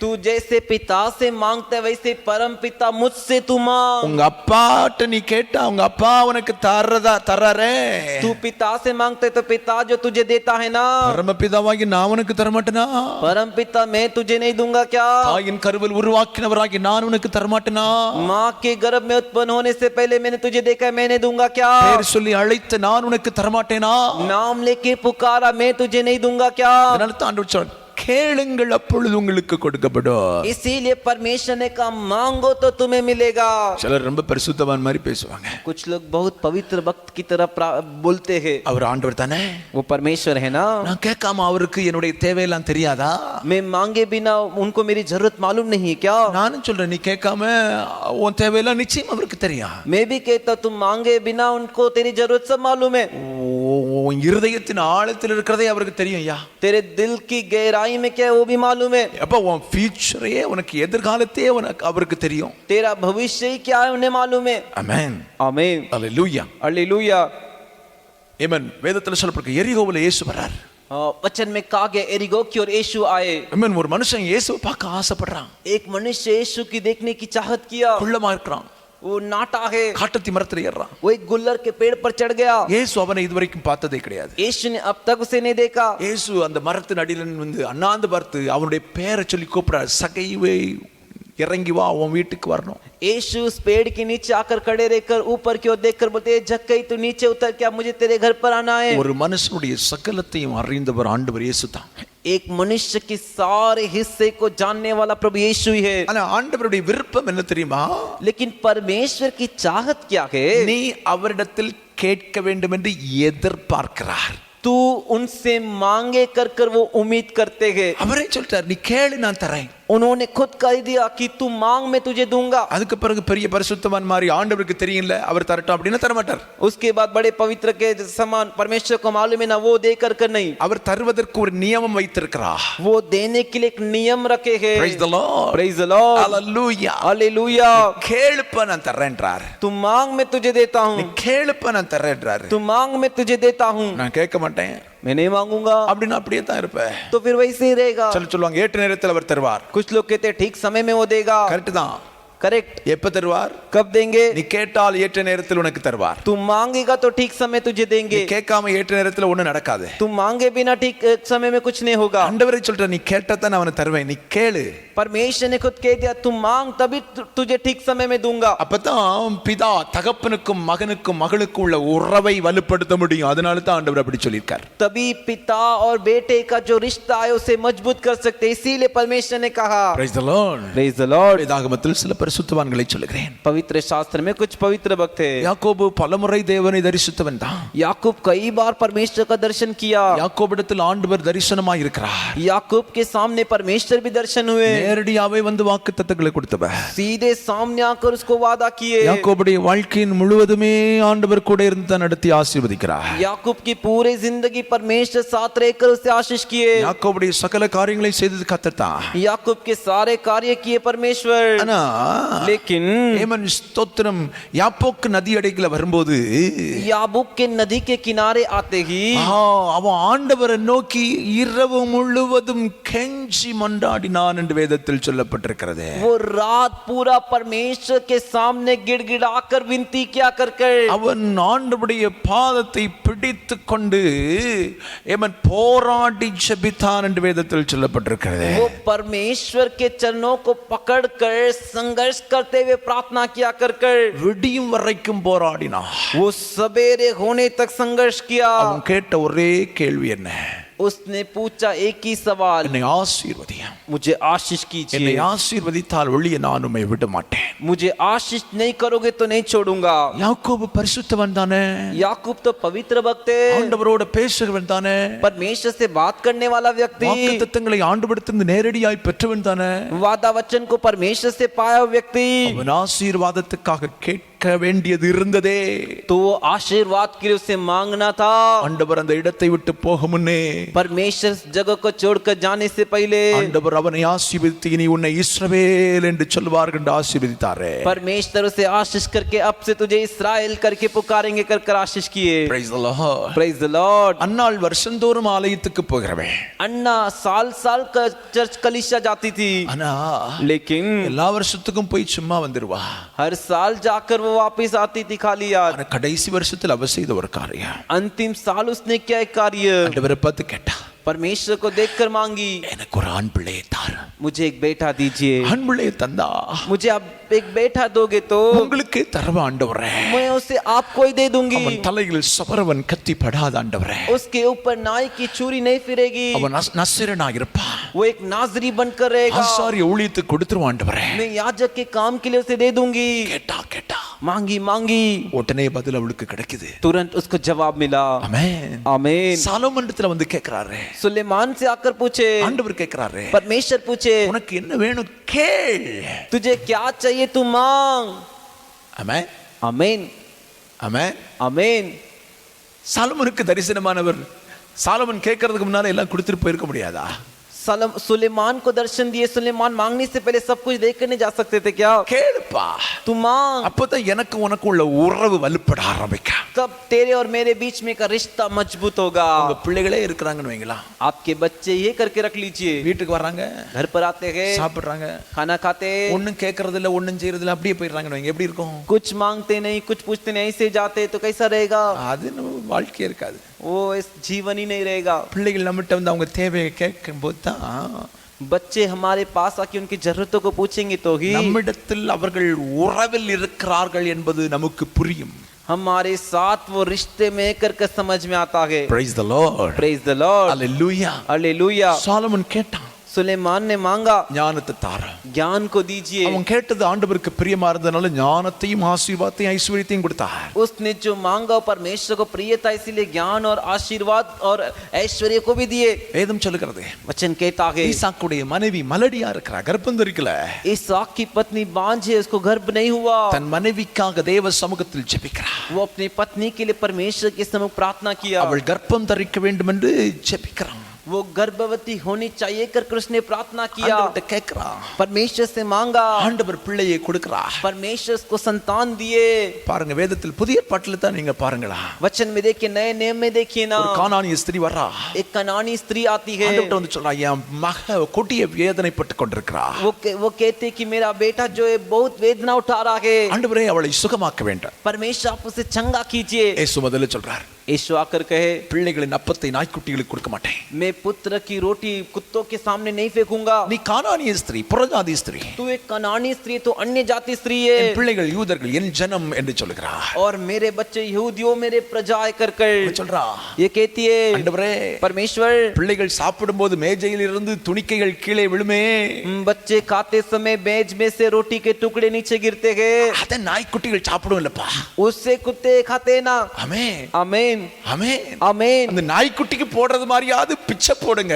तू जैसे पिता से मांगता है वैसे परम पिता मुझसे तू मांग। உங்க அப்பாட்ட நீ கேட்டா உங்க அப்பா உனக்கு தர்றாரே. तू पिता से मांगते तो पिता जो तुझे देता है ना, பரமபிதாவாகி நான் உனக்கு தரமாட்டேனா? परम पिता मैं तुझे नहीं दूंगा क्या? தாயின் கருவில் உருவாக்கினவராகி நான் உனக்கு தரமாட்டேனா? माँ के गर्भ में उत्पन्न होने से पहले मैंने तुझे देखा है, मैंने दूंगा क्या? பேர் சொல்லி அழைத்து நான் உனக்கு தரமாட்டேனா? नाम लेके पुकारा, मैं तुझे नहीं दूंगा क्या? அதனால தான் ஆண்டவர் சொல்றார், கேளுங்கள் அப்பொழுது உங்களுக்கு கொடுக்கப்படும். इसीलिए परमेश्वर ने कहा मांगो तो तुम्हें मिलेगा. சிலர் ரொம்ப பரிசுத்தவான் மாதிரி பேசுவாங்க. कुछ लोग बहुत पवित्र भक्त की तरह बोलते हैं. அவர் ஆண்டவர் தானே, वो परमेश्वर है ना, நான் கேட்காம அவருக்கு என்னுடைய தேவையெல்லாம் தெரியாதா? मैं मांगे बिना उनको मेरी जरूरत मालूम नहीं है क्या? நானும் சொல்றேன், நீ கேட்காம உன் தேவையெல்லாம் நிச்சயம் அவருக்கு தெரியும். मैं भी कहता तुम मांगे बिना उनको तेरी जरूरत सब मालूम है. உன் இருதயத்தின் ஆழத்தில் இருக்கிறதே அவருக்கு தெரியும். ஐயா, तेरे दिल की गहराई में क्या है वो भी मालूम है. அப்ப உன் ஃபியூச்சரே, உனக்கு எதிர்காலத்தையே உனக்கு அவருக்கு தெரியும். तेरा भविष्य ही क्या है उन्हें मालूम है. ஆமென், आमीन, அல்லேலூயா, हालेलुया. ஆமென். வேதத்துல சொல்லப்பட்டிருக்கு, எரிகோவுல இயேசு வரார். वचन में कहा गया एरिगो की ओर यीशु आए. ஆமென். ஒரு மனுஷன் இயேசுவை பார்க்க ஆசைப்படுறான். एक मनुष्य यीशु की देखने की चाहत किया. குள்ளமா இருக்கிறான், वो नाटा है, காட்டத்தி மரத்துல ஏறான். वो एक गुल्लर के पेड़ पर चढ़ गया. இயேசு அவனை இதுவரைக்கும் பார்த்ததே கிடையாது. यीशु ने अब तक उसे नहीं देखा. இயேசு அந்த மரத்தின் அடியில வந்து அண்ணாந்து பார்த்து அவனுடைய பேரை சொல்லி கூப்பிடுறார், சகைவே இறங்கி வா, உன் வீட்டுக்கு வரணும். यीशु उस पेड़ के नीचे आकर खड़े रहकर ऊपर की ओर देखकर बोलते, जक्कई तू नीचे उतर, क्या मुझे तेरे घर पर आना है? ஒரு மனுஷனுடைய சகலத்தையும் அறிந்தவர் ஆண்டவர் இயேசு தான். एक मनुष्य के सारे हिस्से को जानने वाला प्रभु यीशु ही है. ஆனா ஆண்டவருடைய விருப்பம் என்ன தெரியுமா? लेकिन परमेश्वर की चाहत क्या है? நீ அவரிடத்தில் கேட்க வேண்டும் என்று எதிர்பார்க்கிறார். तू उनसे मांगे कर कर वो उम्मीद करते हैं. அவரே சொல்றார், நீ கேளு நான் தரேன். उन्होंने खुद कह दिया कि तू मांग मैं तुझे दूंगा. அதுக்கு பிறகு பெரிய பரிசுத்தவான் மாதிரி ஆண்டவருக்கு தெரியல அவர் தரட்டும் அப்படினா தர மாட்டார். उसके बाद बड़े पवित्र के समान परमेश्वर को मालूम है ना, वो दे कर कर नहीं, அவர் தருவதற்கு ஒரு நியமம் வைத்திருக்கிறார். वो देने के लिए एक नियम रखे हैं. Praise the Lord, Praise the Lord, Hallelujah, हालेलुया. கேளுப்ப நான் தரேன்றார். तू मांग मैं तुझे देता நீ हूँ, கேளுப்ப நான் தரேன்றார். तू मांग मैं तुझे देता हूँ. நான் கேட்க மாட்டேன் मैं नहीं मांगूंगा அப்படினா அப்படியே தான் இருப்பேன். तो फिर वैसे ही रहेगा. சொல்லுவாங்க, ஏற்ற நேரத்தில் அவர் தருவார். कुछ लोग कहते हैं ठीक समय में वो देगा. கரெக்ட் தான். करेक्ट. எப்ப தருவார்? कब देंगे? நீ கேட்டால் ஏற்ற நேரத்தில் உனக்கு தருவார். तू मांगेगा तो ठीक समय तुझे देंगे. நீ கேட்காம ஏற்ற நேரத்தில் ஒண்ணும் நடக்காது. तू मांगे बिना ठीक समय में कुछ नहीं होगा. ஆண்டவரே சொல்ற, நீ கேட்டதான் நான் அவனுக்கு தருவேன், நீ கேளு. परमेश्वर ने खुद कह दिया तू मांग तभी तुझे ठीक समय में दूंगा. அப்பதான் பிதா தகப்பனுக்கும் மகனுக்கும் மகளுக்கும் உள்ள உறவை வலுப்படுத்த முடியும். அதனால தான் ஆண்டவர் அப்படி சொல்லியிருக்கார். तभी पिता और बेटे का जो रिश्ता है उसे मजबूत कर सकते, इसीलिए परमेश्वर ने कहा. Praise the Lord. Praise the Lord. வேதாகமத்தில் சில பரிசுத்தவான்களை சொல்லுகிறேன். पवित्र शास्त्र में कुछ पवित्र भक्त है. யாக்கோபு பலமுறை தேவனை தரிசித்தவன் தான். याकूब कई बार परमेश्वर का दर्शन किया. யாக்கோபிடத்தில் ஆண்டவர் தரிசனமாய் இருக்கிறார். याकूब के सामने परमेश्वर भी दर्शन हुए. நேரடியாவே வந்து வாக்குத்தத்தங்களை கொடுத்தவர். सीधे सामने आकर उसको वादा किए. யாக்கோபுடைய வாழ்க்கையின் முழுவதுமே ஆண்டவர் கூட இருந்து தான் நடத்தி ஆசீர்வதிக்கிறார். याकूब की पूरी जिंदगी परमेश्वर साथ रहकर उसे आशीष किए. யாக்கோபுடைய சகல காரியங்களை செய்தது கர்த்தர் தான். याकूब के सारे कार्य किए परमेश्वर. ஆனா लेकिन ஏமன் ஸ்தோத்திரம் யாப்போக்கு நதி அடைக்கல வரும்போது याबूक के नदी के किनारे आते ही அவன் ஆண்டவரை நோக்கி இரவு முழுவதும் கெஞ்சி மன்றாடினான் என்று வேதத்தில் சொல்லப்பட்டிருக்கிறது. वो रात पूरा परमेश्वर के सामने गिड़गिड़ाकर विनती किया करके அவன் ஆண்டவருடைய பாதத்தை பிடித்து கொண்டு ஏமன் போராடி ஜெபித்தான் என்று வேதத்தில் சொல்லப்பட்டிருக்கிறது. वो परमेश्वर के चरणों को पकड़कर संघर्ष करते हुए प्रार्थना किया करके விடியும் வரைக்கும் போராடினான். वो सवेरे होने तक संघर्ष किया. அவன் கேட்ட ஒரே கேள்வி என்ன? उसने पूछा एक ही सवाल, என்னை ஆசீர்வதியும், मुझे आशीष என்னை कीजिए. ஆசீர்வதித்தால் ஒழிய நான் உம்மை விட மாட்டேன். मुझे आशीष नहीं करोगे तो नहीं छोड़ूंगा. யாக்கோபு பரிசுத்தவன் தானே, याकूब तो पवित्र भक्त है, ஆண்டவரோட பேசுகிறவன் தானே, परमेश्वर से बात करने वाला व्यक्ति, வாக்குத்தத்தங்களை ஆண்டவரிடத்திலிருந்து நேரடியாய் பெற்றவன் தானே. वादा वचन को परमेश्वर से पाया हुआ व्यक्ति, அவன் ஆசீர்வாதத்துக்காக கேட்க வேண்டியது இருந்ததே. तो वो आशीर्वाद के लिए उसे मांगना था. ஆண்டவர் அந்த இடத்தை விட்டு போக முன்னே परमेश्वर जगह को छोड़कर जाने से पहले ஆண்டவர் அவனை ஆசீர்வதித்து இனி உன்னை இஸ்ரவேல் என்று சொல்வார்கள் என்று ஆசீர்வதித்தாரே. परमेश्वर उसे आशीष करके अब से तुझे इस्राएल करके पुकारेंगे कर आशीष किए. Praise the Lord. Praise the Lord. அன்னாள் வருஷந்தோறும் ஆலயத்துக்கு போகிறவன். अन्ना साल साल का चर्च कलीसिया जाती थी, ஆனா लेकिन எல்லா வருஷத்துக்கும் போய் சும்மா வந்துருவா. हर साल जाकर वो वापस आती थी खाली याद. ஆனா கடைசி வருஷத்தில் அவ செய்த ஒரு காரியம், अंतिम साल उसने क्या एक कार्य ஆண்டவரை பார்த்து கேட்டா, परमेश्वर को देखकर मांगी, எனக்கு ஒரு ஆண் பிள்ளையை தார். मुझे एक बेटा दीजिए. ஆண் பிள்ளையை தந்தா मुझे आप एक बेटा दोगे तो உங்களுக்கே தரவ ஆண்டவரே. मैं उसे आपको ही दे दूंगी. அவன் தலையில் சபரவன் கத்தி படாத ஆண்டவரே. उसके ऊपर नाई की छुरी नहीं फिरेगी. அவன் நசரனாக இருப்பான். वो एक नाजरी बनकर रहेगा। ஆசாரிய ஊழியத்துக்கு கொடுத்துருவான் ஆண்டவரே. मैं याजक के काम के लिए उसे दे दूंगी। கேட்டா கேட்டா मांगी मांगी, உடனே பதில் அவளுக்கு கிடைக்குது. तुरंत उसको जवाब मिला। ஆமென். आमीन। சாலோமோனிடத்துல வந்து கேக்குறாரு. सुलेमान से आकर पूछे, ஆண்டவர் கேக்குறாரு, परमेश्वर पूछे, உனக்கு என்ன வேணும் கேள். तुझे क्या चाहिए तू मांग। ஆமென். आमीन ஆமென். आमीन। சாலோமோனுக்கு தரிசனமானவர் சாலோமோன் கேட்கறதுக்கு முன்னால எல்லாம் கொடுத்துட்டு போயிருக்க முடியாதா? सुलेमान को दर्शन दिए, सुलेमान मांगने से पहले सब कुछ देकर नहीं जा सकते थे क्या? கேளுப்பா. तू मांग, அப்பதான் எனக்கு உனக்கு உள்ள உறவு வலுப்பட ஆரம்பிக்கும். तब तेरे और मेरे बीच में का रिश्ता मजबूत होगा। உங்க பிள்ளைகளே இருக்கிறாங்கன்னு வைங்களா, आपके बच्चे ये करके रख लीजिए, வீட்டுக்கு வர்றாங்க, घर पर आते हैं, சாப்பிடுறாங்க, खाना खाते, ஒண்ணும் கேட்கறது இல்ல ஒண்ணும் செய்யறது இல்ல, அப்படியே போயிடுறாங்கன்னு வைங்க, எப்படி இருக்கும்? कुछ मांगते नहीं, कुछ पूछते नहीं, ऐसे जाते तो कैसा रहेगा? அது வாழ்க்கையே இருக்காது. वो इस जीवन ही नहीं रहेगा। பிள்ளைகள் நம்மகிட்ட வந்து அவங்க தேவையை கேட்கும் போது தான் बच्चे हमारे पास आके उनकी जरूरतों को पूछेंगे तो ही நம்மிடத்தில் அவர்கள் உறவில் இருக்கிறார்கள் என்பது நமக்கு புரியும். हमारे साथ वो रिश्ते में कर समझ में आता है। Praise the Lord. Praise the Lord. Hallelujah. Hallelujah. Solomon கேட்டான், सुलेमान ने मांगा, ஞானத்தை தாரு. ज्ञान को दीजिए। அவன் கேட்டது ஆண்டவருக்கு பிரியமா இருந்தனால ஞானத்தையும் ஆசீர்வாதத்தையும் ஐஸ்வர்யத்தையும் கொடுத்தார். उसने जो मांगा परमेश्वर को प्रिय था, इसीलिए ज्ञान और आशीर्वाद और ऐश्वर्य को भी दिए। வேதம் சொல்லுகிறது, वचन कहता है ஈசாக்குடைய மனைவி மலடியா இருக்கிறா, கர்ப்பம் தரிக்கல. ईसाक की पत्नी बांझ है, उसको गर्भ नहीं हुआ। தன் மனைவிக்காக தேவ சமூகத்தில் ஜெபிக்கிறா. वो अपनी पत्नी के लिए परमेश्वर के सम्मुख प्रार्थना किया। அவள் கர்ப்பம் தரிக்க வேண்டும் என்று ஜெபிக்கிறான். वो गर्भवती होनी चाहिए कर उसने प्रार्थना किया, ஆண்டவர்ட்ட கேக்குறா. परमेश्वर से मांगा, ஆண்டவர் பிள்ளையை கொடுக்கிறா. परमेश्वर उसको संतान दिए। பாருங்க, வேதத்தில் புதிய பாட்டில் தான் நீங்க பாருங்களா, वचन में देखिए, नए नियम में देखिए ना, ஒரு கானானிய ஸ்திரீ வர்றா. एक कनानी स्त्री आती है। ஆண்டவர்ட்ட வந்து சொல்றா, என் மக கொடிய வேதனைப்பட்டு கொண்டிருக்கிறா. वो कहते कि मेरा बेटा जो है बहुत वेदना उठा रहा है, ஆண்டவரே அவளை சுகமாக்க வேண்டும். परमेश्वर आप उसे चंगा कीजिए। இயேசு முதல்ல சொல்றார், यीशु आकर कहे, பிள்ளைகளின் அப்பத்தை நாய்க்குட்டிகளுக்கு கொடுக்க மாட்டேன். मैं पुत्र की रोटी कुत्तों के सामने नहीं फेंकूंगा। நீ கானானிய ஸ்திரீ, புறஜாதி ஸ்திரீ, तू एक कनानी स्त्री तो अन्य जाति स्त्री है, என் பிள்ளைகள் யூதர்கள், என் ஜனம் என்று சொல்லுகிறார். और मेरे बच्चे यहूदियों मेरे प्रजा कर சொல்றா, ये कहती है, ஆண்டவரே परमेश्वर பிள்ளைகள் சாப்பிடும்போது மேஜையில் இருந்து துணிக்கைகள் கீழே விழுமே, बच्चे खाते समय मेज में से रोटी के टुकड़े नीचे गिरते हैं, அத நாய்க்குட்டிகள் சாப்பிடும் இல்லப்பா. उससे कुत्ते खाते ना। ஆமென். आमीन ஆமென். आमीन। அந்த நாய்க்குட்டிக்கு போடுறது மாதிரியாவது பிச்சை போடுங்க,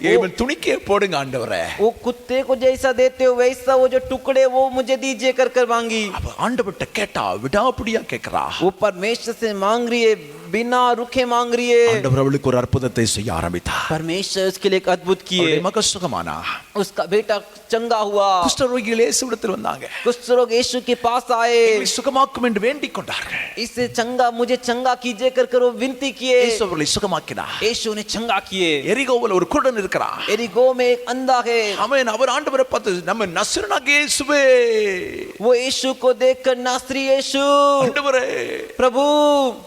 ஏவன் துணிக்கே போடுங்க ஆண்டவரே. वो कुत्ते को जैसा देते हो वैसा वो जो टुकड़े वो मुझे दीजिए कर मांगी। அப்ப ஆண்டவர்ட்ட கேட்டா விடாப்பிடியா கேக்குறா. वो परमेश्वर से मांग रही है, बिना रुके मांग रही है। ஆண்டவர் அவளுக்கு ஒரு அற்புதத்தை செய்ய ஆரம்பித்தார். परमेश्वर उसके लिए एक अद्भुत किए। அவளுடைய மக சுகமானா. उसका बेटा चंगा हुआ। குஷ்டரோகிகள் இயேசுவிடத்தில் வந்தாங்க. कुष्ठ रोग यीशु के पास आए, எங்களை சுகமாக்கும் என்று வேண்டிக் கொண்டார்கள். इससे चंगा मुझे चंगा कीजिए कर वो विनती किए। இயேசு அவர்களை சுகமாக்கினார். यीशु ने चंगा किए। எரிகோவில் ஒரு குருடன் இருக்கிறான். एरिगो में एक अंधा है। ஆமென். அவர் ஆண்டவரை பார்த்து, நம்ம நசரேனாகிய இயேசுவே, वो यीशु को देखकर नासरी यीशु, ஆண்டவரே प्रभु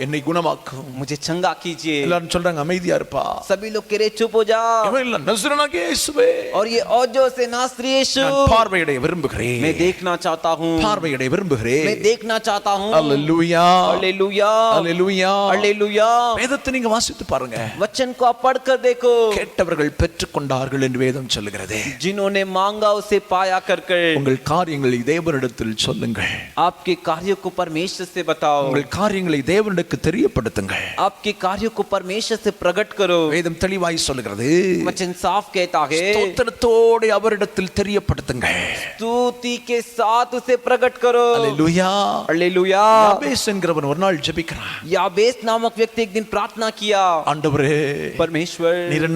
என்னை குணமாக்கும். मुझे चंगा कीजिए। எல்லாரும் சொல்றாங்க அமைதியா இருப்பா. सभी लोग कह रहे चुप हो जा। அவன் இல்ல, நசரேனாகிய இயேசுவே, और ये औजो से नासरी यीशु, நான் பார்வையிட விரும்புகிறேன். मैं देखना चाहता हूँ, பார்வையிட விரும்புகிறேன். मैं देखना चाहता हूँ। அல்லேலூயா, हालेलुया, அல்லேலூயா. हालेलुया। வேதத்தை நீங்க வாசித்து பாருங்க. वचन को आप पढ़कर देखो। கேட்டவர்கள் பெற்றுக்கொண்டார்கள் என்று வேதம் சொல்லுகிறது. जिन्होंने मांगा उसे पाया कर உங்கள் காரியங்களை தேவனிடத்தில் சொல்லுங்கள். आपके कार्यों को परमेश्वर से बताओ। உங்கள் காரியங்களை தேவனுக்கு தெரியப்படுத்துங்கள். आपके कार्यों को परमेश्वर से प्रकट करो। வேதம் தெளிவாய் சொல்லுகிறது, वचन साफ कहता है, ஸ்தோத்திரத்தோடு அவரிடத்தில் தெரியப்படுத்துங்கள். स्तुति के साथ उसे प्रकट करो। அல்லேலூயா. हालेलुया। யாபேஸ் என்கிறவன் ஒரு நாள் ஜெபிக்கிறான். याबेस नामक व्यक्ति एक दिन प्रार्थना किया, ஆண்டவரே परमेश्वर நீர்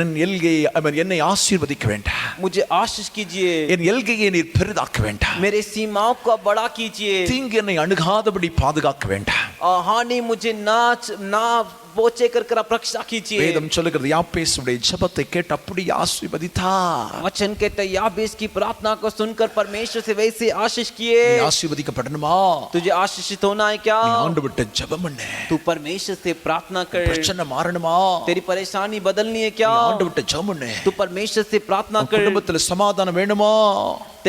என்னை ஆசீர்வதிக்க வேண்டாம். मुझे आशीष कीजिए, என் எல்கையை நீர் பெரிதாக்க வேண்டாம். मेरे सीमाओं को आप बड़ा कीजिए, தீங்கு என்னை அணுகாதபடி பாதுகாக்க வேண்டாம். हानि मुझे ना पहुंचे कर रक्षा कीजिए। வேதம் சொல்லுகிறது, யாபேசுடைய ஜெபத்தை கேட்டு அப்படி ஆசீர்வதித்தார். वचन कहता है याबेस की प्रार्थना को सुनकर परमेश्वर से वैसे आशीष किए। நீ ஆசீர்வதிக்கப்படணுமா? तुझे आशीषित होना है क्या? நீ ஆண்டவர்ட்ட ஜெபம் பண்ணு. तू परमेश्वर से प्रार्थना कर। பிரச்சனை மாறணுமா? तेरी परेशानी बदलनी है क्या? நீ ஆண்டவர்ட்ட ஜெபம் பண்ணு. तू परमेश्वर से प्रार्थना कर। குடும்பத்துல சமாதானம் வேணுமா?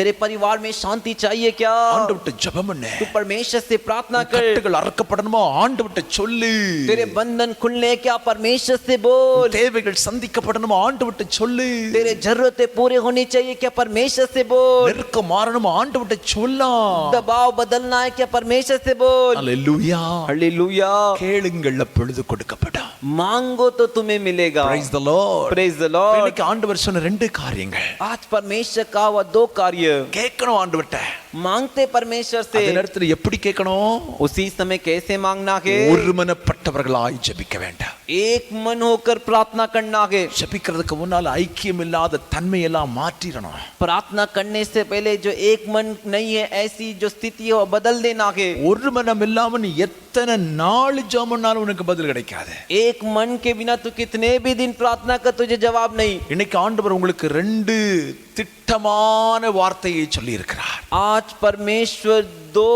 तेरे परिवार में शांति चाहिए क्या? ஆண்டவர்ட்ட ஜெபம் பண்ணு. तू परमेश्वर से प्रार्थना कर। கட்டுகள் அறுக்கப்படணுமா ஆண்டவர்ட்ட சொல்லு. तेरे बंधन खुलने क्या? परमेश्वर से बोल। தேவைகள் சந்திக்கப்படணுமா ஆண்டவர்ட்ட சொல்லு. तेरे जरूरतें पूरे होनी चाहिए क्या? परमेश्वर से बोल। நெருக்கம் மாறணுமா ஆண்டவர்ட்ட சொல்லலாம். दबाव बदलना है क्या? परमेश्वर से बोल। ஹalleluya. हालेलुया। கேளுங்கள் அப்பொழுது கொடுக்கப்படும். मांगो तो तुम्हें मिलेगा। Praise the Lord. Praise the Lord। இன்னைக்கு ஆண்டவர் சொன்ன ரெண்டு காரியங்கள். आज परमेश्वर का हुआ 2 कार्य। கேட்கணும் ஆண்டவர்ட்ட. मांगते परमेश्वर से। அந்த நேரத்துல எப்படி கேட்கணும்? उसी समय कैसे मांगना है? ஒருமனப்பட்டவர்களாய் ஜெபிக்க வேண்டாம். एक मन होकर प्रार्थना करना है। ஜெபிக்கிறதுக்கு முன்னால ஐக்கியம் இல்லாத தன்மை எல்லாம் மாற்றிடணும். प्रार्थना करने से पहले जो एक मन नहीं है ऐसी जो स्थिति है वो बदल देना है। ஒரு மனம் இல்லாம நீ எத்தனை நாள் ஜெபம் பண்ணாலும் உனக்கு பதில் கிடைக்காது. एक मन के बिना तू कितने भी दिन प्रार्थना कर तुझे जवाब नहीं। இன்னைக்கு ஆண்டவர் உங்களுக்கு ரெண்டு திட்டமான வார்த்தையை சொல்லி இருக்கிறார். आज परमेश्वर 2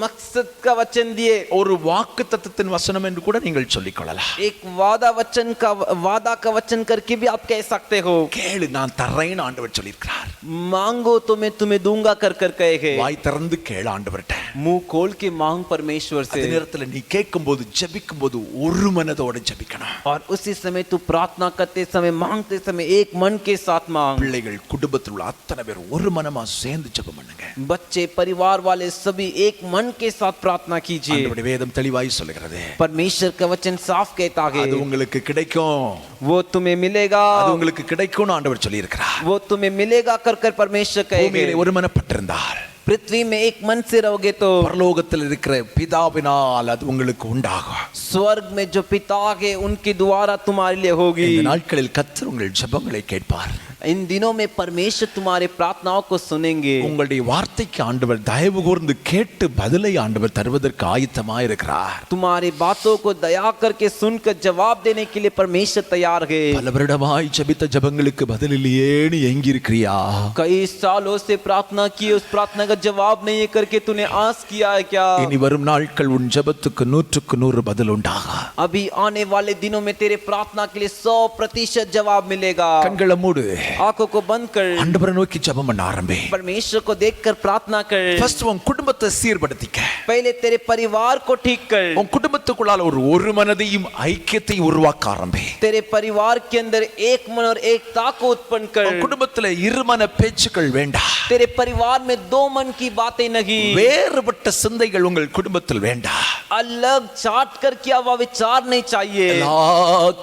मकसद का वचन दिए। ஒரு வாக்குத்தத்தத்தின் வசனம் என்று கூட நீங்கள் சொல்லிக் கொள்ளலாம். एक वादा का वचन करके भी आप कह सकते हो। கேளு நான் தர்றேன்னு ஆண்டவர் சொல்லி இருக்கிறார். मांगो तो मैं तुम्हें दूंगा कर कहे है। வாய் திறந்து கேளு ஆண்டவர்ட்ட. मुंह खोल के मांग परमेश्वर से। அந்த நேரத்துல நீ கேட்கும்போது ஜெபிக்கும்போது ஒரு மனதோட ஜெபிக்கணும். और उसी समय तू प्रार्थना करते समय मांगते समय एक मन के साथ मांग। பிள்ளைகள் குடும்பத்தில் உள்ள அத்தனை பேர் ஒரு மனமா சேர்ந்து ஜெபம் பண்ணுங்க. बच्चे परिवार वाले सभी एक मन के साथ प्रार्थना कीजिए। ஆண்டவருடைய வேதம் தெளிவாய் சொல்லுகிறது. परमेश्वर का वचन साफ कहता है அது உங்களுக்கு கிடைக்கும். वो तुम्हें मिलेगा। அது உங்களுக்கு கிடைக்கும்னு ஆண்டவர் சொல்லி இருக்கிறார். वो तुम्हें मिलेगा कर परमेश्वर कहेगा। பூமியிலே ஒரு மனப்பட்டிருந்தால் पृथ्वी में एक मन से रहोगे तो பரலோகத்தில் இருக்கிற பிதாவினால் அது உங்களுக்கு உண்டாகும். स्वर्ग में जो पिता है उनके द्वारा तुम्हारे लिए होगी। இந்த நாட்களில் கர்த்தர் உங்கள் ஜெபங்களை கேட்பார். इन दिनों में परमेश्वर तुम्हारे प्रार्थनाओं को सुनेंगे। உங்களுடைய வார்த்தைக்கு ஆண்டவர் தயவு கூர்ந்து கேட்டு பதிலை ஆண்டவர் தருவதற்கு ஆயத்தமாய் இருக்கிறார். तुम्हारी बातों को दया करके सुनकर जवाब देने के लिए परमेश्वर तैयार है। பல வருடமாய் ஜெபித்த ஜெபங்களுக்கு பதில் இல்லையேன்னு ஏங்கி இருக்கிறியா? कई सालों से प्रार्थना की उस प्रार्थना का जवाब नहीं करके तूने आस किया है क्या? இனி வரும் நாட்கள் உன் ஜெபத்துக்கு 100% பதில் உண்டாகும். अभी आने वाले दिनों में तेरे प्रार्थना के लिए 100% जवाब मिलेगा। கண்களை மூடு. आंखों को बंद कर ஆண்டவரை நோக்கி ஜெபம் பண்ண ஆரம்பி. परमेश्वर को देखकर प्रार्थना कर। ஃபர்ஸ்ட் உன் குடும்பத்தை சீர்படுத்திக்க. पहले तेरे परिवार को ठीक कर। உன் குடும்பத்துக்குள்ளால ஒரு மனதையும் ஐக்கியத்தையும் உருவாக்க ஆரம்பி. तेरे परिवार के अंदर एक मन और एकता को उत्पन्न कर। உன் குடும்பத்துல இருமன பேச்சுக்கள் வேண்டாம். तेरे परिवार में 2 मन की बातें नहीं। வேறுபட்ட சிந்தைகள் உங்கள் குடும்பத்தில் வேண்டாம். अलग चाट कर किया हुआ विचार नहीं चाहिए। எல்லா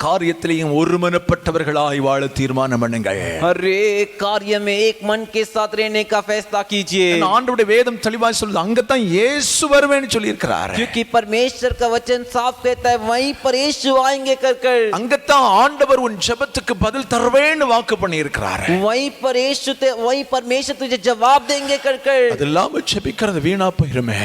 காரியத்திலையும் ஒருமனப்பட்டவர்களாய் வாழ தீர்மானம் பண்ணுங்கள். हर एक कार्य में एक मन के साथ रहने का फैसला कीजिए। ஆண்டவருடைய வேதம் தெளிவாய் சொல்லுது அங்கதான் இயேசு வருவேன்னு சொல்லி இருக்கிறார். क्योंकि परमेश्वर का वचन साफ कहता है वहीं पर यीशु आएंगे कर அங்கதான் ஆண்டவர் உன் ஜெபத்துக்கு பதில் தருவேன்னு வாக்கு பண்ணி இருக்கிறார். वहीं पर यीशु वहीं परमेश्वर तुझे जवाब देंगे कर அதெல்லாம் ஜெபிக்கிறது வீணா போயிருமே.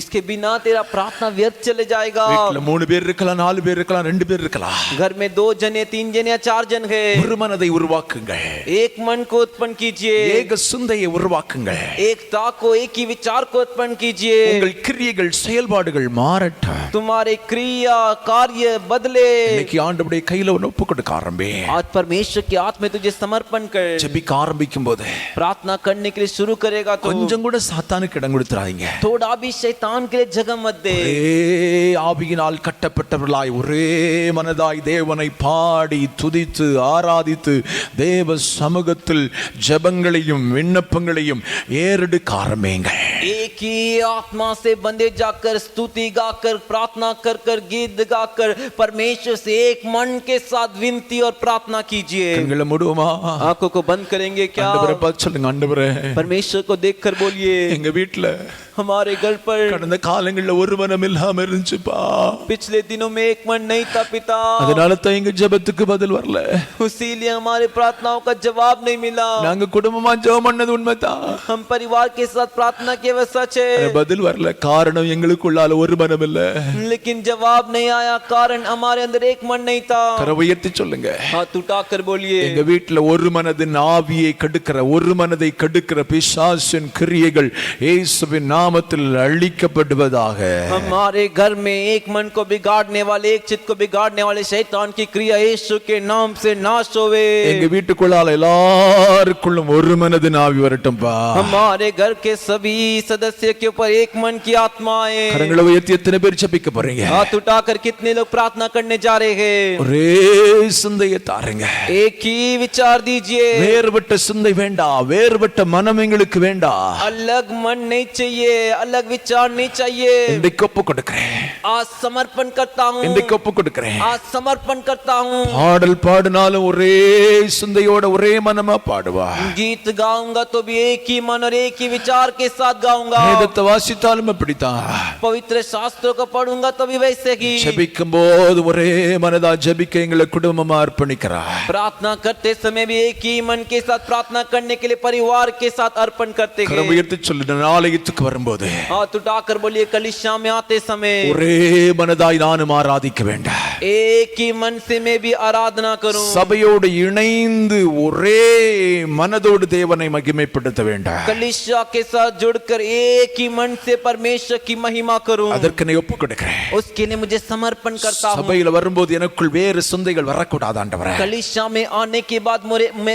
इसके बिना तेरा प्रार्थना व्यर्थ चले जाएगा। வீட்ல 3 பேர் இருக்கலாம், 4 பேர் இருக்கலாம், 2 பேர் இருக்கலாம். घर में 2 जन या 3 जन या 4 जन है। ஒரு மனதை உருவாக்குங்கள். एक मन को उत्पन्न कीजिए। ஏக சிந்தையை உருவாக்குங்கள். एकता को एक ही विचार को उत्पन्न कीजिए। உங்கள் கிரியைகள் செயல்பாடுகள் மாறட்டும். तुम्हारे क्रिया कार्य बदले। இன்னைக்கு ஆண்டவருடைய கையில ஒப்பு கொடுக்க ஆரம்பி. आज परमेश्वर के हाथ में तुझे समर्पण कर। ஜெபிக்க ஆரம்பிக்கும் போது प्रार्थना करने के लिए शुरू करेगा तो கொஞ்சம் கூட சாத்தானுக்கு இடம் கொடுத்துறாதீங்க. थोड़ा भी शैतान के लिए जगह मत दे। ஒரே ஆவியினால் கட்டப்பட்டவர்களாய் ஒரே மனதாய் தேவனை பாடி துதித்து ஆராதித்து தேவ சமூகத்தில் ஜெபங்களையும் விண்ணப்பங்களையும் ஏறெடுக்க ஆரம்பியுங்கள். एक ही आत्मा से बंधे जाकर स्तुति गाकर प्रार्थना कर गीत गाकर परमेश्वर से एक मन के साथ विनती और प्रार्थना कीजिए। கண்களை மூடுவோமா? आंखों को बंद करेंगे क्या? ஆண்டவரை பார்த்து சொல்லுங்க, ஆண்டவரே परमेश्वर को देखकर बोलिए எங்க வீட்ல हमारे घर पर கடந்த காலங்கள்ல ஒரு மனம் இல்லாம இருந்துச்சுப்பா. पिछले दिनों में एक मन नहीं था पिता। அதனால தான் எங்க ஜெபத்துக்கு பதில் வரல. इसीलिए हमारे प्रार्थनाओं का जवाब नहीं मिला। நாங்க குடும்பமா ஜெபம் பண்ணது உண்மைதான். हम परिवार के साथ प्रार्थना किए वह सच चाहिए, பதில் வரல. காரணம் எங்களுக்குள்ளால ஒரு மனம் இல்ல. लेकिन जवाब नहीं आया, कारण हमारे अंदर एक मन नहीं था। கரவை உயர்த்தி சொல்லுங்க. हाथ उठाकर बोलिए, எங்க வீட்டுல ஒரு மனதின் ஆவியை கெடுக்கிற, ஒரு மனதை கெடுக்கிற பிசாசின் கிரியைகள் இயேசுவின் நாமத்தில் அழிக்கப்படுவதாக. हमारे घर में एक मन को बिगाड़ने वाले, एक चित्त को बिगाड़ने वाले शैतान की क्रिया यीशु के नाम से नाश होवे। எங்க வீட்டுக்குள்ளால எல்லாருக்குள்ளும் ஒரு மனதின் ஆவி வரட்டும்பா. हमारे घर के सभी सदस्य के ऊपर एक मन की आत्मा आए। கரங்களை உயர்த்தி எத்தனை பேர் ஜெபிக்க போறீங்க? हाथ उठाकर कितने लोग प्रार्थना करने जा रहे हैं? ஒரே சிந்தையை தாருங்க. एक ही विचार दीजिए। வேறுபட்ட சிந்தை வேண்டாம், வேறுபட்ட மனம் எங்களுக்கு வேண்டாம். अलग मन नहीं चाहिए, अलग विचार नहीं चाहिए। இன்றைக்கு ஒப்பு கொடுக்கிறேன், आज समर्पण करता हूँ, இன்றைக்கு ஒப்பு கொடுக்கிறேன். आज समर्पण करता हूँ। பாடல் பாடினாலும் ஒரே சிந்தையோட ஒரே மனமா பாடுவா. गीत गाऊंगा तो भी एक ही मन और एक ही विचार के साथ गाऊंगा। வேதத்தை வாசித்தாலும் அப்படித்தான். पवित्र शास्त्रों को पढ़ूंगा तो भी वैसे ही। ஜெபிக்கும் போது ஒரே மனதா ஜெபிக்க எங்களை குடும்பமா அர்ப்பணிக்கிறா. प्रार्थना करते समय भी एक ही मन के साथ प्रार्थना करने के लिए परिवार के साथ अर्पण करते हैं। கரவை உயர்த்தி சொல்லு. ஆலயத்துக்கு வரும்போது हाथ उठाकर बोलिए, कलीसिया में आते समय ஒரே மனதாய் நானும் ஆராதிக்க வேண்டாம். एक ही मन से मैं भी आराधना करूं। சபையோடு இணைந்து ஒரே மனதோடு தேவனை மகிமைப்படுத்த வேண்டாம். कलीसिया के साथ जुड़कर एक ही मन से परमेश्वर की महिमा करूं। அதற்கு நான் ஒப்பு கொடுக்கிறேன். उसके लिए मुझे समर्पण करता हूं। சபையில வரும்போது எனக்குள் வேறு சிந்தைகள் வரக்கூடாது ஆண்டவரே. कलीसिया में आने के बाद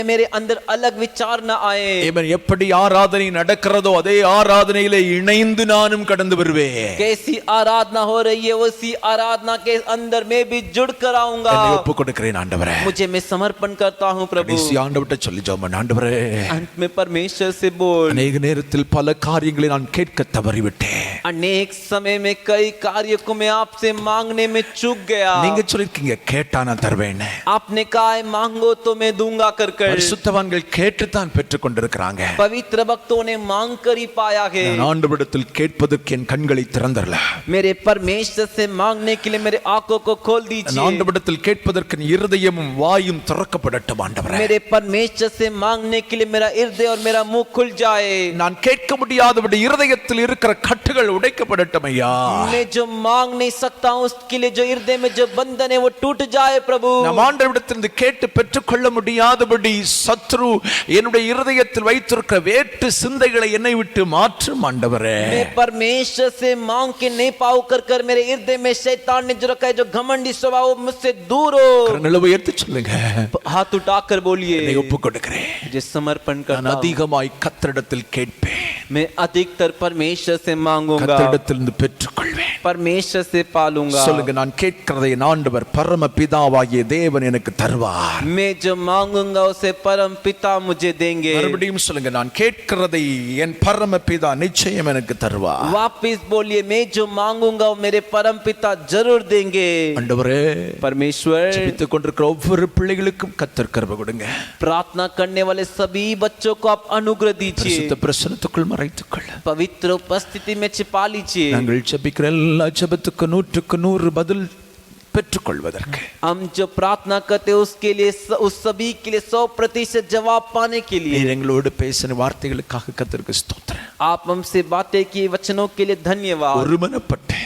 मेरे अंदर अलग विचार न आए। இவன் எப்படி ஆராதனை நடக்கிறதோ அதே ஆராதனையிலே இணைந்து நானும் கடந்து வருவேன். कैसी आराधना हो रही है उसी आराधना के अंदर मैं भी जुड़ कर आऊंगा। என்னை ஒப்பு கொடுக்கிறேன் ஆண்டவரே. मुझे मैं समर्पण करता हूं प्रभु। கடைசி ஆண்டவர்ட்ட சொல்லி ஜெபம் பண்ணு. ஆண்டவரே, अंत में परमेश्वर से बोल। அநேக நேரத்தில் பல காரியங்களை நான் கேட்க தவறிவிட்டேன். अनेक समय में कई कार्य को मैं आपसे मांगने में चूक गया। நீங்க சொல்லிருக்கீங்க கேட்டா நான் தருவேன். आपने कहा है मांगो तो मैं दूंगा कर कर। பரிசுத்தவான்கள் கேட்டு தான் பெற்றுக் கொண்டிருக்கிறாங்க. पवित्र भक्तों ने मांग कर ही पाया है। நான் ஆண்டவரிடத்தில் கேட்பதற்கு என் கண்களை திறந்தரல. मेरे परमेश्वर से मांगने के लिए मेरे आंखों को खोल दीजिए। நான் ஆண்டவரிடத்தில் கேட்பதற்கு என் இருதயமும் வாயும் திறக்கப்படட்டும் ஆண்டவரே. मेरे परमेश्वर से मांगने के लिए मेरा हृदय और मेरा मुंह खुल जाए। நான் கேட்க முடியாதபடி இருதயத்தில் இருக்கிற கட்டுகள் உடைக்கப்படட்டும் ஐயா. मैं जो मांग नहीं सकता हूं उसके लिए जो हृदय में जो बंधन है वो टूट जाए प्रभु। நாம் ஆண்டவரிடத்திலிருந்து கேட்டு பெற்றுக்கொள்ள முடியாதபடி சத்ரு என்னுடைய இருதயத்தில் வைத்திருக்கிற வேற்று சிந்தைகளை என்னை விட்டு மாற்றும் ஆண்டவரே. मैं परमेश्वर से मांग के नहीं पाऊ कर मेरे हृदय में शैतान ने जो रखा है जो घमंडी स्वभाव मुझसे दूर हो। கரங்களை உயர்த்தி சொல்லுங்க. हाथ उठाकर बोलिए, என்னை ஒப்பு கொடுக்கிறேன். मुझे समर्पण நான் करता हूं। அதிகமாய் கர்த்தரிடத்தில் கேட்பேன். मैं अधिकतर परमेश्वर से मांगूंगा, கர்த்தரிடத்திலிருந்து பெற்றுக்கொள்வேன். परमेश्वर से पालूंगा। சொல்லுங்க, நான் கேட்கிறதை என் ஆண்டவர் பரம பிதாவாகிய தேவன் எனக்கு தருவார். मैं जो मांगूंगा उसे परम पिता मुझे देंगे। மறுபடியும் சொல்லுங்க, நான் கேட்கிறதை என் பரம பிதா நிச்சயம் எனக்கு தருவார். वापिस बोलिए, मैं जो मांगूंगा वो मेरे परम पिता जरूर देंगे। ஆண்டவரே, परमेश्वर ஜெபித்துக் கொண்டிருக்கிற ஒவ்வொரு பிள்ளைகளுக்கும் கர்த்தர் கிருபை கொடுங்க. प्रार्थना करने वाले सभी बच्चों को आप अनुग्रह दीजिए। பரிசுத்த பிரசன்னத்துக்குள் மறைத்துக்கொள்ள. पवित्र उपस्थिति में छिपा लीजिए। நாங்கள் ஜெபிக்கிற எல்லா ஜெபத்துக்கு 100% பதில் பெற்றுக்கொள்வதற்கு, हम जो प्रार्थना करते हैं उसके लिए उस सभी के लिए 100% जवाब पाने के लिए நீர் எங்களோடு பேசின வார்த்தைகளுக்காக கர்த்தருக்கு ஸ்தோத்திரம். आप हमसे बातें की, वचनों के लिए धन्यवाद। ஒருமனப்பட்டு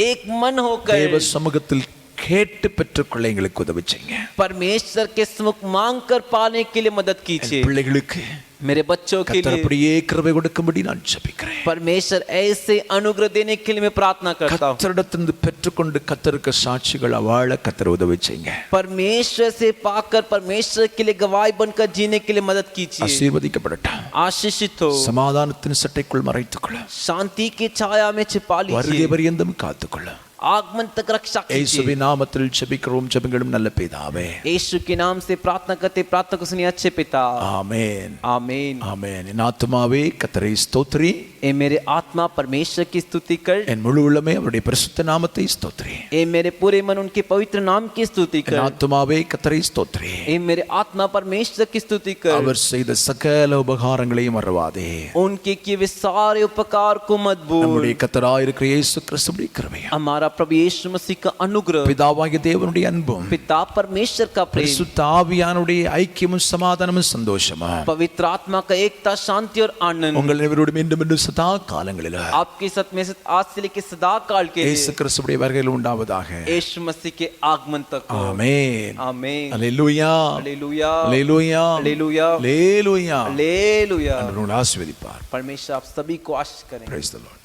एक मन होकर தேவ சமூகத்தில் கேட்டு பெற்றுக்கொள்ள எங்களுக்கு உதவி செய்யுங்க. परमेश्वर के सम्मुख मांग कर पाने के लिए मदद कीजिए। பிள்ளைகளுக்கு मेरे बच्चों के கர்த்தர் लिए அப்படியே கிருபை கொடுக்கும்படி நான் ஜெபிக்கிறேன். परमेश्वर ऐसे अनुग्रह देने के लिए मैं प्रार्थना करता हूँ। கர்த்தரிடத்திலிருந்து பெற்றுக்கொண்டு கர்த்தருக்கு சாட்சிகள் வாழ கர்த்தர் உதவி செய்யுங்க. परमेश्वर से पाकर परमेश्वर के लिए गवाही बनकर जीने के लिए मदद कीजिए। ஆசீர்வதிக்கப்படட்டும். आशीषित हो, சமாதானத்தின் சட்டைக்குள் மறைத்துக்கொள்ள. शांति की छाया में छिपा வருகை लीजिए, பரியந்தம் காத்துக்கொள்ள. आगमन तक रक्षा कीजिए। இயேசுவின் நாமத்தில் ஜெபிக்கிறோம் ஜெபங்களும் நல்ல பிதாவே. यीशु के नाम से प्रार्थना करते प्रार्थना को सुनिए अच्छे पिता। ஆமென். आमीन। ஆமென். என் ஆத்துமாவே கர்த்தரை ஸ்தோத்திரி. ए मेरे आत्मा परमेश्वर की स्तुति कर। என் முழு உள்ளமே அவருடைய பரிசுத்த நாமத்தை ஸ்தோத்திரி. ए मेरे पूरे मन उनके पवित्र नाम की स्तुति என் कर। ஆத்துமாவே கர்த்தரை ஸ்தோத்திரி. ए मेरे आत्मा परमेश्वर की स्तुति कर। அவர் செய்த சகல உபகாரங்களையும் மறவாதே. उनके किए वे सारे उपकार को मत भूल। நம்முடைய கர்த்தராயிருக்கிற இயேசு கிறிஸ்துவின் கிருபையும் हमारा हमारा प्रभु यीशु मसीह का अनुग्रह, பிதாவாகிய தேவனுடைய அன்பும் पिता परमेश्वर का प्रेम, பரிசுத்த ஆவியானுடைய ஐக்கியமும் சமாதானமும் சந்தோஷமா पवित्र आत्मा का एकता, शांति और आनंद உங்கள் அனைவரோடும் மீண்டும் மீண்டும் சதா காலங்களில் आपके साथ में से आज से लेकर सदा काल के இயேசு लिए கிறிஸ்துவுடைய வருகையில் உண்டாவதாக. यीशु मसीह के आगमन तक हो। ஆமென். आमीन। அல்லேலூயா. हालेलुया। அல்லேலூயா. हालेलुया। அல்லேலூயா. हालेलुया। ஆண்டவர் உங்களை ஆசீர்வதிப்பார். परमेश्वर आप सभी को आशीष करें। Praise the Lord.